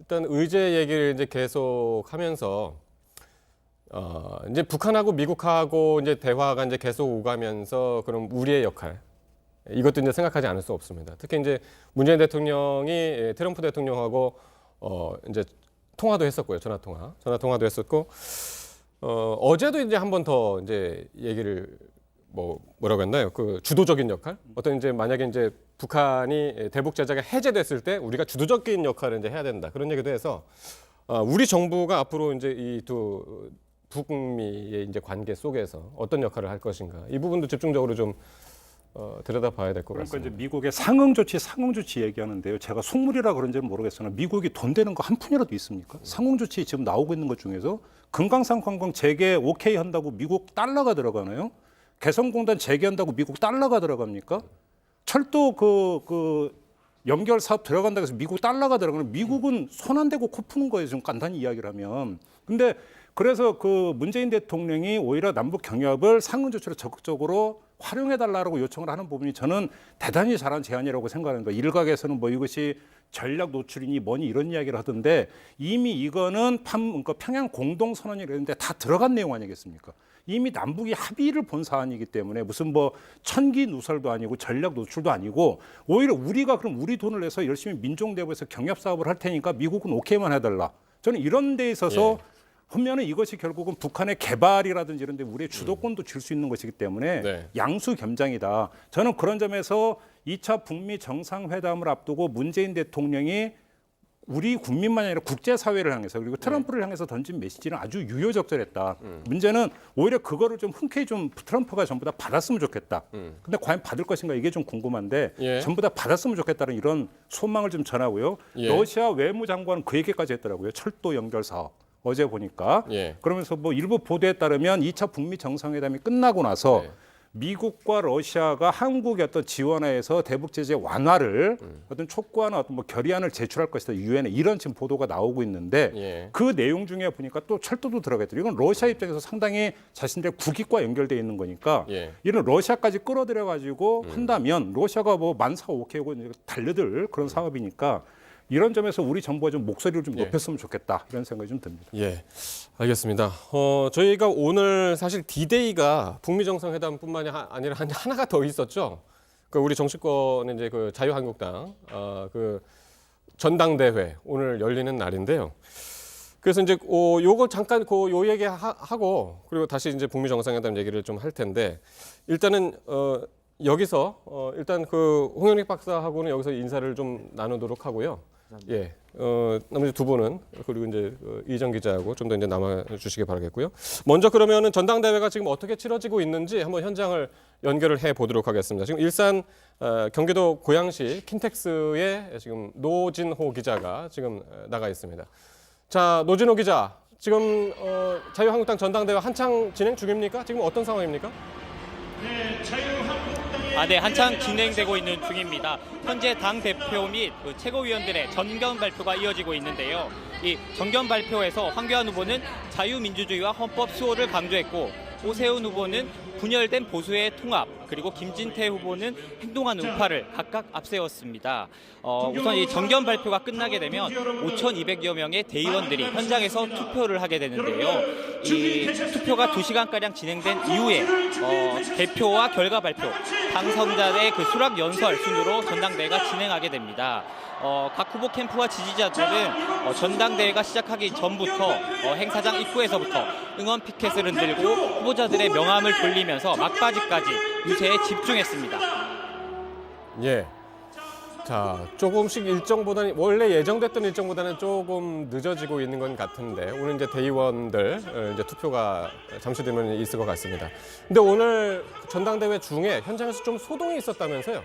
일단 의제 얘기를 이제 계속하면서 이제 북한하고 미국하고 이제 대화가 이제 계속 오가면서 그럼 우리의 역할 이것도 이제 생각하지 않을 수 없습니다. 특히 이제 문재인 대통령이 트럼프 대통령하고 이제 통화도 했었고요, 전화 통화도 했었고 어제도 이제 한 번 더 이제 얘기를 뭐라고 했나요? 그 주도적인 역할? 어떤 이제 만약에 이제 북한이 대북 제재가 해제됐을 때 우리가 주도적인 역할을 이제 해야 된다. 그런 얘기도 해서 우리 정부가 앞으로 이제 이 두 북미의 이제 관계 속에서 어떤 역할을 할 것인가. 이 부분도 집중적으로 좀 들여다봐야 될 것 같습니다. 그러니까 이제 미국의 상응 조치 얘기하는데요. 제가 속물이라 그런지는 모르겠으나 미국이 돈 되는 거 한 푼이라도 있습니까? 상응 조치 지금 나오고 있는 것 중에서 금강산 관광 재개 오케이 한다고 미국 달러가 들어가나요? 개성공단 재개한다고 미국 달러가 들어갑니까? 철도 그 연결 사업 들어간다고 해서 미국 달러가 들어가는 미국은 손 안 대고 코 푸는 거예요. 지금 간단히 이야기를 하면. 근데 그래서 그 문재인 대통령이 오히려 남북 경협을 상응 조치로 적극적으로 활용해달라고 요청을 하는 부분이 저는 대단히 잘한 제안이라고 생각하는 거예요. 일각에서는 뭐 이것이 전략 노출이니 뭐니 이런 이야기를 하던데 이미 이거는 그러니까 평양 공동선언이라는데 다 들어간 내용 아니겠습니까? 이미 남북이 합의를 본 사안이기 때문에 무슨 뭐 천기 누설도 아니고 전략 노출도 아니고 오히려 우리가 그럼 우리 돈을 내서 열심히 민족내부에서 경협 사업을 할 테니까 미국은 오케이만 해달라. 저는 이런 데 있어서 하면은 이것이 결국은 북한의 개발이라든지 이런 데 우리의 주도권도 줄 수 있는 것이기 때문에 양수겸장이다. 저는 그런 점에서 2차 북미 정상회담을 앞두고 문재인 대통령이 우리 국민만이 아니라 국제사회를 향해서 그리고 트럼프를 향해서 던진 메시지는 아주 유효적절했다. 문제는 오히려 그거를 좀 흔쾌히 좀 트럼프가 전부 다 받았으면 좋겠다. 근데 과연 받을 것인가 이게 좀 궁금한데 전부 다 받았으면 좋겠다는 이런 소망을 좀 전하고요. 러시아 외무장관은 그 얘기까지 했더라고요. 철도 연결 사업. 어제 보니까 그러면서 뭐 일부 보도에 따르면 2차 북미 정상회담이 끝나고 나서 미국과 러시아가 한국의 어떤 지원하에서 대북 제재 완화를 어떤 촉구하는 어떤 뭐 결의안을 제출할 것이다 유엔에 이런 지금 보도가 나오고 있는데 그 내용 중에 보니까 또 철도도 들어가있더라고요. 이건 러시아 입장에서 상당히 자신들의 국익과 연결되어 있는 거니까 이런 러시아까지 끌어들여 가지고 한다면 러시아가 뭐 만사 오케이고 달려들 그런 사업이니까. 이런 점에서 우리 정부가 좀 목소리를 좀 높였으면 좋겠다 이런 생각이 좀 듭니다. 알겠습니다. 저희가 오늘 사실 D-Day가 북미 정상회담뿐만이 아니라 하나가 더 있었죠. 그 우리 정치권의 이제 그 자유한국당 그 전당대회 오늘 열리는 날인데요. 그래서 이제 요거 잠깐 요 얘기 하고 그리고 다시 이제 북미 정상회담 얘기를 좀 할 텐데 일단은 여기서 일단 그 홍영익 박사하고는 여기서 인사를 좀 나누도록 하고요. 나머지 두 분은 그리고 이제 이정 기자하고 좀 더 이제 남아 주시기 바라겠고요. 먼저 그러면은 전당대회가 지금 어떻게 치러지고 있는지 한번 현장을 연결을 해 보도록 하겠습니다. 지금 일산 경기도 고양시 킨텍스에 지금 노진호 기자가 지금 나가 있습니다. 자, 노진호 기자, 지금 자유한국당 전당대회 한창 진행 중입니까? 지금 어떤 상황입니까? 네, 한창 진행되고 있는 중입니다. 현재 당 대표 및 최고위원들의 전견 발표가 이어지고 있는데요. 이 전견 발표에서 황교안 후보는 자유민주주의와 헌법 수호를 강조했고 오세훈 후보는 분열된 보수의 통합 그리고 김진태 후보는 행동하는 우파를 각각 앞세웠습니다. 우선 이 정견 발표가 끝나게 되면 5,200여 명의 대의원들이 현장에서 투표를 하게 되는데요. 이 투표가 2시간가량 진행된 이후에 대표와 결과 발표, 당선자의 그 수락 연설 순으로 전당대회가 진행하게 됩니다. 각 후보 캠프와 지지자들은 전당대회가 시작하기 전부터 행사장 입구에서부터 응원 피켓을 흔들고 후보자들의 명함을 돌리면서 막바지까지 유세에 집중했습니다. 예. 자, 조금씩 일정보다는 원래 예정됐던 일정보다는 조금 늦어지고 있는 건 같은데 오늘 이제 대의원들 이제 투표가 잠시 뒤면 있을 것 같습니다. 근데 오늘 전당대회 중에 현장에서 좀 소동이 있었다면서요?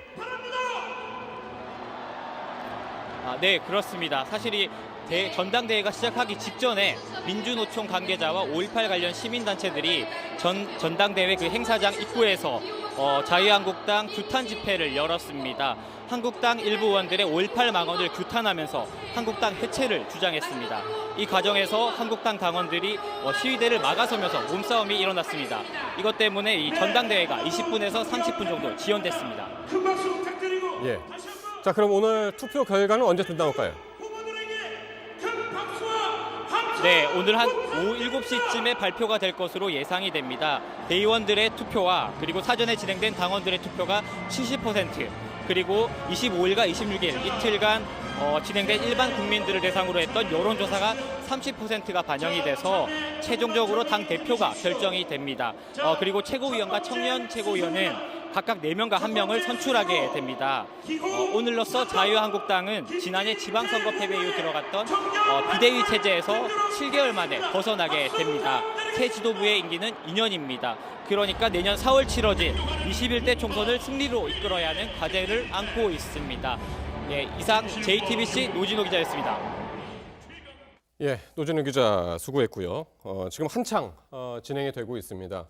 네, 그렇습니다. 사실 이 전당대회가 시작하기 직전에 민주노총 관계자와 5.18 관련 시민단체들이 전당대회 그 행사장 입구에서 자유한국당 규탄 집회를 열었습니다. 한국당 일부 의원들의 5.18 망언을 규탄하면서 한국당 해체를 주장했습니다. 이 과정에서 한국당 당원들이 시위대를 막아서면서 몸싸움이 일어났습니다. 이것 때문에 이 전당대회가 20분에서 30분 정도 지연됐습니다. 예. 자, 그럼 오늘 투표 결과는 언제쯤 나올까요? 네, 오늘 한 오후 7시쯤에 발표가 될 것으로 예상이 됩니다. 대의원들의 투표와 그리고 사전에 진행된 당원들의 투표가 70%, 그리고 25일과 26일 이틀간 진행된 일반 국민들을 대상으로 했던 여론조사가 30%가 반영이 돼서 최종적으로 당 대표가 결정이 됩니다. 그리고 최고위원과 청년 최고위원은 각각 4명과 1명을 선출하게 됩니다. 오늘로써 자유한국당은 지난해 지방선거 패배 이후 들어갔던 비대위 체제에서 7개월 만에 벗어나게 됩니다. 새 지도부의 임기는 2년입니다. 그러니까 내년 4월 치러질 21대 총선을 승리로 이끌어야 하는 과제를 안고 있습니다. 예, 이상 JTBC 노진호 기자였습니다. 예, 노진호 기자 수고했고요. 지금 한창 진행이 되고 있습니다.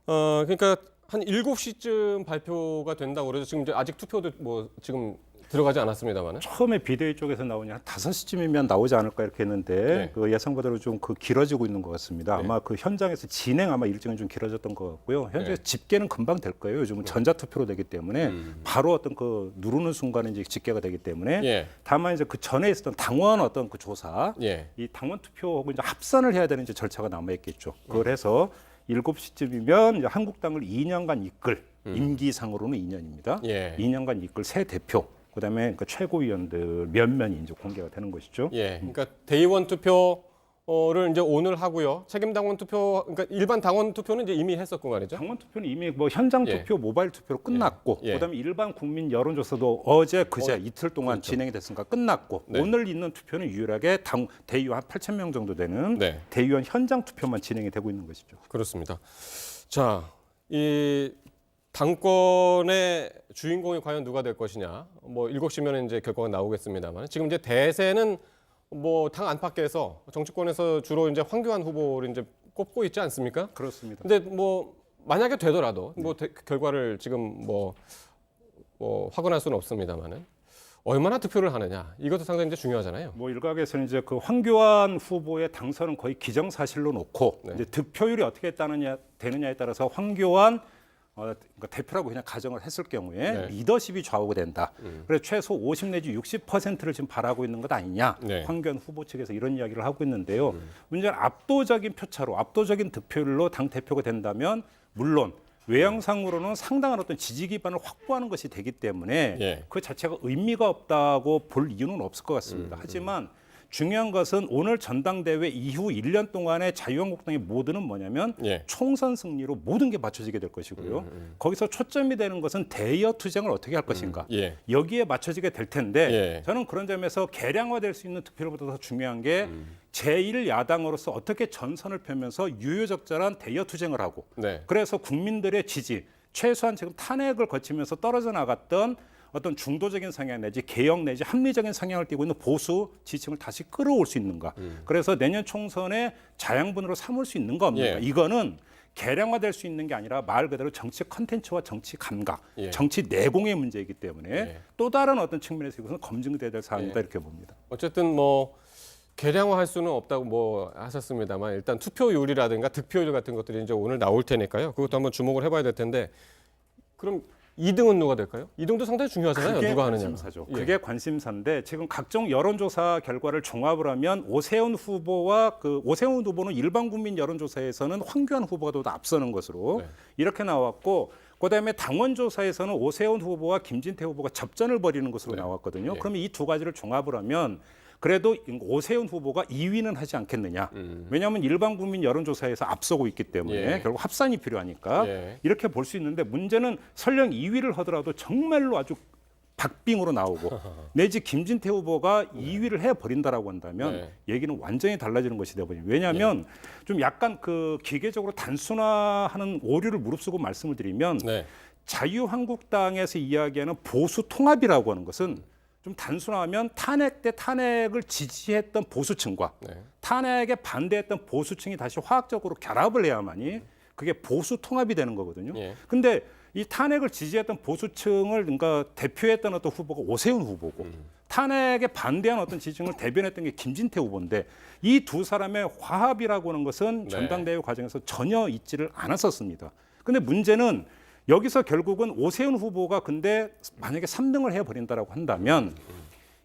그러니까 한 7시쯤 발표가 된다고 그러죠. 지금 이제 아직 투표도 뭐 지금 들어가지 않았습니다만. 처음에 비대위 쪽에서 나오냐 한 5시쯤이면 나오지 않을까 이렇게 했는데 네. 그 예상보다도 좀 길어지고 있는 것 같습니다. 네. 아마 그 현장에서 진행 아마 일정이 좀 길어졌던 것 같고요. 현재 네. 집계는 금방 될 거예요. 요즘은 전자투표로 되기 때문에 바로 어떤 그 누르는 순간에 이제 집계가 되기 때문에 예. 다만 이제 그 전에 있었던 당원 어떤 그 조사, 예. 이 당원 투표하고 이제 합산을 해야 되는 이제 절차가 남아 있겠죠. 그래서 7시쯤이면 이제 한국당을 2년간 이끌 임기상으로는 2년입니다. 예. 2년간 이끌 새 대표, 그다음에 그 최고위원들 몇몇이 이제 공개가 되는 것이죠. 예. 그러니까 대의원 투표를 이제 오늘 하고요. 책임 당원 투표, 그러니까 일반 당원 투표는 이제 이미 했었고 말이죠. 당원 투표는 이미 뭐 현장 예. 투표, 모바일 투표로 끝났고, 예. 그다음에 일반 국민 여론조사도 어제, 그제 이틀 동안 그렇죠. 진행이 됐으니까 끝났고, 네. 오늘 있는 투표는 유일하게 대의원 한 8,000명 정도 되는 네. 대의원 현장 투표만 진행이 되고 있는 것이죠. 그렇습니다. 자, 이 당권의 주인공이 과연 누가 될 것이냐. 뭐 7시면 이제 결과가 나오겠습니다만 지금 이제 대세는 뭐 당 안팎에서 정치권에서 주로 이제 황교안 후보를 이제 꼽고 있지 않습니까? 그렇습니다. 근데 뭐 만약에 되더라도 뭐 결과를 지금 뭐 확언할 수는 없습니다만은 얼마나 득표를 하느냐 이것도 상당히 이제 중요하잖아요. 뭐 일각에서는 이제 그 황교안 후보의 당선은 거의 기정사실로 놓고 네. 이제 득표율이 어떻게 되느냐에 따라서 황교안 그러니까 대표라고 그냥 가정을 했을 경우에 네. 리더십이 좌우가 된다. 그래서 최소 50 내지 60%를 지금 바라고 있는 것 아니냐. 네. 황교안 후보 측에서 이런 이야기를 하고 있는데요. 문제는 압도적인 표차로, 압도적인 득표율로 당 대표가 된다면 물론 외형상으로는 상당한 어떤 지지 기반을 확보하는 것이 되기 때문에 예. 그 자체가 의미가 없다고 볼 이유는 없을 것 같습니다. 하지만 중요한 것은 오늘 전당대회 이후 1년 동안의 자유한국당의 모드는 뭐냐면 예. 총선 승리로 모든 게 맞춰지게 될 것이고요. 거기서 초점이 되는 것은 대여 투쟁을 어떻게 할 것인가. 예. 여기에 맞춰지게 될 텐데 예. 저는 그런 점에서 개량화될 수 있는 득표율보다 더 중요한 게 제1야당으로서 어떻게 전선을 펴면서 유효적절한 대여 투쟁을 하고 네. 그래서 국민들의 지지, 최소한 지금 탄핵을 거치면서 떨어져 나갔던 어떤 중도적인 성향 내지 개혁 내지 합리적인 성향을 띠고 있는 보수 지지층을 다시 끌어올 수 있는가. 그래서 내년 총선에 자양분으로 삼을 수 있는가 없는가. 예. 이거는 개량화될 수 있는 게 아니라 말 그대로 정치 컨텐츠와 정치 감각, 예. 정치 내공의 문제이기 때문에 예. 또 다른 어떤 측면에서 이것은 검증돼야 될 사안이다 예. 이렇게 봅니다. 어쨌든 뭐 계량화할 수는 없다고 뭐 하셨습니다만 일단 투표율이라든가 득표율 같은 것들이 이제 오늘 나올 테니까요. 그것도 한번 주목을 해봐야 될 텐데 그럼 2등은 누가 될까요? 2등도 상당히 중요하잖아요. 그게 누가 하느냐. 관심사죠. 예. 그게 관심사인데 지금 각종 여론조사 결과를 종합을 하면 오세훈 후보와 오세훈 후보는 일반 국민 여론조사에서는 황교안 후보가 더 앞서는 것으로 네. 이렇게 나왔고 그다음에 당원조사에서는 오세훈 후보와 김진태 후보가 접전을 벌이는 것으로 네. 나왔거든요. 예. 그러면 이 두 가지를 종합을 하면 그래도 오세훈 후보가 2위는 하지 않겠느냐. 왜냐하면 일반 국민 여론조사에서 앞서고 있기 때문에 예. 결국 합산이 필요하니까 예. 이렇게 볼 수 있는데 문제는 설령 2위를 하더라도 정말로 아주 박빙으로 나오고 내지 김진태 후보가 2위를 해버린다라고 한다면 네. 얘기는 완전히 달라지는 것이 되어버립니다. 왜냐하면 좀 약간 기계적으로 단순화하는 오류를 무릅쓰고 말씀을 드리면 네. 자유한국당에서 이야기하는 보수 통합이라고 하는 것은 좀 단순화하면 탄핵 때 탄핵을 지지했던 보수층과 네. 탄핵에 반대했던 보수층이 다시 화학적으로 결합을 해야만이 그게 보수 통합이 되는 거거든요. 예. 근데 이 탄핵을 지지했던 보수층을 그러니까 대표했던 어떤 후보가 오세훈 후보고 탄핵에 반대한 어떤 지지층을 대변했던 게 김진태 후보인데 이 두 사람의 화합이라고 하는 것은 네. 전당대회 과정에서 전혀 있지를 않았었습니다. 근데 문제는 여기서 결국은 오세훈 후보가 근데 만약에 3등을 해버린다라고 한다면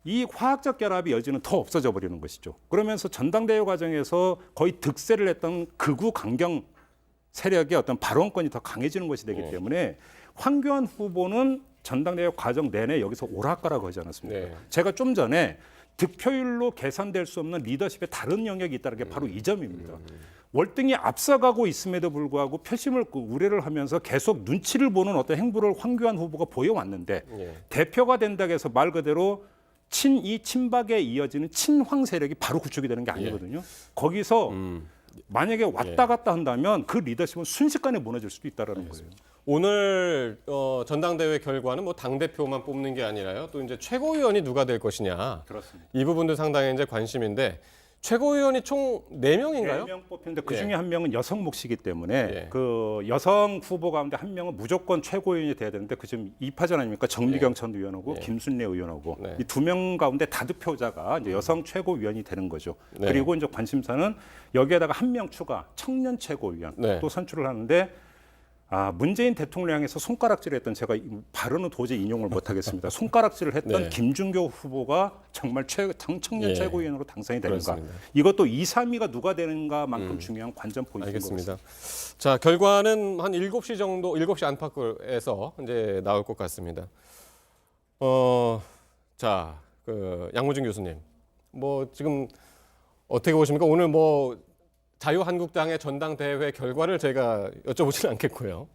이 화학적 결합의 여지는 더 없어져 버리는 것이죠. 그러면서 전당대회 과정에서 거의 득세를 했던 극우 강경 세력의 어떤 발언권이 더 강해지는 것이 되기 때문에 황교안 후보는 전당대회 과정 내내 여기서 오락가락 하지 않았습니까? 네. 제가 좀 전에 득표율로 계산될 수 없는 리더십의 다른 영역이 있다는 게 바로 이 점입니다. 월등히 앞서가고 있음에도 불구하고 표심을 우려를 하면서 계속 눈치를 보는 어떤 행보를 황교안 후보가 보여왔는데 예. 대표가 된다고 해서 말 그대로 이 친박에 이어지는 친황 세력이 바로 구축이 되는 게 아니거든요. 거기서 만약에 왔다 갔다 한다면 그 리더십은 순식간에 무너질 수도 있다는 거예요. 오늘 전당대회 결과는 뭐 당 대표만 뽑는 게 아니라요. 또 이제 최고위원이 누가 될 것이냐. 그렇습니다. 이 부분도 상당히 이제 관심인데 최고위원이 총 4명인가요? 4명 뽑히는데 그 예. 중에 한 명은 여성 몫이기 때문에 예. 그 여성 후보 가운데 한 명은 무조건 최고위원이 돼야 되는데 그 지금 2파전 아닙니까? 정미경 전 의원하고 예. 김순례 의원하고 네. 이 두 명 가운데 다득표자가 이제 여성 최고위원이 되는 거죠. 네. 그리고 이제 관심사는 여기에다가 한 명 추가 청년 최고위원 네. 또 선출을 하는데 문재인 대통령 향해서 손가락질을 했던 제가 이 발언은 도저히 인용을 못하겠습니다. 손가락질을 했던 네. 김준교 후보가 정말 청년 예. 최고위원으로 당선이 되는가. 그렇습니다. 이것도 2, 3위가 누가 되는가만큼 중요한 관전 포인트인 것 같습니다. 알겠습니다. 자, 결과는 한 7시 정도, 7시 안팎에서 이제 나올 것 같습니다. 자, 양무진 교수님, 뭐 지금 어떻게 보십니까? 오늘 뭐 자유한국당의 전당대회 결과를 제가 여쭤보지는 않겠고요.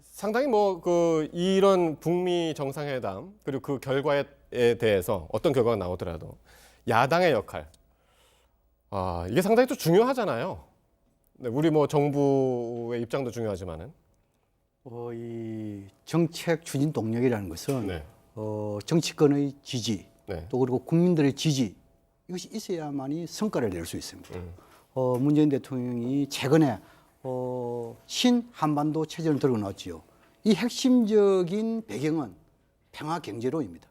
상당히 뭐 이런 북미 정상회담 그리고 그 결과에 대해서 어떤 결과가 나오더라도 야당의 역할, 이게 상당히 또 중요하잖아요. 네, 우리 뭐 정부의 입장도 중요하지만은. 이 정책 추진 동력이라는 것은 네. 정치권의 지지, 네. 또 그리고 국민들의 지지 이것이 있어야만이 성과를 낼 수 있습니다. 문재인 대통령이 최근에 신한반도 체제를 들고 나왔지요. 이 핵심적인 배경은 평화 경제로입니다.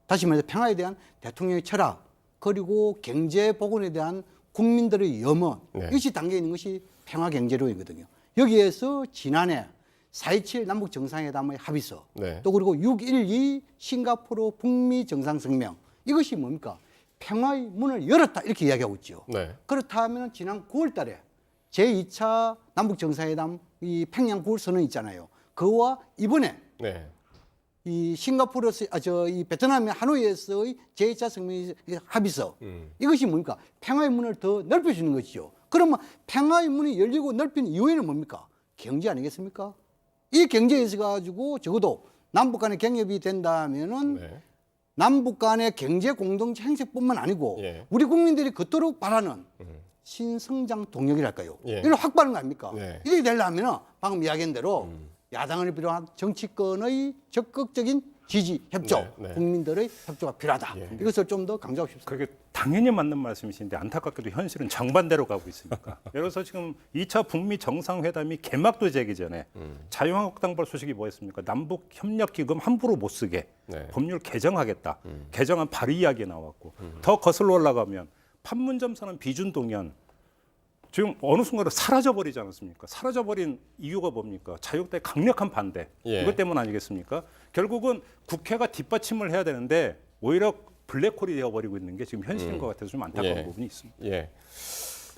다시 말해서 평화에 대한 대통령의 철학 그리고 경제 복원에 대한 국민들의 염원 네. 이것이 담겨 있는 것이 평화 경제로이거든요. 여기에서 지난해 4.27 남북 정상회담의 합의서 네. 또 그리고 6.12 싱가포르 북미 정상성명 이것이 뭡니까? 평화의 문을 열었다 이렇게 이야기하고 있죠. 네. 그렇다면 지난 9월 달에 제2차 남북 정상회담 이 평양 9월 선언 있잖아요. 그와 이번에 네. 이 싱가포르에서 이 베트남의 하노이에서의 제2차 성명 합의서 이것이 뭡니까? 평화의 문을 더 넓혀주는 것이죠. 그러면 평화의 문이 열리고 넓힌 이유에는 뭡니까? 경제 아니겠습니까? 이 경제에서 가지고 적어도 남북 간의 경협이 된다면은 네. 남북 간의 경제 공동체 행색뿐만 아니고 예. 우리 국민들이 그토록 바라는 신성장 동력이랄까요? 예. 이걸 확보하는 거 아닙니까? 네. 이렇게 되려면 방금 이야기한 대로 야당을 비롯한 정치권의 적극적인 지지, 협조, 네, 네. 국민들의 협조가 필요하다. 예. 이것을 좀 더 강조하고 싶습니다. 그게 당연히 맞는 말씀이신데 안타깝게도 현실은 정반대로 가고 있으니까. 예를 들어서 지금 2차 북미 정상회담이 개막도 되기 전에 자유한국당 발 소식이 뭐였습니까? 남북 협력 기금 함부로 못 쓰게 네. 법률 개정하겠다. 개정안 발의 이야기 나왔고 더 거슬러 올라가면 판문점 선언 비준 동의안 지금 어느 순간에 사라져버리지 않았습니까? 사라져버린 이유가 뭡니까? 자유한국당의 강력한 반대. 예. 이것 때문 아니겠습니까? 결국은 국회가 뒷받침을 해야 되는데 오히려 블랙홀이 되어버리고 있는 게 지금 현실인 것 같아서 좀 안타까운 예. 부분이 있습니다. 예.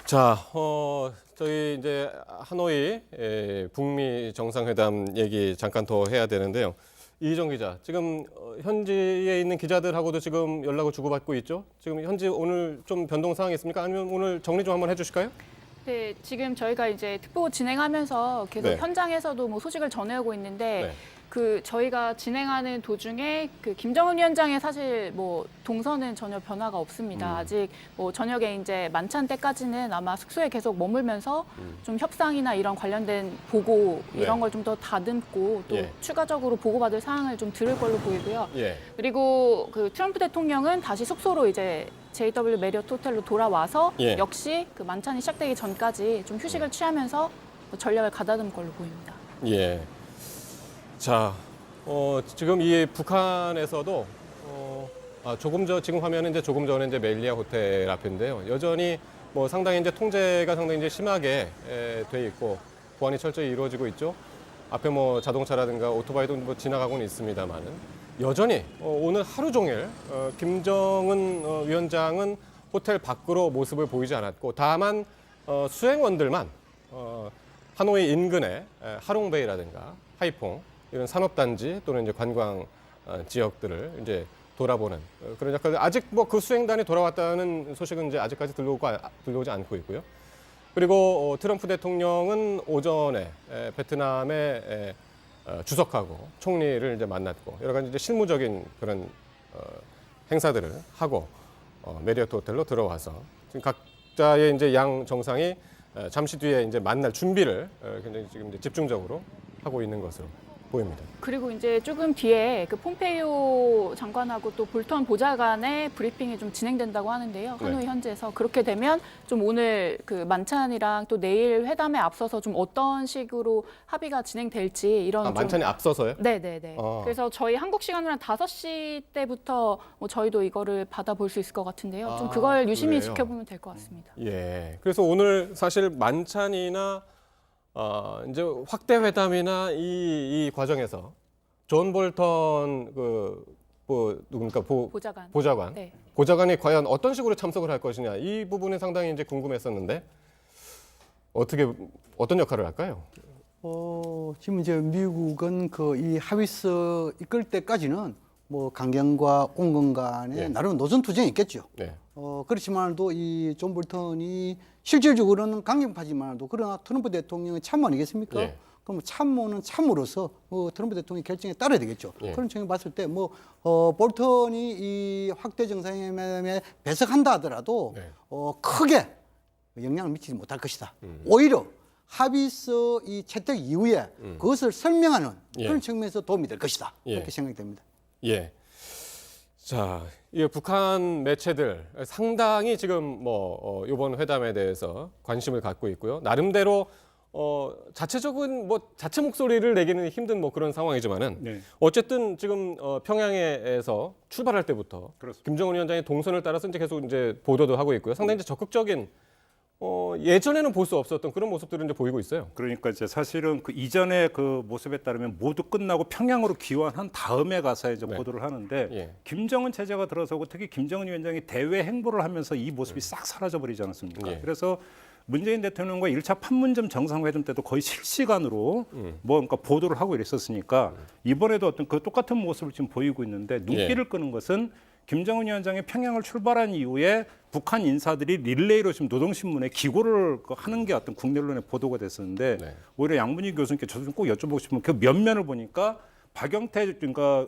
자, 저희 이제 하노이 북미 정상회담 얘기 잠깐 더 해야 되는데요. 이희정 기자, 지금 현지에 있는 기자들하고도 지금 연락을 주고받고 있죠? 지금 현지 오늘 좀 변동 사항이 있습니까? 아니면 오늘 정리 좀 한번 해주실까요? 네, 지금 저희가 이제 특보 진행하면서 계속 네. 현장에서도 뭐 소식을 전해오고 있는데 네. 그 저희가 진행하는 도중에 그 김정은 위원장의 사실 뭐 동선은 전혀 변화가 없습니다. 아직 뭐 저녁에 이제 만찬 때까지는 아마 숙소에 계속 머물면서 좀 협상이나 이런 관련된 보고 이런 네. 걸 좀 더 다듬고 또 예. 추가적으로 보고받을 사항을 좀 들을 걸로 보이고요. 예. 그리고 그 트럼프 대통령은 다시 숙소로 이제 JW 메리어트 호텔로 돌아와서 예. 역시 그 만찬이 시작되기 전까지 좀 휴식을 취하면서 전략을 가다듬을 걸로 보입니다. 예. 자, 지금 이 북한에서도 지금 화면은 이제 조금 전에 이제 멜리아 호텔 앞인데요. 여전히 뭐 상당히 이제 통제가 상당히 이제 심하게 돼 있고 보안이 철저히 이루어지고 있죠. 앞에 뭐 자동차라든가 오토바이도 뭐 지나가고는 있습니다만은 여전히 오늘 하루 종일 김정은 위원장은 호텔 밖으로 모습을 보이지 않았고 다만 수행원들만 하노이 인근의 하롱베이라든가 하이퐁 이런 산업단지 또는 이제 관광 지역들을 이제 돌아보는 그런 약간 아직 뭐 그 수행단이 돌아왔다는 소식은 이제 아직까지 들려오지 않고 있고요. 그리고 트럼프 대통령은 오전에 베트남에 주석하고 총리를 이제 만났고 여러 가지 이제 실무적인 그런 행사들을 하고 메리어트 호텔로 들어와서 지금 각자의 이제 양 정상이 잠시 뒤에 이제 만날 준비를 굉장히 지금 이제 집중적으로 하고 있는 것으로 보입니다. 그리고 이제 조금 뒤에 그 폼페이오 장관하고 또 볼턴 보좌관의 브리핑이 좀 진행된다고 하는데요. 하노이 현지에서 그렇게 되면 좀 오늘 그 만찬이랑 또 내일 회담에 앞서서 좀 어떤 식으로 합의가 진행될지 이런 좀 만찬이 앞서서요? 네네네. 그래서 저희 한국 시간으로 한 5시 때부터 뭐 저희도 이거를 받아볼 수 있을 것 같은데요. 좀 그걸 유심히 그래요? 지켜보면 될 것 같습니다. 예. 그래서 오늘 사실 만찬이나 이제 확대 회담이나 이 과정에서 존 볼턴 누굽니까 보좌관 네. 보좌관이 과연 어떤 식으로 참석을 할 것이냐 이 부분이 상당히 이제 궁금했었는데 어떤 역할을 할까요? 지금 이제 미국은 그 이 하위스 이끌 때까지는 뭐 강경과 온건 간에 예. 나름 노선 투쟁이 있겠죠. 네. 그렇지만도 이 존 볼턴이 실질적으로는 강경파지만도 그러나 트럼프 대통령의 참모 아니겠습니까? 예. 그럼 참모는 참모로서 트럼프 대통령의 결정에 따라야 되겠죠. 예. 그런 측면에 봤을 때 볼턴이 이 확대 정상회담에 배석한다 하더라도 네. 크게 영향을 미치지 못할 것이다. 오히려 하비스 이 채택 이후에 그것을 설명하는 예. 그런 측면에서 도움이 될 것이다. 예. 그렇게 생각이 됩니다. 예. 자, 이 북한 매체들 상당히 지금 이번 회담에 대해서 관심을 갖고 있고요. 나름대로 자체적인 자체 목소리를 내기는 힘든 그런 상황이지만은 네. 어쨌든 지금 평양에서 출발할 때부터 그렇습니다. 김정은 위원장의 동선을 따라서 이제 계속 이제 보도도 하고 있고요. 상당히 이제 적극적인 예전에는 볼 수 없었던 그런 모습들을 이제 보이고 있어요. 그러니까 이제 사실은 그 이전의 그 모습에 따르면 모두 끝나고 평양으로 귀환한 다음에 가서 이제 네. 보도를 하는데 예. 김정은 체제가 들어서고 특히 김정은 위원장이 대외 행보를 하면서 이 모습이 싹 사라져 버리지 않았습니까? 예. 그래서 문재인 대통령과 1차 판문점 정상회담 때도 거의 실시간으로 그러니까 보도를 하고 이랬었으니까 이번에도 어떤 그 똑같은 모습을 지금 보이고 있는데 눈길을 끄는 것은 김정은 위원장이 평양을 출발한 이후에 북한 인사들이 릴레이로 지금 노동신문에 기고를 하는 게 어떤 국내 언론에 보도가 됐었는데 네. 오히려 양문희 교수님께 저도 좀 꼭 여쭤보고 싶은 그 면면을 보니까 박영태 그러니까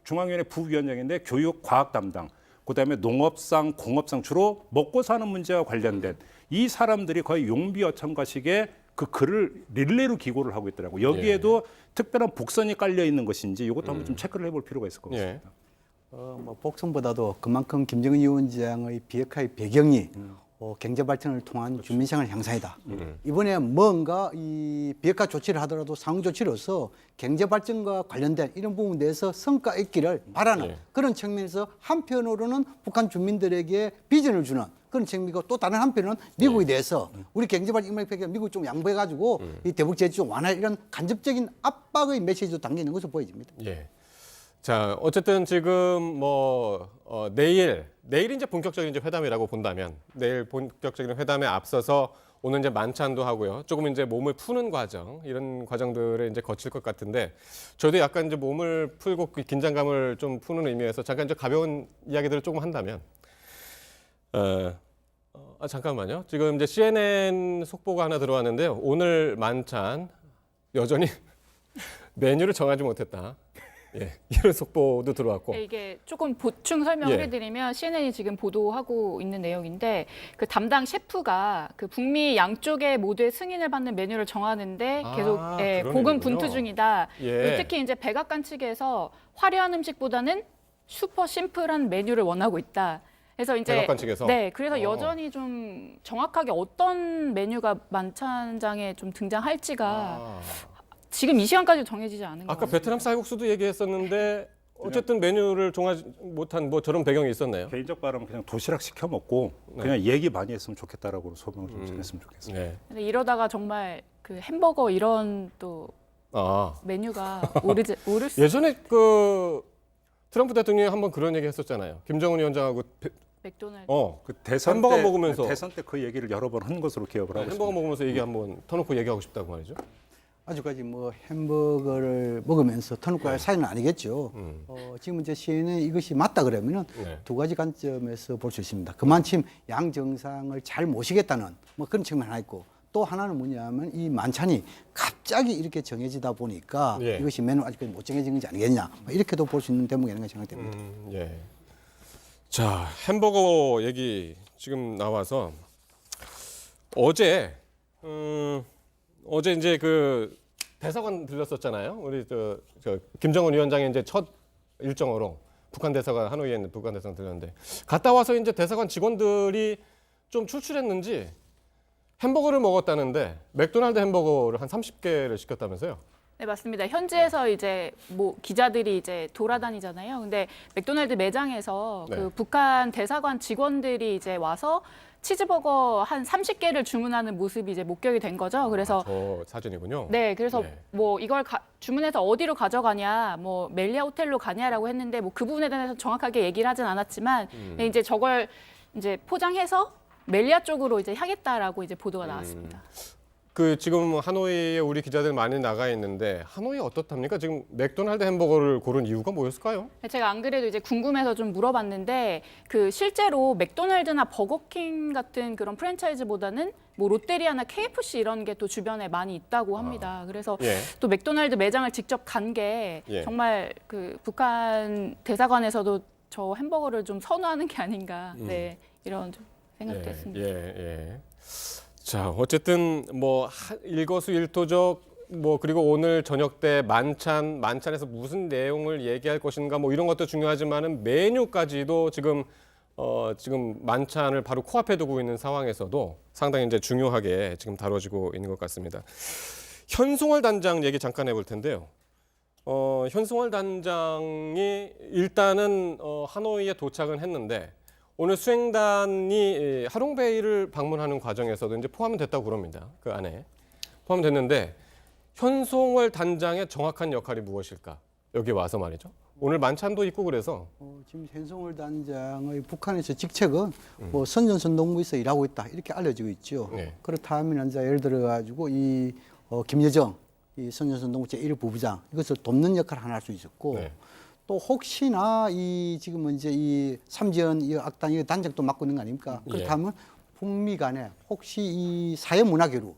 중앙위원회 부위원장인데 교육 과학 담당 그다음에 농업상 공업상 주로 먹고 사는 문제와 관련된 이 사람들이 거의 용비어천가식의 그 글을 릴레이로 기고를 하고 있더라고요. 여기에도 특별한 복선이 깔려 있는 것인지 이것도 한번 좀 체크를 해볼 필요가 있을 것 같습니다. 뭐 복선보다도 그만큼 김정은 위원장의 비핵화의 배경이 경제 발전을 통한 주민생활 향상이다. 이번에 뭔가 이 비핵화 조치를 하더라도 상응 조치로서 경제 발전과 관련된 이런 부분에 대해서 성과 있기를 바라는 그런 측면에서 한편으로는 북한 주민들에게 비전을 주는 그런 측면이고 또 다른 한편은 미국에 대해서 우리 경제 발전 인맥 미국 좀 양보해가지고 이 대북 제재 좀 완화 이런 간접적인 압박의 메시지도 담겨 있는 것으로 보여집니다. 예. 자, 어쨌든 지금 내일 이제 본격적인 이제 회담이라고 본다면 내일 본격적인 회담에 앞서서 오늘 이제 만찬도 하고요. 조금 이제 몸을 푸는 과정 이런 과정들을 이제 거칠 것 같은데 저도 약간 이제 몸을 풀고 그 긴장감을 좀 푸는 의미에서 잠깐 이제 가벼운 이야기들을 조금 한다면 잠깐만요. 지금 이제 CNN 속보가 하나 들어왔는데요. 오늘 만찬 여전히 메뉴를 정하지 못했다. 예, 이런 속보도 들어왔고. 네, 이게 조금 보충 설명을 예. 해드리면 CNN이 지금 보도하고 있는 내용인데 그 담당 셰프가 그 북미 양쪽의 모두의 승인을 받는 메뉴를 정하는데 계속 그런 고군분투 의미군요. 중이다. 예. 특히 이제 백악관 측에서 화려한 음식보다는 슈퍼 심플한 메뉴를 원하고 있다. 그래서 이제 백악관 측에서? 네, 그래서 여전히 좀 정확하게 어떤 메뉴가 만찬장에 좀 등장할지가 지금 이 시간까지 정해지지 않은 것 아까 같습니다. 베트남 쌀국수도 얘기했었는데 어쨌든 메뉴를 정하지 못한 뭐 저런 배경이 있었나요? 개인적 바람은 그냥 도시락 시켜 먹고 그냥 얘기 많이 했으면 좋겠다라고 소명을 좀 전했으면 좋겠습니다. 네. 근데 이러다가 정말 그 햄버거 이런 또 메뉴가 오를 수 예전에 그 트럼프 대통령이 한번 그런 얘기 했었잖아요. 김정은 위원장하고 맥도날드. 그 대선 햄버거 때, 먹으면서 대선 때 그 얘기를 여러 번 한 것으로 기억을 하고 햄버거 있습니다. 먹으면서 얘기 한번 터놓고 얘기하고 싶다고 말이죠. 아직까지 뭐 햄버거를 먹으면서 터놓고 할 사이는 아니겠죠. 지금 이제 CNN 이것이 맞다 그러면은 두 가지 관점에서 볼 수 있습니다. 그만큼 양 정상을 잘 모시겠다는 뭐 그런 측면 하나 있고 또 하나는 뭐냐면 이 만찬이 갑자기 이렇게 정해지다 보니까 이것이 메뉴 아직까지 못 정해진 것이 아니겠냐 뭐 이렇게도 볼 수 있는 대목이 아닌가 생각됩니다. 예. 자, 햄버거 얘기 지금 나와서 어제 이제 그 대사관 들렸었잖아요. 우리 저 김정은 위원장의 이제 첫 일정으로 북한 대사관 하노이에 있는 북한 대사관 들렸는데 갔다 와서 이제 대사관 직원들이 좀 출출했는지 햄버거를 먹었다는데 맥도날드 햄버거를 한 30개를 시켰다면서요? 네, 맞습니다. 현지에서 이제 뭐 기자들이 이제 돌아다니잖아요. 근데 맥도날드 매장에서 그 북한 대사관 직원들이 이제 와서 치즈버거 한 30개를 주문하는 모습이 이제 목격이 된 거죠. 그래서 저 사진이군요. 네, 그래서 뭐 이걸 주문해서 어디로 가져가냐, 뭐 멜리아 호텔로 가냐라고 했는데 뭐 그 부분에 대해서 정확하게 얘기를 하진 않았지만 이제 저걸 이제 포장해서 멜리아 쪽으로 이제 향했다라고 이제 보도가 나왔습니다. 그 지금 하노이에 우리 기자들 많이 나가 있는데 하노이 어떻답니까? 지금 맥도날드 햄버거를 고른 이유가 뭐였을까요? 제가 안 그래도 이제 궁금해서 좀 물어봤는데 그 실제로 맥도날드나 버거킹 같은 그런 프랜차이즈보다는 뭐 롯데리아나 KFC 이런 게 또 주변에 많이 있다고 합니다. 그래서 또 맥도날드 매장을 직접 간 게 정말 그 북한 대사관에서도 저 햄버거를 좀 선호하는 게 아닌가 이런 좀 생각도 했습니다. 자, 어쨌든 뭐 일거수일투족 뭐 그리고 오늘 저녁 때 만찬에서 무슨 내용을 얘기할 것인가 뭐 이런 것도 중요하지만은 메뉴까지도 지금 만찬을 바로 코앞에 두고 있는 상황에서도 상당히 이제 중요하게 지금 다뤄지고 있는 것 같습니다. 현송월 단장 얘기 잠깐 해볼 텐데요. 현송월 단장이 일단은 하노이에 도착은 했는데 오늘 수행단이 하롱베이를 방문하는 과정에서도 이제 포함됐다고 그럽니다. 그 안에 포함됐는데 현송월 단장의 정확한 역할이 무엇일까? 여기 와서 말이죠. 오늘 만찬도 있고 그래서 지금 현송월 단장의 북한에서 직책은 뭐 선전선 농부에서 일하고 있다 이렇게 알려지고 있죠. 그렇다면 이제 예를 들어 가지고 이 김여정 이 선전선 농부 제1부부장 이것을 돕는 역할을 하나 할 수 있었고. 또 혹시나 이 지금 이제 이 삼지연 이 악단 이 단장도 맡고 있는 거 아닙니까? 그렇다면 북미 간에 혹시 이 사회문화교류,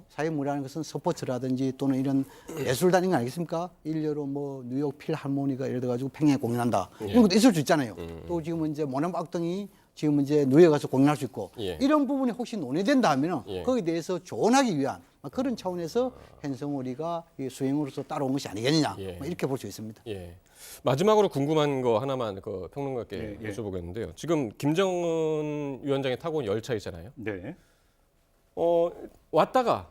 사회문화라는 것은 스포츠라든지 또는 이런 예술단인 거 아니겠습니까? 일례로 뭐 뉴욕 필하모니가 예를 들어 가지고 평양에 공연한다 이런 것도 있을 수 있잖아요. 또 지금 이제 모나무 악동이 지금 이제 뉴욕에 가서 공연할 수 있고 예. 이런 부분이 혹시 논의된다면 예. 거기에 대해서 조언하기 위한 그런 차원에서 행성오리가 이 수행으로서 따라온 것이 아니겠느냐 예. 이렇게 볼 수 있습니다. 예. 마지막으로 궁금한 거 하나만 그 평론가께 예. 여쭤보겠는데요. 지금 김정은 위원장이 타고 온 열차 있잖아요. 네. 왔다가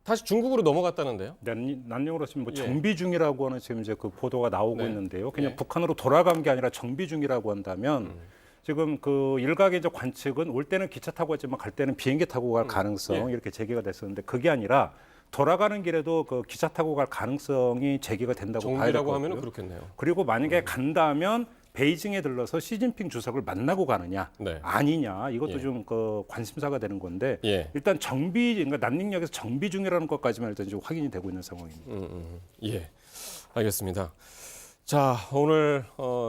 다시 중국으로 넘어갔다는데요. 난영으로 지금 뭐 예. 정비 중이라고 하는 지금 이제 그 보도가 나오고 네. 있는데요. 그냥 예. 북한으로 돌아간 게 아니라 정비 중이라고 한다면 지금 그 일각의 이제 관측은 올 때는 기차 타고 왔지만 갈 때는 비행기 타고 갈 가능성 예. 이렇게 제기가 됐었는데 그게 아니라 돌아가는 길에도 그 기차 타고 갈 가능성이 제기가 된다고 봐야 될 정비라고 것 하면 같고요. 그렇겠네요. 그리고 만약에 간다면 베이징에 들러서 시진핑 주석을 만나고 가느냐 네. 아니냐 이것도 예. 좀 그 관심사가 되는 건데 예. 일단 그러니까 난닝역에서 정비 중이라는 것까지만 일단 좀 확인이 되고 있는 상황입니다. 예, 알겠습니다. 자, 오늘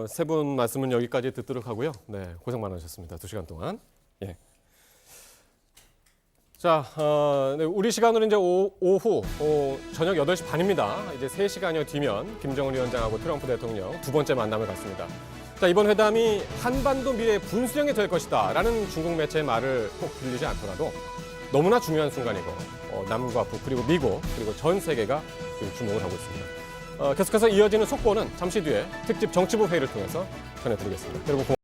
세 분 말씀은 여기까지 듣도록 하고요. 네, 고생 많으셨습니다. 2시간 동안. 예. 자, 네, 우리 시간으로 이제 오후 저녁 8시 반입니다. 이제 3시간여 뒤면 김정은 위원장하고 트럼프 대통령 두 번째 만남을 갖습니다. 자, 이번 회담이 한반도 미래의 분수령이 될 것이다라는 중국 매체의 말을 꼭 들리지 않더라도 너무나 중요한 순간이고 남과 북 그리고 미국 그리고 전 세계가 지금 주목을 하고 있습니다. 계속해서 이어지는 속보는 잠시 뒤에 특집 정치부 회의를 통해서 전해드리겠습니다. 여러분 고맙습니다.